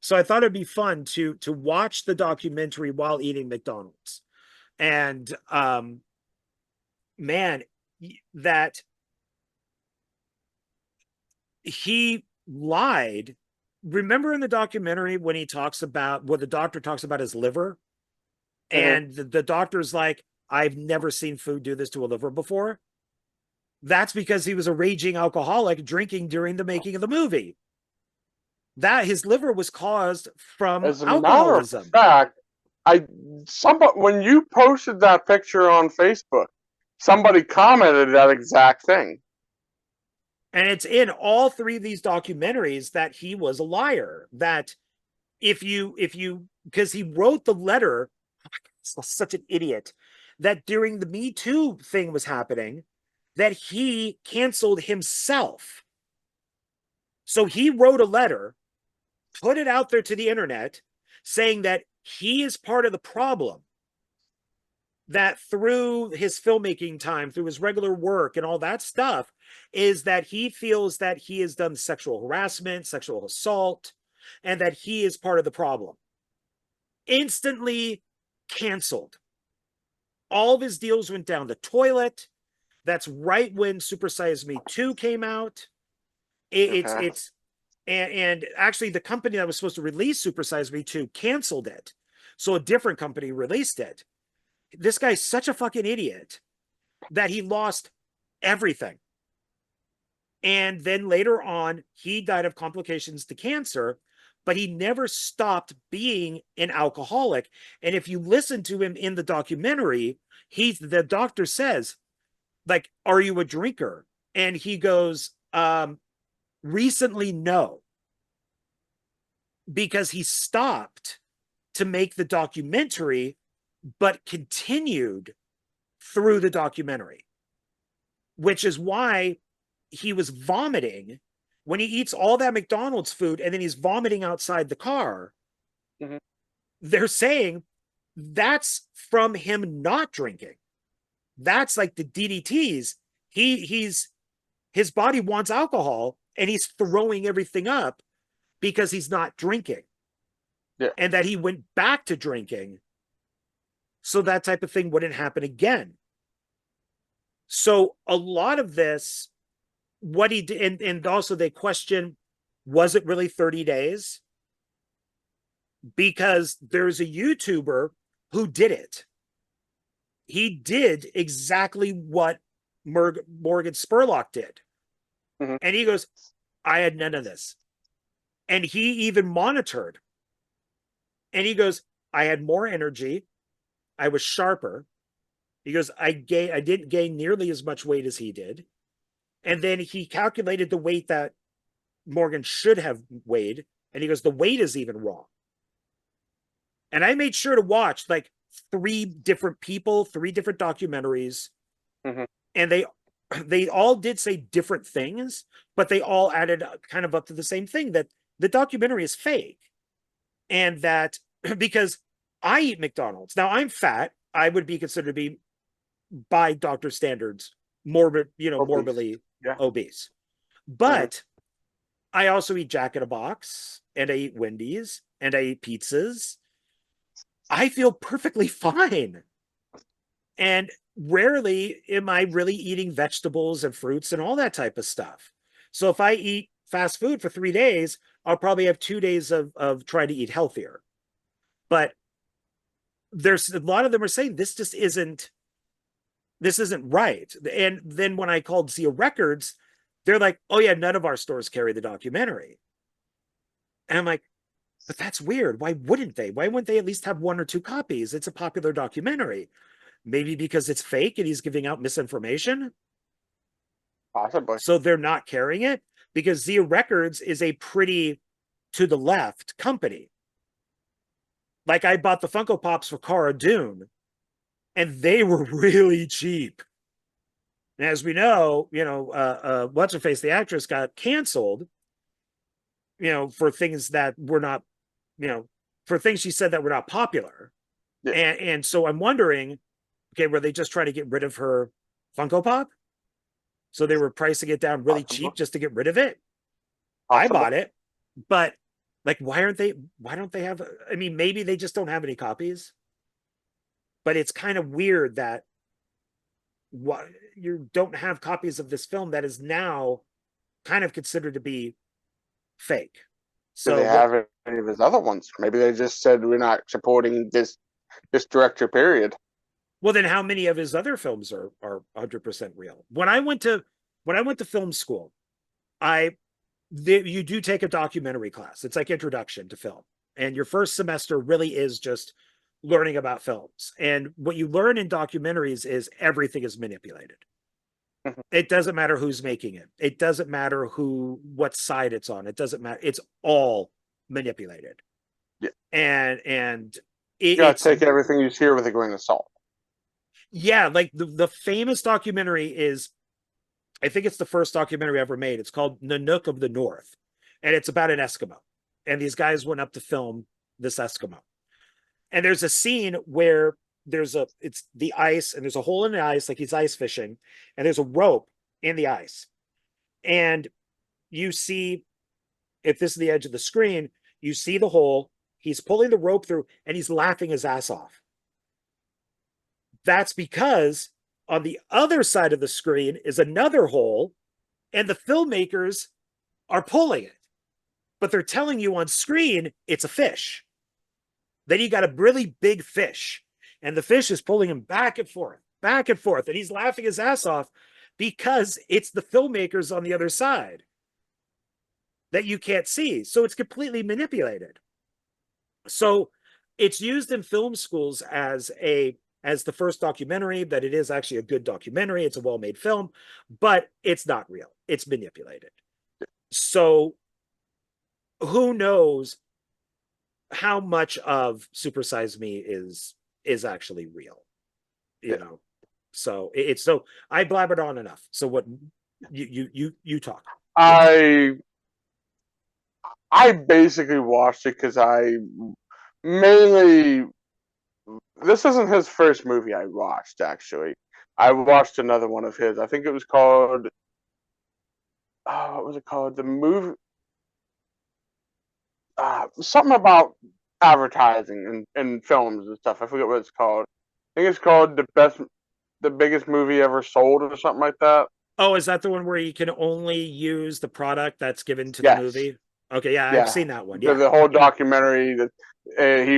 so I thought it'd be fun to watch the documentary while eating McDonald's. And man, that he lied. Remember in the documentary when he talks about the doctor talks about his liver, and the doctor's like, I've never seen food do this to a liver before. That's because he was a raging alcoholic drinking during the making of the movie. That his liver was caused from alcoholism. Matter of fact, when you posted that picture on Facebook, somebody commented that exact thing. And it's in all 3 of these documentaries that he was a liar. That because he wrote the letter, such an idiot, that during the Me Too thing was happening, that he canceled himself. So he wrote a letter put it out there to the internet saying that he is part of the problem, that through his filmmaking time, through his regular work and all that stuff, is that he feels that he has done sexual harassment, sexual assault, and that he is part of the problem. Instantly canceled. All of his deals went down the toilet. That's right when Super Size Me 2 came out. And actually the company that was supposed to release Super Size Me 2 canceled it. So a different company released it. This guy's such a fucking idiot that he lost everything. And then later on, he died of complications to cancer, but he never stopped being an alcoholic. And if you listen to him in the documentary, the doctor says, like, are you a drinker? And he goes, recently, no. Because he stopped to make the documentary, but continued through the documentary, which is why he was vomiting when he eats all that McDonald's food and then he's vomiting outside the car. Mm-hmm. They're saying that's from him not drinking. That's like the DDTs. His body wants alcohol and he's throwing everything up because he's not drinking. Yeah. And that he went back to drinking so that type of thing wouldn't happen again. So a lot of this, what he did, and also they question, was it really 30 days? Because there's a YouTuber who did it. He did exactly what Morgan Spurlock did. Mm-hmm. And he goes, I had none of this. And he even monitored. And he goes, I had more energy. I was sharper. He goes, I didn't gain nearly as much weight as he did. And then he calculated the weight that Morgan should have weighed. And he goes, the weight is even wrong. And I made sure to watch like 3 different people, 3 different documentaries. Mm-hmm. And they all did say different things, but they all added kind of up to the same thing, that the documentary is fake. And that because I eat McDonald's. Now I'm fat. I would be considered to be, by doctor standards, morbidly obese. But I also eat Jack in a Box, and I eat Wendy's, and I eat pizzas. I feel perfectly fine. And rarely am I really eating vegetables and fruits and all that type of stuff. So if I eat fast food for 3 days, I'll probably have 2 days of trying to eat healthier. But there's a lot of them are saying this isn't right. And then when I called Zia Records, they're like, oh yeah, none of our stores carry the documentary. And I'm like, but that's weird. Why wouldn't they? Why wouldn't they at least have 1 or 2 copies? It's a popular documentary. Maybe because it's fake and he's giving out misinformation. Possibly. So they're not carrying it, because Zia Records is a pretty to the left company. Like I bought the Funko Pops for Cara Dune, and they were really cheap. And as we know, what's her face, the actress, got canceled, for things that were not, for things she said that were not popular. Yeah. And so I'm wondering, okay, were they just trying to get rid of her Funko Pop? So they were pricing it down really cheap just to get rid of it. I bought it, but like, why don't they have, I mean, maybe they just don't have any copies, but it's kind of weird that you don't have copies of this film that is now kind of considered to be fake. So do they have any of his other ones? Maybe they just said, we're not supporting this director, period. Well, then how many of his other films are 100% real? When I went to film school, you do take a documentary class. It's like introduction to film. And your first semester really is just learning about films. And what you learn in documentaries is everything is manipulated. Mm-hmm. It doesn't matter who's making it. It doesn't matter what side it's on. It doesn't matter. It's all manipulated. Yeah. And you gotta take everything you hear with a grain of salt. Yeah, like the famous documentary is, I think it's the first documentary ever made. It's called Nanook of the North, and it's about an Eskimo. and these guys went up to film this Eskimo. And there's a scene where it's the ice, and there's a hole in the ice, like he's ice fishing, and there's a rope in the ice. And you see, if this is the edge of the screen, you see the hole, he's pulling the rope through, and he's laughing his ass off. That's because on the other side of the screen is another hole, and the filmmakers are pulling it. But they're telling you on screen it's a fish. Then you got a really big fish, and the fish is pulling him back and forth, and he's laughing his ass off because it's the filmmakers on the other side that you can't see. So it's completely manipulated. So it's used in film schools as the first documentary, that it is actually a good documentary. It's a well-made film, but it's not real. It's manipulated. So who knows how much of Super Size Me is actually real, you know? So so I blabbered on enough. So what you talk. I basically watched it because this isn't his first movie I watched, actually. I watched another one of his. I think it was called, what was it called? The movie, something about advertising and films and stuff. I forget what it's called. I think it's called the biggest movie ever sold, or something like that. Oh, is that the one where you can only use the product that's given to the movie? Okay, yeah, I've seen that one. Yeah, the whole documentary that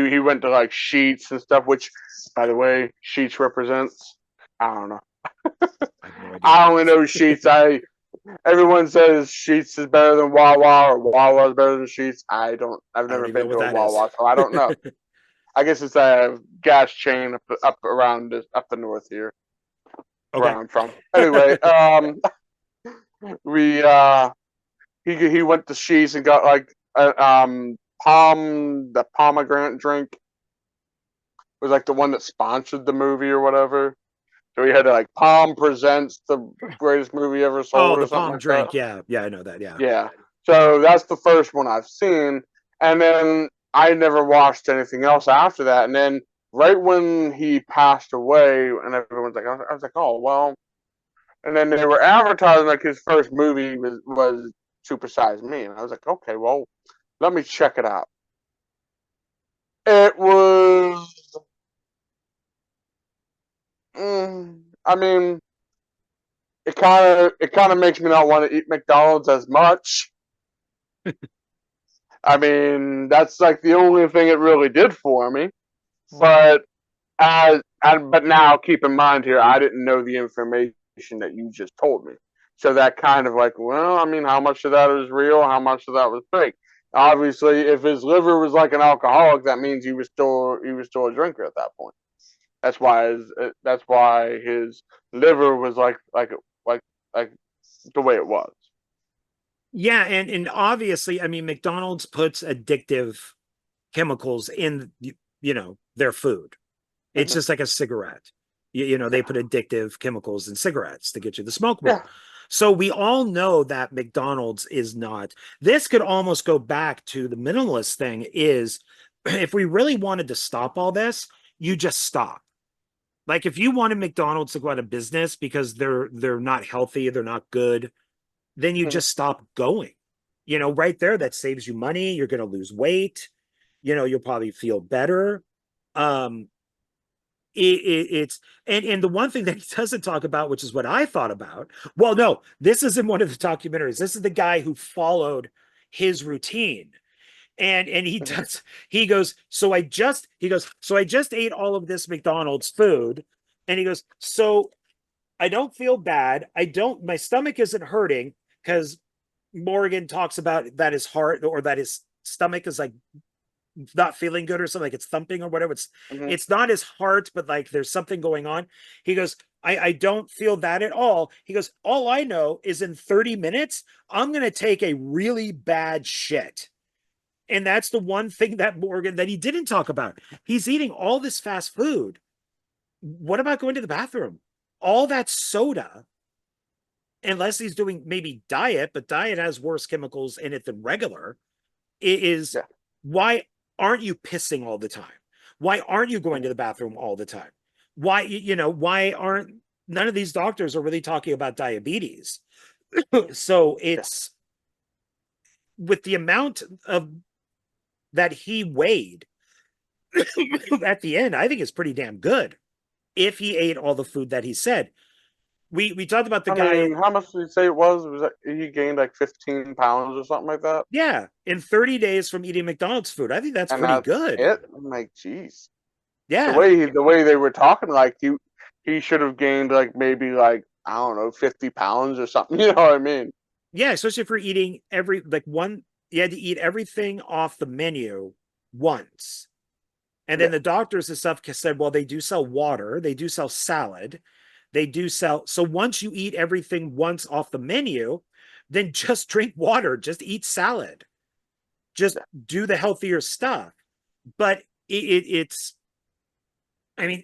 he went to like Sheets and stuff, which, by the way, Sheets represents. I don't know. I only know Sheets. Everyone says Sheets is better than Wawa, or Wawa is better than Sheets. I've never been to a Wawa, so I don't know. I guess it's a gas chain up around up the north here, where I'm from. Anyway, he went to Sheets and got like the pomegranate drink was like the one that sponsored the movie or whatever. So he had to like Palm presents the greatest movie ever sold. Oh, the Palm like drink. That. Yeah, I know that. Yeah. Yeah. So that's the first one I've seen, and then I never watched anything else after that. And then right when he passed away, and everyone's like, I was like, oh well. And then they were advertising like his first movie was Super Size Me, and I was like, okay, well, let me check it out. It was. I mean, it kind of makes me not want to eat McDonald's as much. I mean, that's like the only thing it really did for me. But but now keep in mind here, I didn't know the information that you just told me. So that kind of like, well, I mean, how much of that is real? How much of that was fake? Obviously, if his liver was like an alcoholic, that means he was still a drinker at that point. That's why his liver was like the way it was. Yeah, and obviously, I mean, McDonald's puts addictive chemicals in their food. It's just like a cigarette. They put addictive chemicals in cigarettes to get you the smoke more. Yeah. So we all know that McDonald's is not. This could almost go back to the minimalist thing. Is if we really wanted to stop all this, you just stop. Like if you wanted McDonald's to go out of business because they're not healthy, they're not good, then you just stop going. Right there, that saves you money. You're going to lose weight. You'll probably feel better. It's the one thing that he doesn't talk about, which is what I thought about. Well, no, this isn't one of the documentaries. This is the guy who followed his routine. And he goes, so I just ate all of this McDonald's food. And he goes, so I don't feel bad. My stomach isn't hurting, because Morgan talks about that his heart or that his stomach is like not feeling good or something, like it's thumping or whatever. It's not his heart, but like there's something going on. He goes, I don't feel that at all. He goes, all I know is in 30 minutes, I'm going to take a really bad shit. And that's the one thing that Morgan, that he didn't talk about. He's eating all this fast food. What about going to the bathroom? All that soda, unless he's doing maybe diet, but diet has worse chemicals in it than regular. is Yeah. why aren't you pissing all the time? Why aren't you going to the bathroom all the time? Why, why aren't none of these doctors are really talking about diabetes? So it's with the amount of that he weighed at the end, I think it's pretty damn good if he ate all the food that he said. We talked about the guy. Mean, how much did he say it was? Was that he gained like 15 pounds or something like that? Yeah, in 30 days from eating McDonald's food. I think that's And pretty that's good. it. I'm like, geez. Yeah. The way they were talking, like he should have gained like maybe like I don't know 50 pounds or something. You know what I mean? Yeah, especially if you're eating you had to eat everything off the menu once. And then the doctors and stuff said, well, they do sell water, they do sell salad, they do sell. So once you eat everything once off the menu, then just drink water, just eat salad, just do the healthier stuff. But it's, I mean,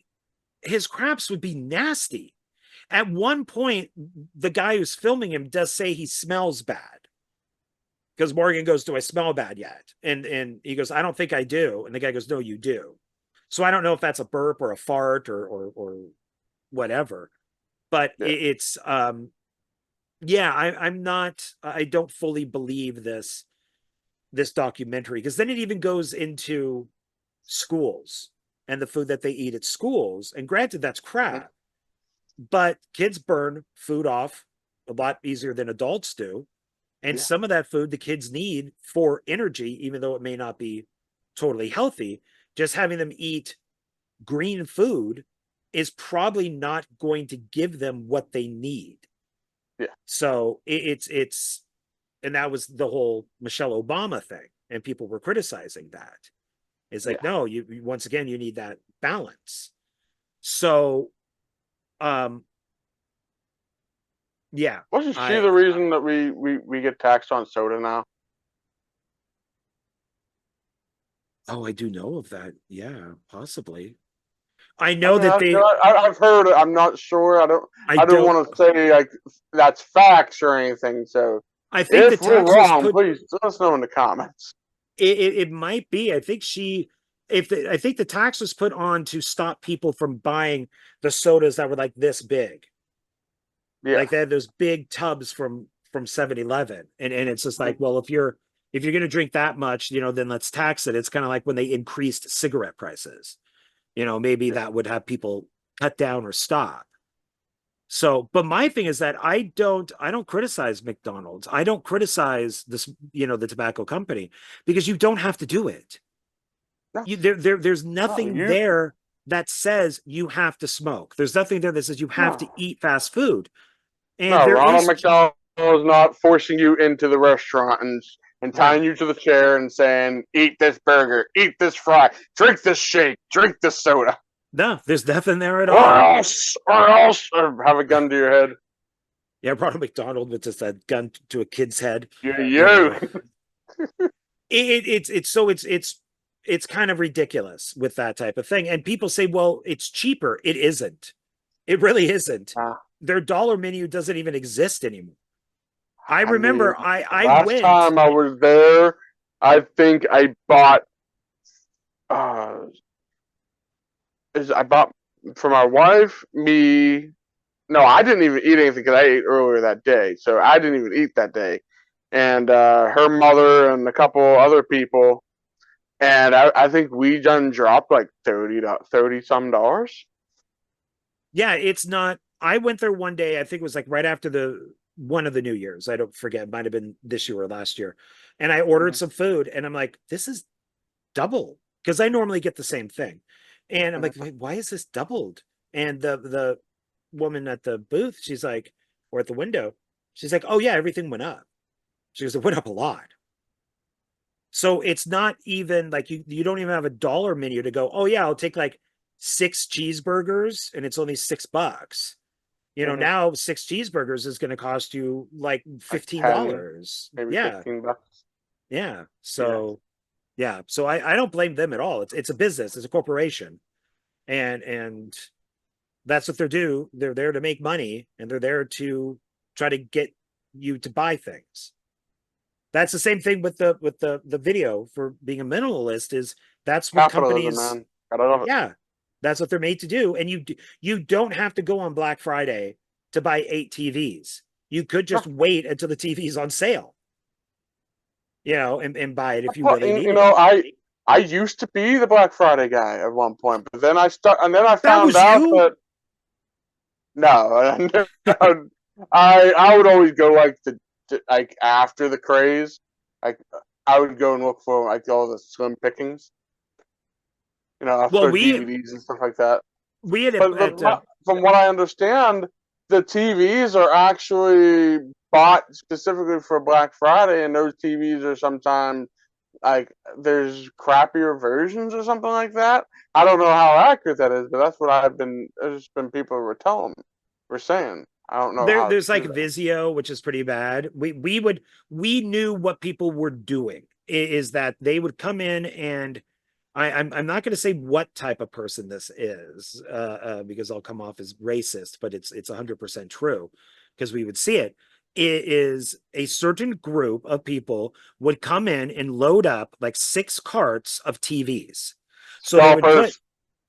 his craps would be nasty. At one point, the guy who's filming him does say he smells bad. Because Morgan goes, do I smell bad yet? And he goes, I don't think I do. And the guy goes, no, you do. So I don't know if that's a burp or a fart or whatever. But it's I don't fully believe this documentary, because then it even goes into schools and the food that they eat at schools. And granted, that's crap, but kids burn food off a lot easier than adults do. And some of that food the kids need for energy, even though it may not be totally healthy, just having them eat green food is probably not going to give them what they need. Yeah. So it's, and that was the whole Michelle Obama thing. And people were criticizing that. It's like, no, you once again, you need that balance. So, yeah. Wasn't she the reason that we get taxed on soda now? Oh, I do know of that. Yeah, possibly. I know that I've heard it. I'm not sure. I don't want to say like that's facts or anything. So I think if we're wrong, please let us know in the comments. It might be. I think I think the tax was put on to stop people from buying the sodas that were like this big. Yeah. Like they had those big tubs from 7-Eleven. And it's just like, well, if you're going to drink that much, then let's tax it. It's kind of like when they increased cigarette prices. Maybe that would have people cut down or stop. So, but my thing is that I don't criticize McDonald's. I don't criticize this, the tobacco company, because you don't have to do it. There's nothing there that says you have to smoke. There's nothing there that says you have to eat fast food. And Ronald McDonald is not forcing you into the restaurant and tying you to the chair and saying, eat this burger, eat this fry, drink this shake, drink this soda. No, there's nothing there at all. Or else have a gun to your head. Yeah, Ronald McDonald with just a gun to a kid's head. Yeah. It's kind of ridiculous with that type of thing. And people say, well, it's cheaper. It isn't. It really isn't. Their dollar menu doesn't even exist anymore. I remember I went. Last time I was there, I think I bought I bought for my wife, me. No, I didn't even eat anything because I ate earlier that day. So I didn't even eat that day. And her mother and a couple other people. And I think we done dropped like $30 some dollars. Yeah, it's not. I went there one day. I think it was like right after one of the New Year's. I don't forget. It might have been this year or last year. And I ordered some food, and I'm like, this is double, because I normally get the same thing. And I'm like, why is this doubled? And the woman at the booth, she's like, or at the window, she's like, oh yeah, everything went up. She goes, it went up a lot. So it's not even like you don't even have a dollar menu to go, oh yeah, I'll take like 6 cheeseburgers and it's only $6. Now 6 cheeseburgers is going to cost you like $15. Maybe $15. Yeah. So yeah. So I don't blame them at all. It's a business, it's a corporation. And that's what they're there to make money, and they're there to try to get you to buy things. That's the same thing with the video for being a minimalist. Is that's what Capitalism, companies, man. Gotta love it. yeah, that's what they're made to do. And you don't have to go on Black Friday to buy 8 TVs. You could just wait until the TV's on sale, and buy it if you really need it. I used to be the Black Friday guy at one point, but then I found was out you? that no, I would always go like after the craze, like I would go and look for like all the slim pickings, Well, after DVDs and stuff like that. we had But from what I understand, the TVs are actually bought specifically for Black Friday, and those TVs are sometimes like there's crappier versions or something like that. I don't know how accurate that is, but that's what there's been people were saying. I don't know how there's like Vizio, which is pretty bad. We knew what people were doing, is that they would come in, and I'm not going to say what type of person this is, because I'll come off as racist, but it's 100% true, because we would see it. It is a certain group of people would come in and load up like 6 carts of TVs. So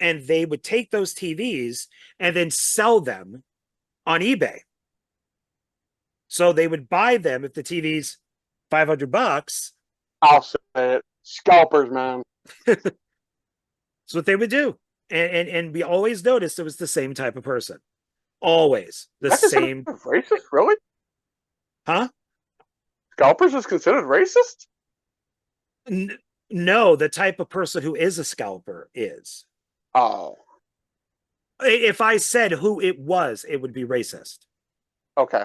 they would take those TVs and then sell them on eBay. So they would buy them if the TV's $500. I'll say it. Scalpers, man. That's what they would do. And we always noticed it was the same type of person. Always the same. Racist, really? Huh? Scalpers is considered racist? No, the type of person who is a scalper is. Oh. If I said who it was, it would be racist. Okay.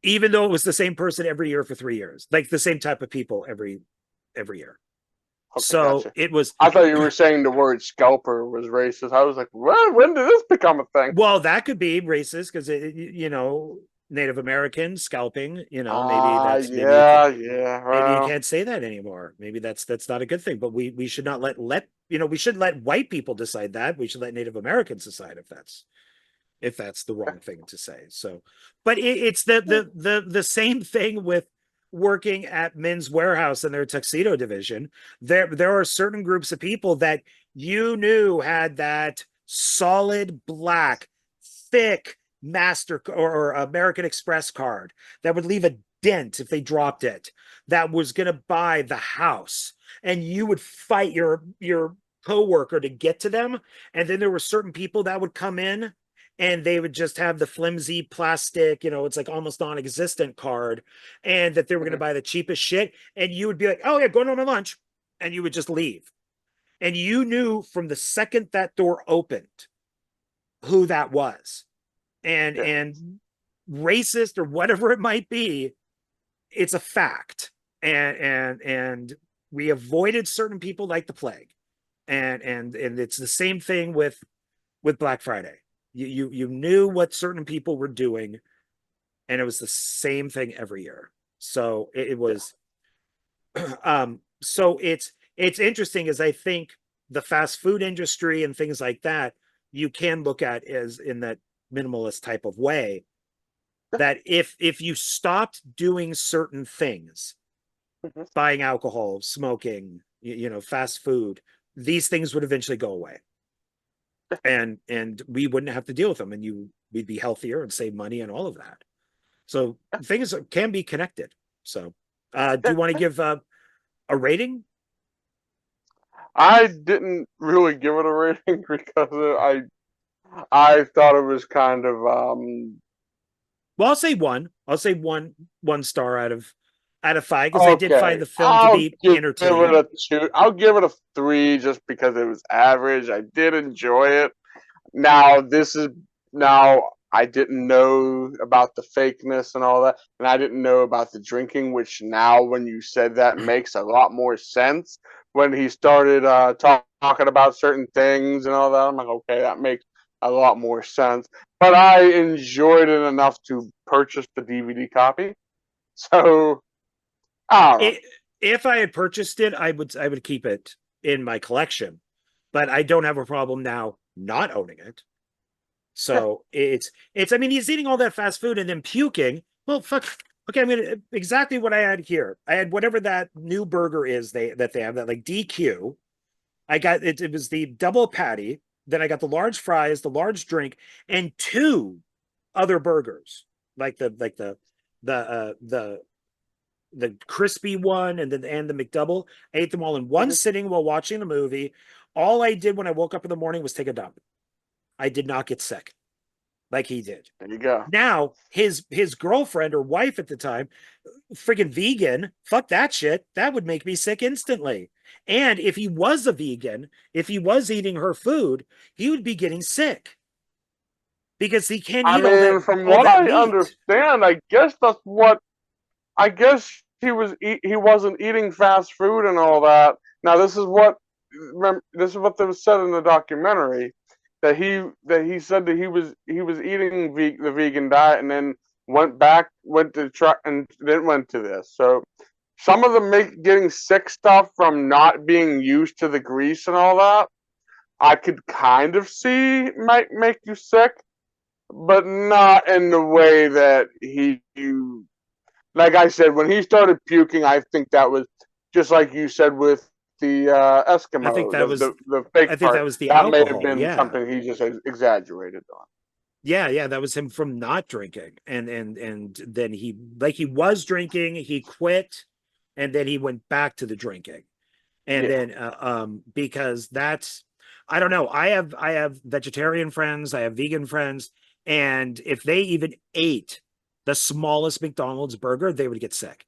Even though it was the same person every year for 3 years, like the same type of people every year. Okay, so gotcha. It was. I thought you were saying the word scalper was racist. I was like, well, when did this become a thing? Well, that could be racist because Native American scalping. Maybe that's maybe you can't say that anymore. Maybe that's not a good thing. But we should not let we shouldn't let white people decide that. We should let Native Americans decide if that's the wrong thing to say. So, but it's the same thing with working at Men's Warehouse in their tuxedo division. There are certain groups of people that you knew had that solid black, thick Master or American Express card that would leave a dent if they dropped it, that was going to buy the house, and you would fight your coworker to get to them. And then there were certain people that would come in and they would just have the flimsy plastic, it's like almost non-existent card, and that they were going to buy the cheapest shit. And you would be like, oh yeah, going on my lunch. And you would just leave. And you knew from the second that door opened who that was. And racist or whatever it might be, it's a fact. And we avoided certain people like the plague. And it's the same thing with Black Friday. You knew what certain people were doing, and it was the same thing every year. So it was so it's interesting, as I think the fast food industry and things like that, you can look at as in that minimalist type of way, that if you stopped doing certain things, buying alcohol, smoking, fast food, these things would eventually go away. And we wouldn't have to deal with them, and we'd be healthier and save money and all of that. So things can be connected. So do you want to give a rating? I didn't really give it a rating because I thought it was kind of well, I'll say 1. I'll say one star out of 5, because I did find the film to be entertaining. I'll give it a 3 just because it was average. I did enjoy it. Now I didn't know about the fakeness and all that, and I didn't know about the drinking, which now when you said that makes a lot more sense. When he started talking about certain things and all that, I'm like, okay, that makes a lot more sense. But I enjoyed it enough to purchase the DVD copy. So, if I had purchased it, I would keep it in my collection. But I don't have a problem now not owning it. So it's I mean, he's eating all that fast food and then puking. Well, fuck, Okay, I'm gonna exactly what I had here. I had whatever that new burger is that they have, that like DQ. I got it. It was the double patty. Then I got the large fries, the large drink, and two other burgers, like the crispy one and the McDouble. I ate them all in one sitting while watching the movie. All I did when I woke up in the morning was take a dump. I did not get sick like he did. There you go. Now his girlfriend or wife at the time, friggin' vegan, fuck that shit. That would make me sick instantly. And if he was a vegan, if he was eating her food, he would be getting sick because he can't eat all that. From what I understand, I guess that's what. I guess he wasn't eating fast food and all that. Now this is what they said in the documentary, that he said that he was eating the vegan diet and then went to try and then went to this. So some of the getting sick stuff from not being used to the grease and all that, I could kind of see might make you sick, but not in the way that like I said, when he started puking, I think that was just like you said with the Eskimo. I think that was the fake I think part. that was the that alcohol. May have been something he just exaggerated on. Yeah, that was him from not drinking, and then he was drinking, he quit, and then he went back to the drinking, and then because that's, I don't know. I have vegetarian friends, I have vegan friends, and if they even ate the smallest McDonald's burger, they would get sick.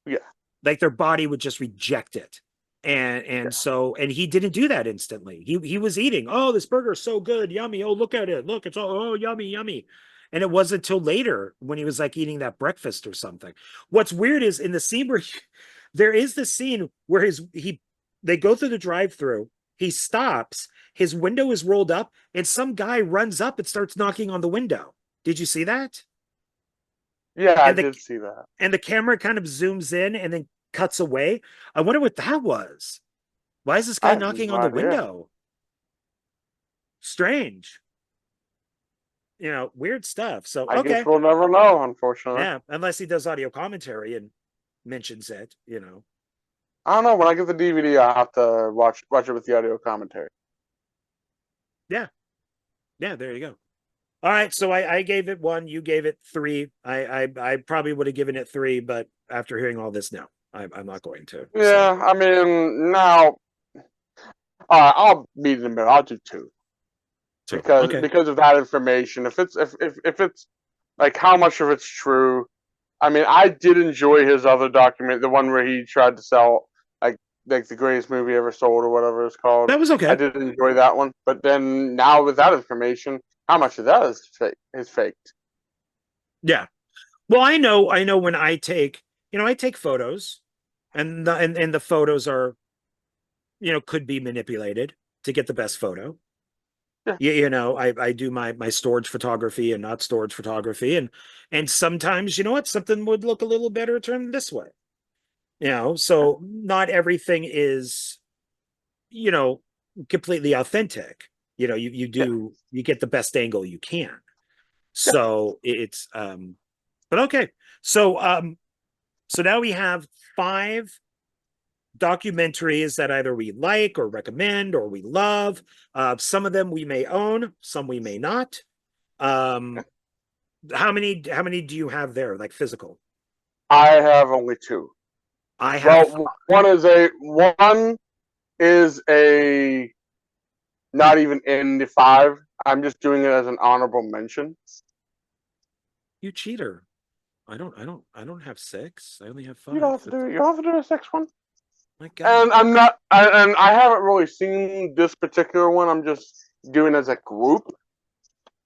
Yeah. Like their body would just reject it. And so he didn't do that instantly. He was eating, oh, this burger is so good, yummy. Oh, look at it. Look, it's all, oh, yummy, yummy. And it wasn't until later when he was like eating that breakfast or something. What's weird is in the scene where there is the scene where they go through the drive-through, he stops, his window is rolled up, and some guy runs up and starts knocking on the window. Did you see that? Yeah, I did see that. And the camera kind of zooms in and then cuts away. I wonder what that was. Why is this guy knocking on the window? Strange. Weird stuff. So I guess we'll never know, unfortunately. Yeah, unless he does audio commentary and mentions it, I don't know. When I get the DVD, I'll have to watch it with the audio commentary. Yeah. Yeah, there you go. All right, so I gave it 1, you gave it 3. I probably would have given it 3, but after hearing all this, no, I'm not going to. Yeah, so. I mean, now, I'll meet in the middle. I'll do 2. Because of that information. If it's like how much of it's true. I mean, I did enjoy his other document, the one where he tried to sell like the greatest movie ever sold or whatever it's called. That was okay. I did enjoy that one, but then now with that information, how much of that is faked? Yeah. Well, I know when I take photos, and the photos are, could be manipulated to get the best photo. Yeah. I do my storage photography and not storage photography, and sometimes, something would look a little better turned this way. So not everything is, completely authentic. You get the best angle you can. So it's but okay. So now we have 5 documentaries that either we like or recommend or we love. Some of them we may own, some we may not. How many do you have there, like physical? I have only 2. I have one is a not even in the 5. I'm just doing it as an honorable mention. You cheater. I don't have 6. I only have 5. You don't have to do a 6th one. My God. And I haven't really seen this particular one. I'm just doing it as a group.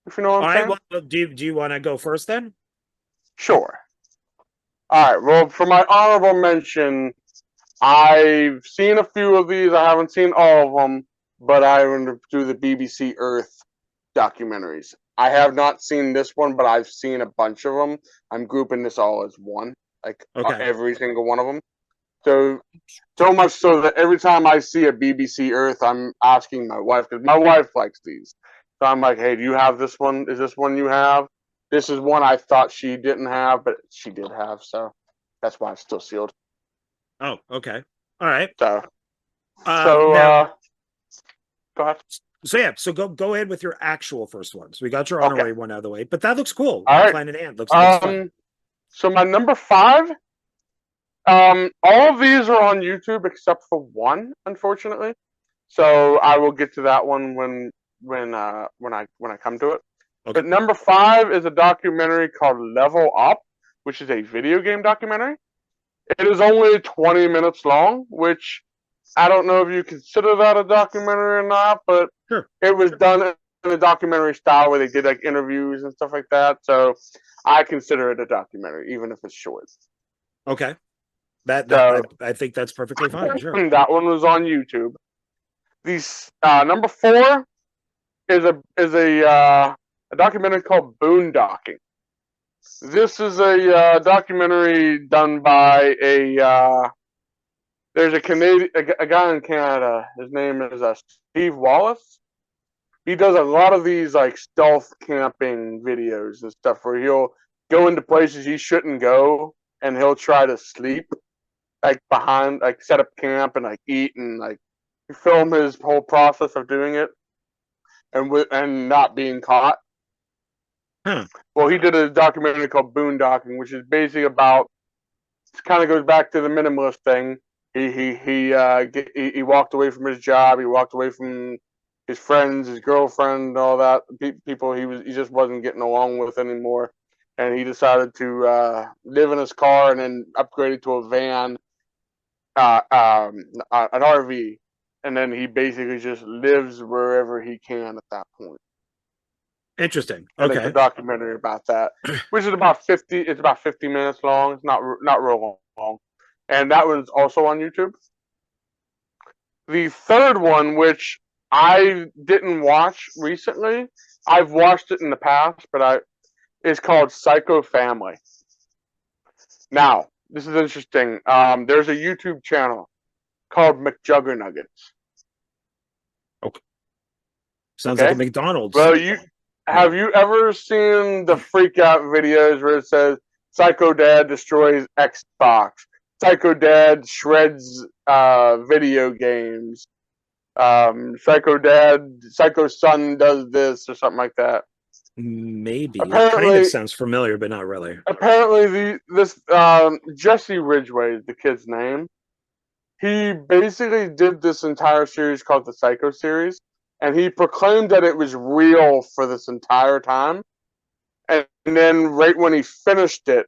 If you know what I'm saying. Well, do you want to go first then? Sure. All right. Well, for my honorable mention, I've seen a few of these. I haven't seen all of them, but I want to do the BBC Earth documentaries. I have not seen this one, but I've seen a bunch of them. I'm grouping this all as one, every single one of them. So much so that every time I see a BBC Earth, I'm asking my wife, because my wife likes these. So I'm like, hey, do you have this one? Is this one you have? This is one I thought she didn't have, but she did have, so that's why it's still sealed. Oh, okay. All right. So, now, go ahead. So yeah, so go ahead with your actual first one. So we got your honorary one out of the way, but that looks cool. All right. Planet Ant looks fun. So my number 5, all of these are on YouTube except for one, unfortunately. So I will get to that one when I come to it. Okay. But number 5 is a documentary called Level Up, which is a video game documentary. It is only 20 minutes long, which I don't know if you consider that a documentary or not, but it was done in a documentary style where they did like interviews and stuff like that. So I consider it a documentary, even if it's short. Okay. I think that's perfectly fine. Sure. That one was on YouTube. These number 4 is a documentary called Boondocking. This is a documentary done by there's a guy in Canada. His name is Steve Wallace. He does a lot of these like stealth camping videos and stuff where he'll go into places he shouldn't go and he'll try to sleep like behind, like set up camp and like eat and like film his whole process of doing it and not being caught. Well, he did a documentary called Boondocking, which is basically about. It kind of goes back to the minimalist thing. He walked away from his job. He walked away from his friends, his girlfriend, all that people he just wasn't getting along with anymore, and he decided to live in his car and then upgraded to a van, an RV, and then he basically just lives wherever he can at that point. Interesting. Okay. It's a documentary about that, which is about 50. It's about 50 minutes long. It's not real long, and that one's also on YouTube. The third one, which I didn't watch recently, I've watched it in the past, but is called Psycho Family. Now, this is interesting. There's a YouTube channel called McJuggernuggets. Okay. Sounds like a McDonald's. Well, have you ever seen the freak out videos where it says Psycho Dad destroys Xbox, Psycho Dad shreds video games, Psycho Son does this or something like that? Maybe. Apparently, it kind of sounds familiar, but not really. Apparently, this Jesse Ridgway is the kid's name. He basically did this entire series called the Psycho series. And he proclaimed that it was real for this entire time. And then right when he finished it,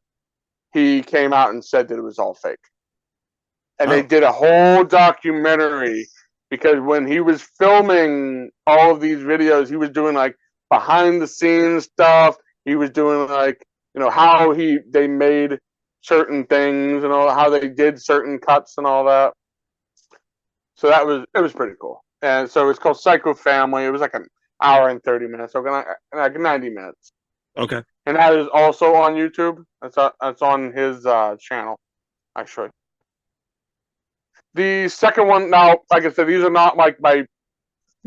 he came out and said that it was all fake. And they did a whole documentary because when he was filming all of these videos, he was doing like behind the scenes stuff. He was doing like, how they made certain things and all, how they did certain cuts and all that. So it was pretty cool. And so it's called Psycho Family. It was like an hour and 30 minutes, so like 90 minutes. Okay. And that is also on YouTube. That's on his channel, actually. The second one, now, like I said, these are not like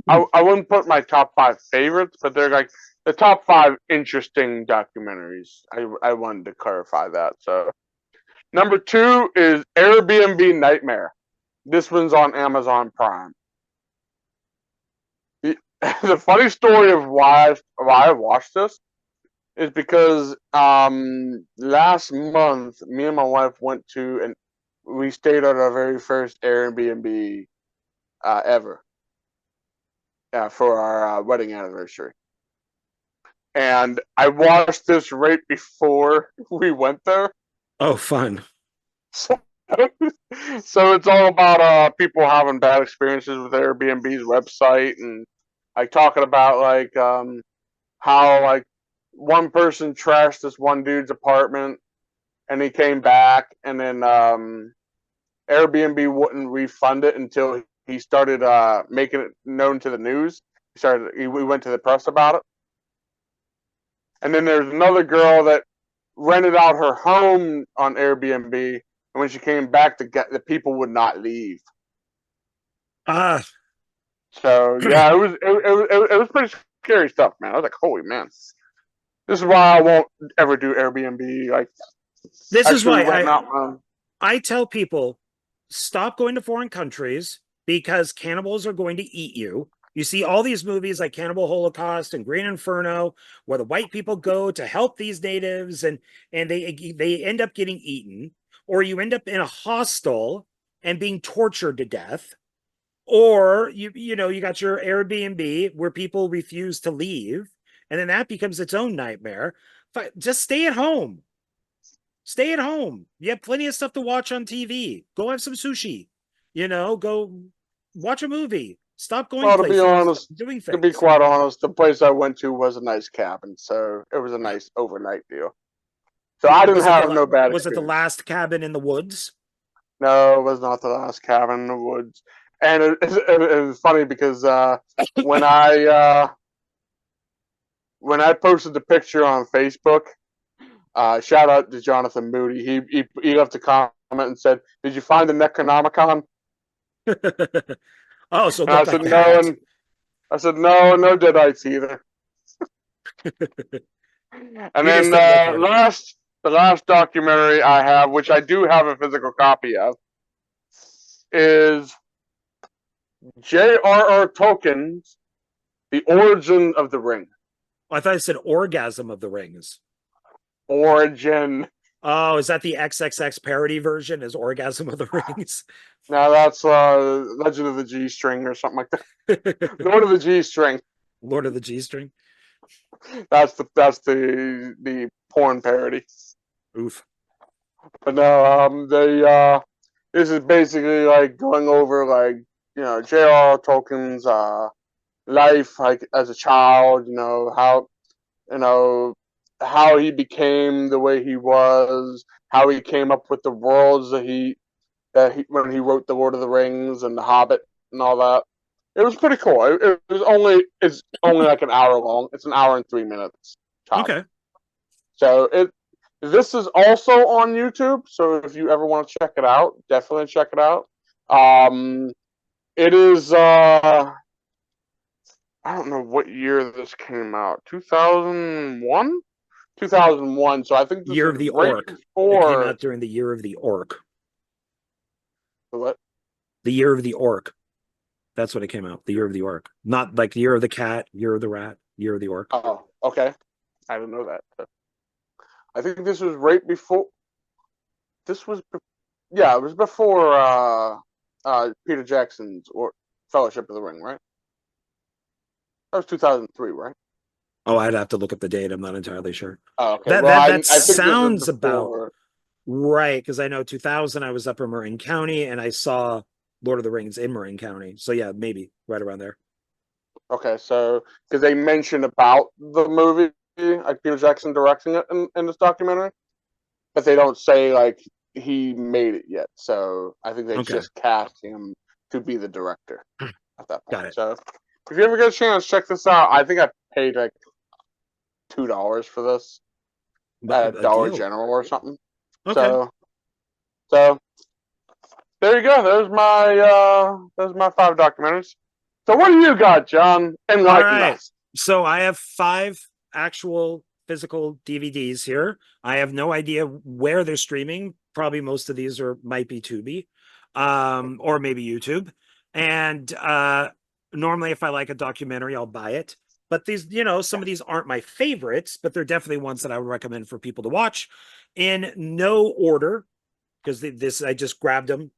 I wouldn't put my top 5 favorites, but they're like the top 5 interesting documentaries. I wanted to clarify that. So, number 2 is Airbnb Nightmare. This one's on Amazon Prime. The funny story of why I watched this is because last month me and my wife went to and we stayed at our very first Airbnb ever for our wedding anniversary, and I watched this right before we went there. Oh, fun! So it's all about people having bad experiences with Airbnb's website and. Like talking about like how like one person trashed this one dude's apartment and he came back and then Airbnb wouldn't refund it until he started making it known to the news. We went to the press about it. And then there's another girl that rented out her home on Airbnb, and when she came back, the people would not leave. So yeah, it was pretty scary stuff, man. I was like, holy man. This is why I won't ever do Airbnb. Like, this is why I tell people, stop going to foreign countries because cannibals are going to eat you. You see all these movies like Cannibal Holocaust and Green Inferno, where the white people go to help these natives, and they end up getting eaten, or you end up in a hostel and being tortured to death, or you got your Airbnb where people refuse to leave, and then that becomes its own nightmare. Just stay at home. Stay at home. You have plenty of stuff to watch on TV. Go have some sushi. Go watch a movie. Stop going well, places, to be honest, doing things. To be quite honest, the place I went to was a nice cabin, so it was a nice overnight deal. So I didn't have no bad experience. Was it the last cabin in the woods? No, it was not the last cabin in the woods. And it was funny because when I posted the picture on Facebook, shout out to Jonathan Moody. He left a comment and said, "Did you find the Necronomicon?" Oh, so I said no, and I said no deadites either. And then the last documentary I have, which I do have a physical copy of, is J.R.R. Tolkien's The Origin of the Ring. I thought I said Orgasm of the Rings. Origin. Oh, is that the XXX parody version? Is Orgasm of the Rings? No, that's Legend of the G String or something like that. Lord of the G String. Lord of the G String. That's the porn parody. Oof. But no, this is basically like going over like J.R.R. Tolkien's life like as a child. How he became the way he was, how he came up with the worlds that he when he wrote the Lord of the Rings and the Hobbit and all that. It was pretty cool. It's only like an hour long. It's an hour and 3 minutes. Top. Okay. So this is also on YouTube. So if you ever want to check it out, definitely check it out. It is I don't know what year this came out. 2001. 2001. So I think this Year of the Orc. It came out during the Year of the Orc. What? The Year of the Orc. That's what it came out. The Year of the Orc. Not like the Year of the Cat, Year of the Rat, Year of the Orc. Oh, okay. I didn't know that. I think this was right before. It was before Peter Jackson's or Fellowship of the Ring, right? That was 2003, right? Oh, I'd have to look up the date. I'm not entirely sure. Oh, okay. That sounds about right, because I know 2000 I was up in Marin County and I saw Lord of the Rings in Marin County. So yeah, maybe right around there. Okay, so because they mentioned about the movie, like Peter Jackson directing it in this documentary, but they don't say like he made it yet. So I think they just cast him to be the director at that point. Got it. So if you ever get a chance, check this out. I think I paid like $2 for this at Dollar General or something. Okay. So there you go. There's my 5 documentaries. So what do you got, John? Enlighten us. So I have 5 actual physical DVDs here. I have no idea where they're streaming. Probably most of these might be Tubi, or maybe YouTube. And normally if I like a documentary, I'll buy it. But these, some of these aren't my favorites, but they're definitely ones that I would recommend for people to watch in no order, because I just grabbed them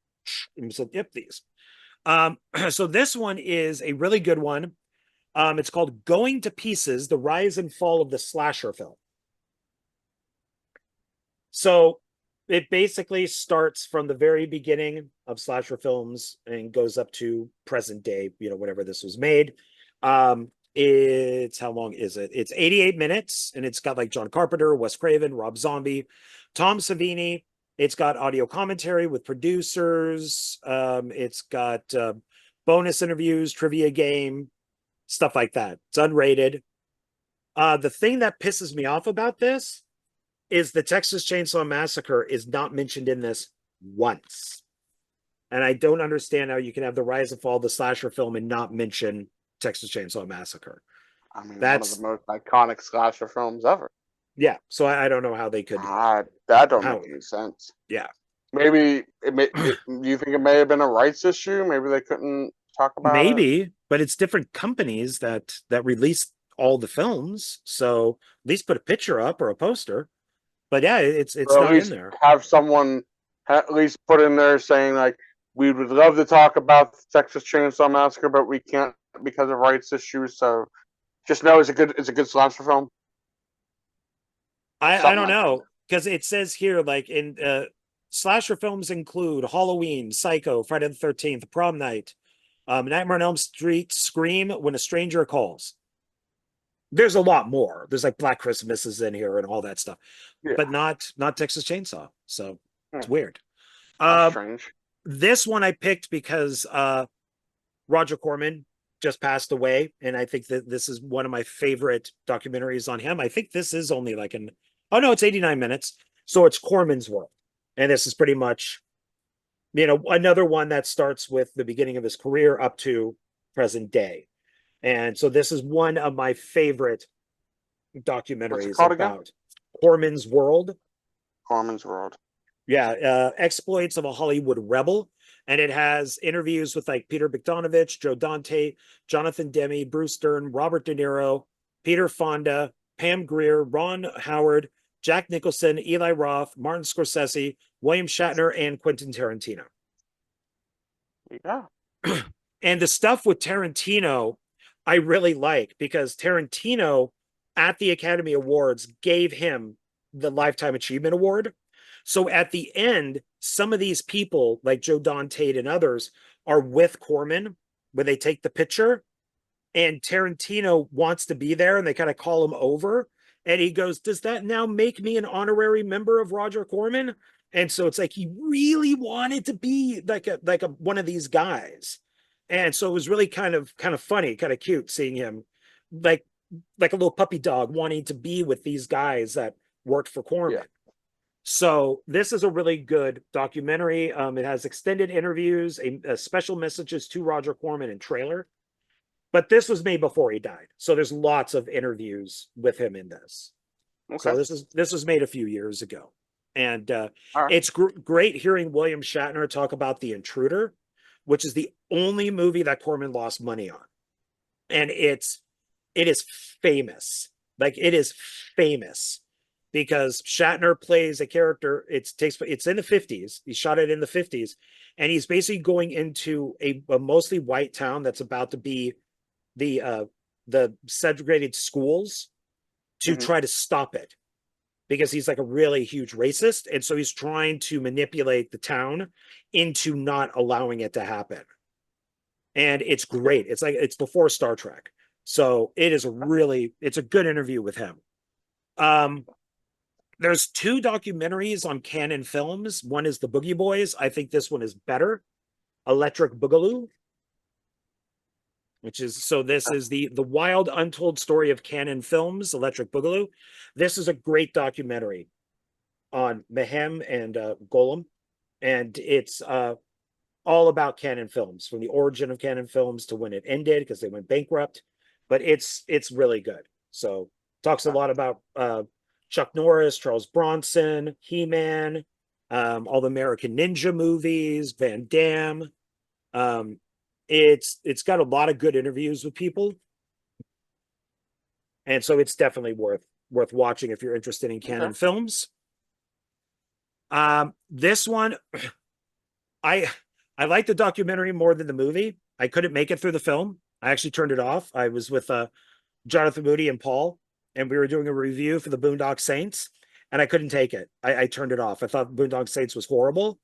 and said, yep, these. So this one is a really good one. It's called Going to Pieces, The Rise and Fall of the Slasher Film. So it basically starts from the very beginning of slasher films and goes up to present day, whenever this was made. It's, how long is it? It's 88 minutes, and it's got like John Carpenter, Wes Craven, Rob Zombie, Tom Savini. It's got audio commentary with producers. It's got bonus interviews, trivia game, stuff like that. It's unrated. The thing that pisses me off about this is the Texas Chainsaw Massacre is not mentioned in this once. And I don't understand how you can have the rise and fall of the slasher film and not mention Texas Chainsaw Massacre. I mean, one of the That's most iconic slasher films ever. yeah. So I don't know how they could. That don't How make any sense. yeah. Maybe do you think it may have been a rights issue? Maybe they couldn't talk about it. Maybe, but it's different companies that released all the films. So at least put a picture up or a poster. But yeah, it's Or at not in least there. have someone at least put in there saying like, we would love to talk about the Texas Chainsaw Massacre, but we can't because of rights issues. So just know it's a good slasher film. I Something don't like that. know because it says here like in slasher films include Halloween, Psycho, Friday the 13th, Prom Night, Nightmare on Elm Street, Scream, When a Stranger Calls. There's a lot more. There's like Black Christmas is in here and all that stuff, Yeah, but not Texas Chainsaw. So it's yeah, weird. that's Uh, strange. this one I picked because Roger Corman just passed away, and I think that this is one of my favorite documentaries on him. I think this is only like an oh no, it's 89 minutes, so it's Corman's World, and this is pretty much another one that starts with the beginning of his career up to present day, and so this is one of my favorite What's it documentaries called again? about Corman's World. Corman's World. Yeah, exploits of a Hollywood rebel, and it has interviews with like Peter Bogdanovich, Joe Dante, Jonathan Demme, Bruce Dern, Robert De Niro, Peter Fonda, Pam Grier, Ron Howard, Jack Nicholson, Eli Roth, Martin Scorsese, William Shatner, and Quentin Tarantino. Yeah. And the stuff with Tarantino, I really like because Tarantino at the Academy Awards gave him the Lifetime Achievement Award. So at the end, some of these people, like Joe Dante and others, are with Corman when they take the picture. And Tarantino wants to be there and they kind of call him over. And he goes, does that now make me an honorary member of Roger Corman? And so it's like he really wanted to be like a one of these guys. And so it was really kind of funny, kind of cute seeing him like a little puppy dog wanting to be with these guys that worked for Corman. Yeah. So this is a really good documentary. It has extended interviews, a special messages to Roger Corman and trailer. But this was made before he died, so there's lots of interviews with him in this. Okay. So this was made a few years ago, and All right. it's great hearing William Shatner talk about The Intruder, which is the only movie that Corman lost money on, and it is famous. Like it is famous because Shatner plays a character. It's in the 50s. He shot it in the 50s, and he's basically going into a mostly white town that's about to be the segregated schools to try to stop it because he's like a really huge racist, and so he's trying to manipulate the town into not allowing it to happen. And it's great. It's like it's before Star Trek, so it's a good interview with him. There's two documentaries on Canon Films. One is the Boogie Boys. I think this one is better. Electric Boogaloo, this is the wild untold story of Canon Films, Electric Boogaloo. This is a great documentary on Mayhem and Golem, and it's all about Canon Films, from the origin of Canon Films to when it ended because they went bankrupt. But it's really good. So talks a lot about Chuck Norris, Charles Bronson, He-Man, all the American Ninja movies, Van Damme. It's got a lot of good interviews with people, and so it's definitely worth watching if you're interested in Canon Films. This one, I like the documentary more than the movie. I couldn't make it through the film. I actually turned it off. I was with Jonathan Moody and Paul, and we were doing a review for the Boondock Saints, and I couldn't take it. I turned it off. I thought Boondock Saints was horrible.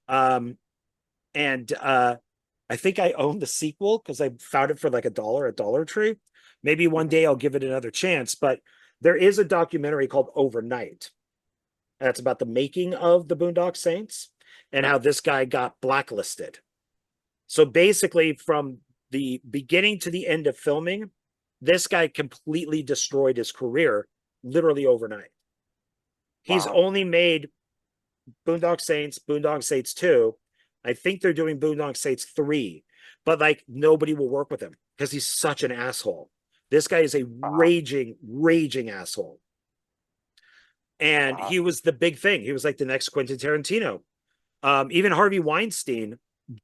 And I think I own the sequel because I found it for like $1 at Dollar Tree. Maybe one day I'll give it another chance, but there is a documentary called Overnight. That's about the making of the Boondock Saints and how this guy got blacklisted. So basically, from the beginning to the end of filming, this guy completely destroyed his career literally overnight. He's only made Boondock Saints 2. I think they're doing Boondock Saints 3, but like nobody will work with him because he's such an asshole. This guy is a raging asshole. And he was the big thing. He was like the next Quentin Tarantino. Even Harvey Weinstein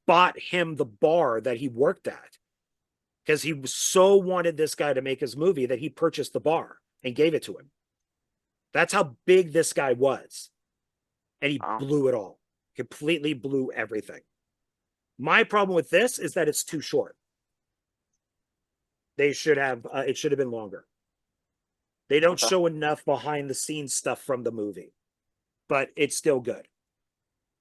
bought him the bar that he worked at because he so wanted this guy to make his movie that he purchased the bar and gave it to him. That's how big this guy was. And he blew it all. Completely blew everything. My problem with this is that it's too short. They should have, it should have been longer. They don't show enough behind the scenes stuff from the movie, but it's still good.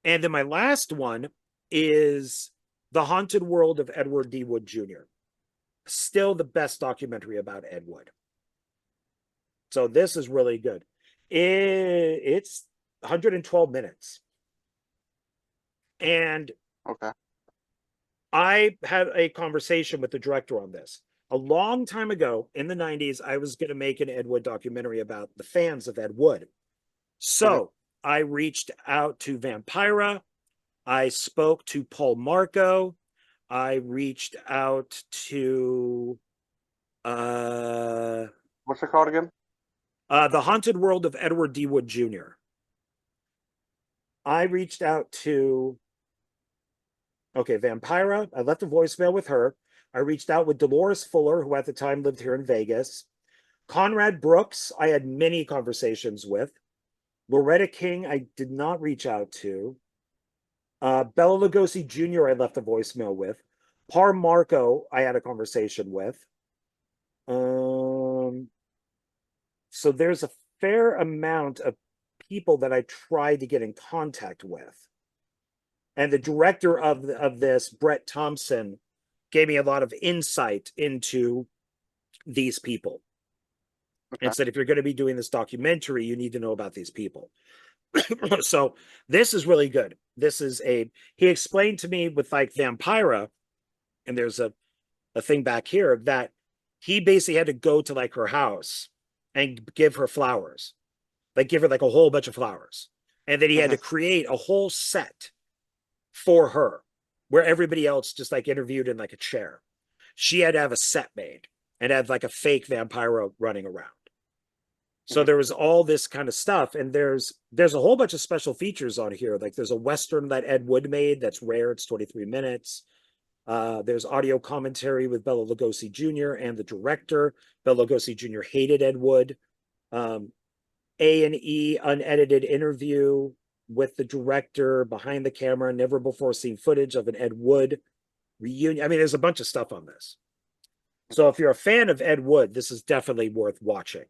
And then my last one is The Haunted World of Edward D. Wood Jr. Still the best documentary about Ed Wood. So this is really good. It's 112 minutes. And I had a conversation with the director on this. A long time ago in the 90s, I was going to make an Ed Wood documentary about the fans of Ed Wood. So I reached out to Vampira. I spoke to Paul Marco. I reached out to what's it called again? The Haunted World of Edward D. Wood Jr. I reached out to Vampira. I left a voicemail with her. I reached out with Dolores Fuller, who at the time lived here in Vegas. Conrad Brooks, I had many conversations with. Loretta King, I did not reach out to. Bela Lugosi Jr., I left a voicemail with. Par Marco, I had a conversation with. So there's a fair amount of people that I tried to get in contact with. And the director of this, Brett Thompson, gave me a lot of insight into these people. And said, if you're going to be doing this documentary, you need to know about these people. So this is really good. He explained to me with like Vampira, and there's a thing back here that he basically had to go to like her house and give her flowers, like give her like a whole bunch of flowers. And then he had to create a whole set for her where everybody else just like interviewed in like a chair. She had to have a set made and have like a fake Vampira running around. So there was all this kind of stuff, and there's a whole bunch of special features on here. Like there's a Western that Ed Wood made that's rare. It's 23 minutes. There's audio commentary with Bela Lugosi Jr. and the director. Bela Lugosi Jr. hated Ed Wood. A&E unedited interview with the director behind the camera, never before seen footage of an Ed Wood reunion. I mean, there's a bunch of stuff on this. So if you're a fan of Ed Wood, this is definitely worth watching.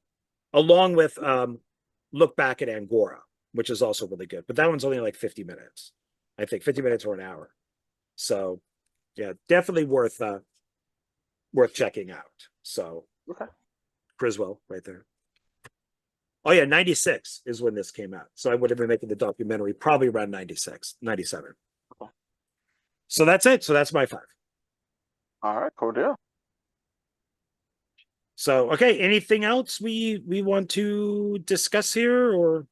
Along with Look Back at Angora, which is also really good. But that one's only like 50 minutes. I think 50 minutes or an hour. So yeah, definitely worth checking out. So Criswell right there. Oh yeah, 96 is when this came out. So I would have been making the documentary probably around 96, 97. So that's it. So that's my 5. All right, cool deal. So, okay, anything else we want to discuss here, or?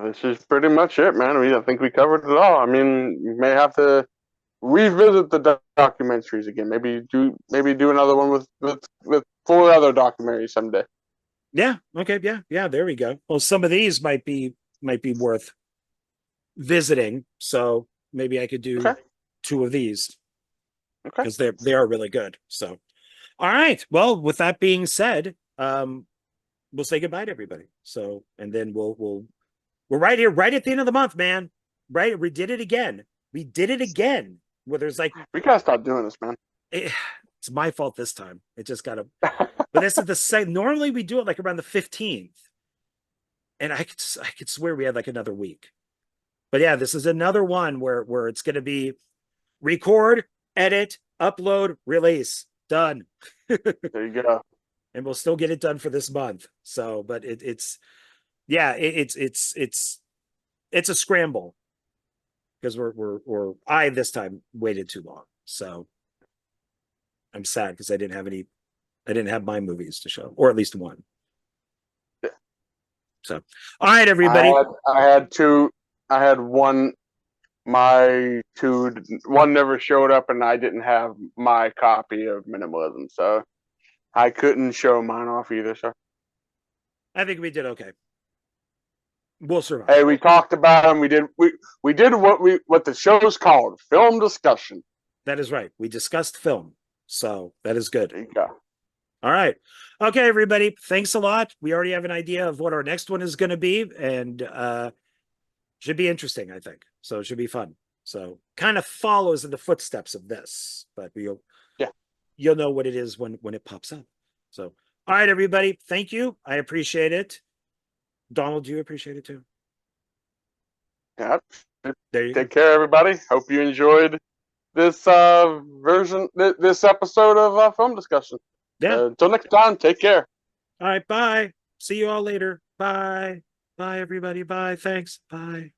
This is pretty much it, man. I think we covered it all. I mean, you may have to revisit the documentaries again. Maybe do another one with 4 other documentaries someday. Yeah. Okay. Yeah. There we go. Well, some of these might be worth visiting. So maybe I could do 2 of these because they are really good. So. All right. Well, with that being said, we'll say goodbye to everybody. So, and then we're right here, right at the end of the month, man. Right? We did it again. Where there's like, we gotta stop doing this, man. It's my fault this time. It just gotta. But this is the same. Normally we do it like around the 15th, and I could swear we had like another week. But yeah, this is another one where it's gonna be record, edit, upload, release. Done. There you go. And we'll still get it done for this month. So, but it's a scramble because I this time waited too long. So I'm sad because I didn't have my movies to show, or at least one. Yeah. So, all right, everybody. I had 2. I had one. One never showed up, and I didn't have my copy of Minimalism. So I couldn't show mine off either, sir. I think we did okay. We'll survive. Hey, we talked about them. We did what the show's called, film discussion. That is right. We discussed film, so that is good. There you go. All right. Okay, everybody. Thanks a lot. We already have an idea of what our next one is going to be, and should be interesting, I think. So it should be fun. So kind of follows in the footsteps of this, but you'll know what it is when it pops up. So, all right, everybody. Thank you. I appreciate it. Donald, do you appreciate it too? Yeah. Take care, everybody. Hope you enjoyed this this episode of Film Discussion. Yeah. Until next time, take care. All right, bye. See you all later. Bye. Bye, everybody. Bye. Thanks. Bye.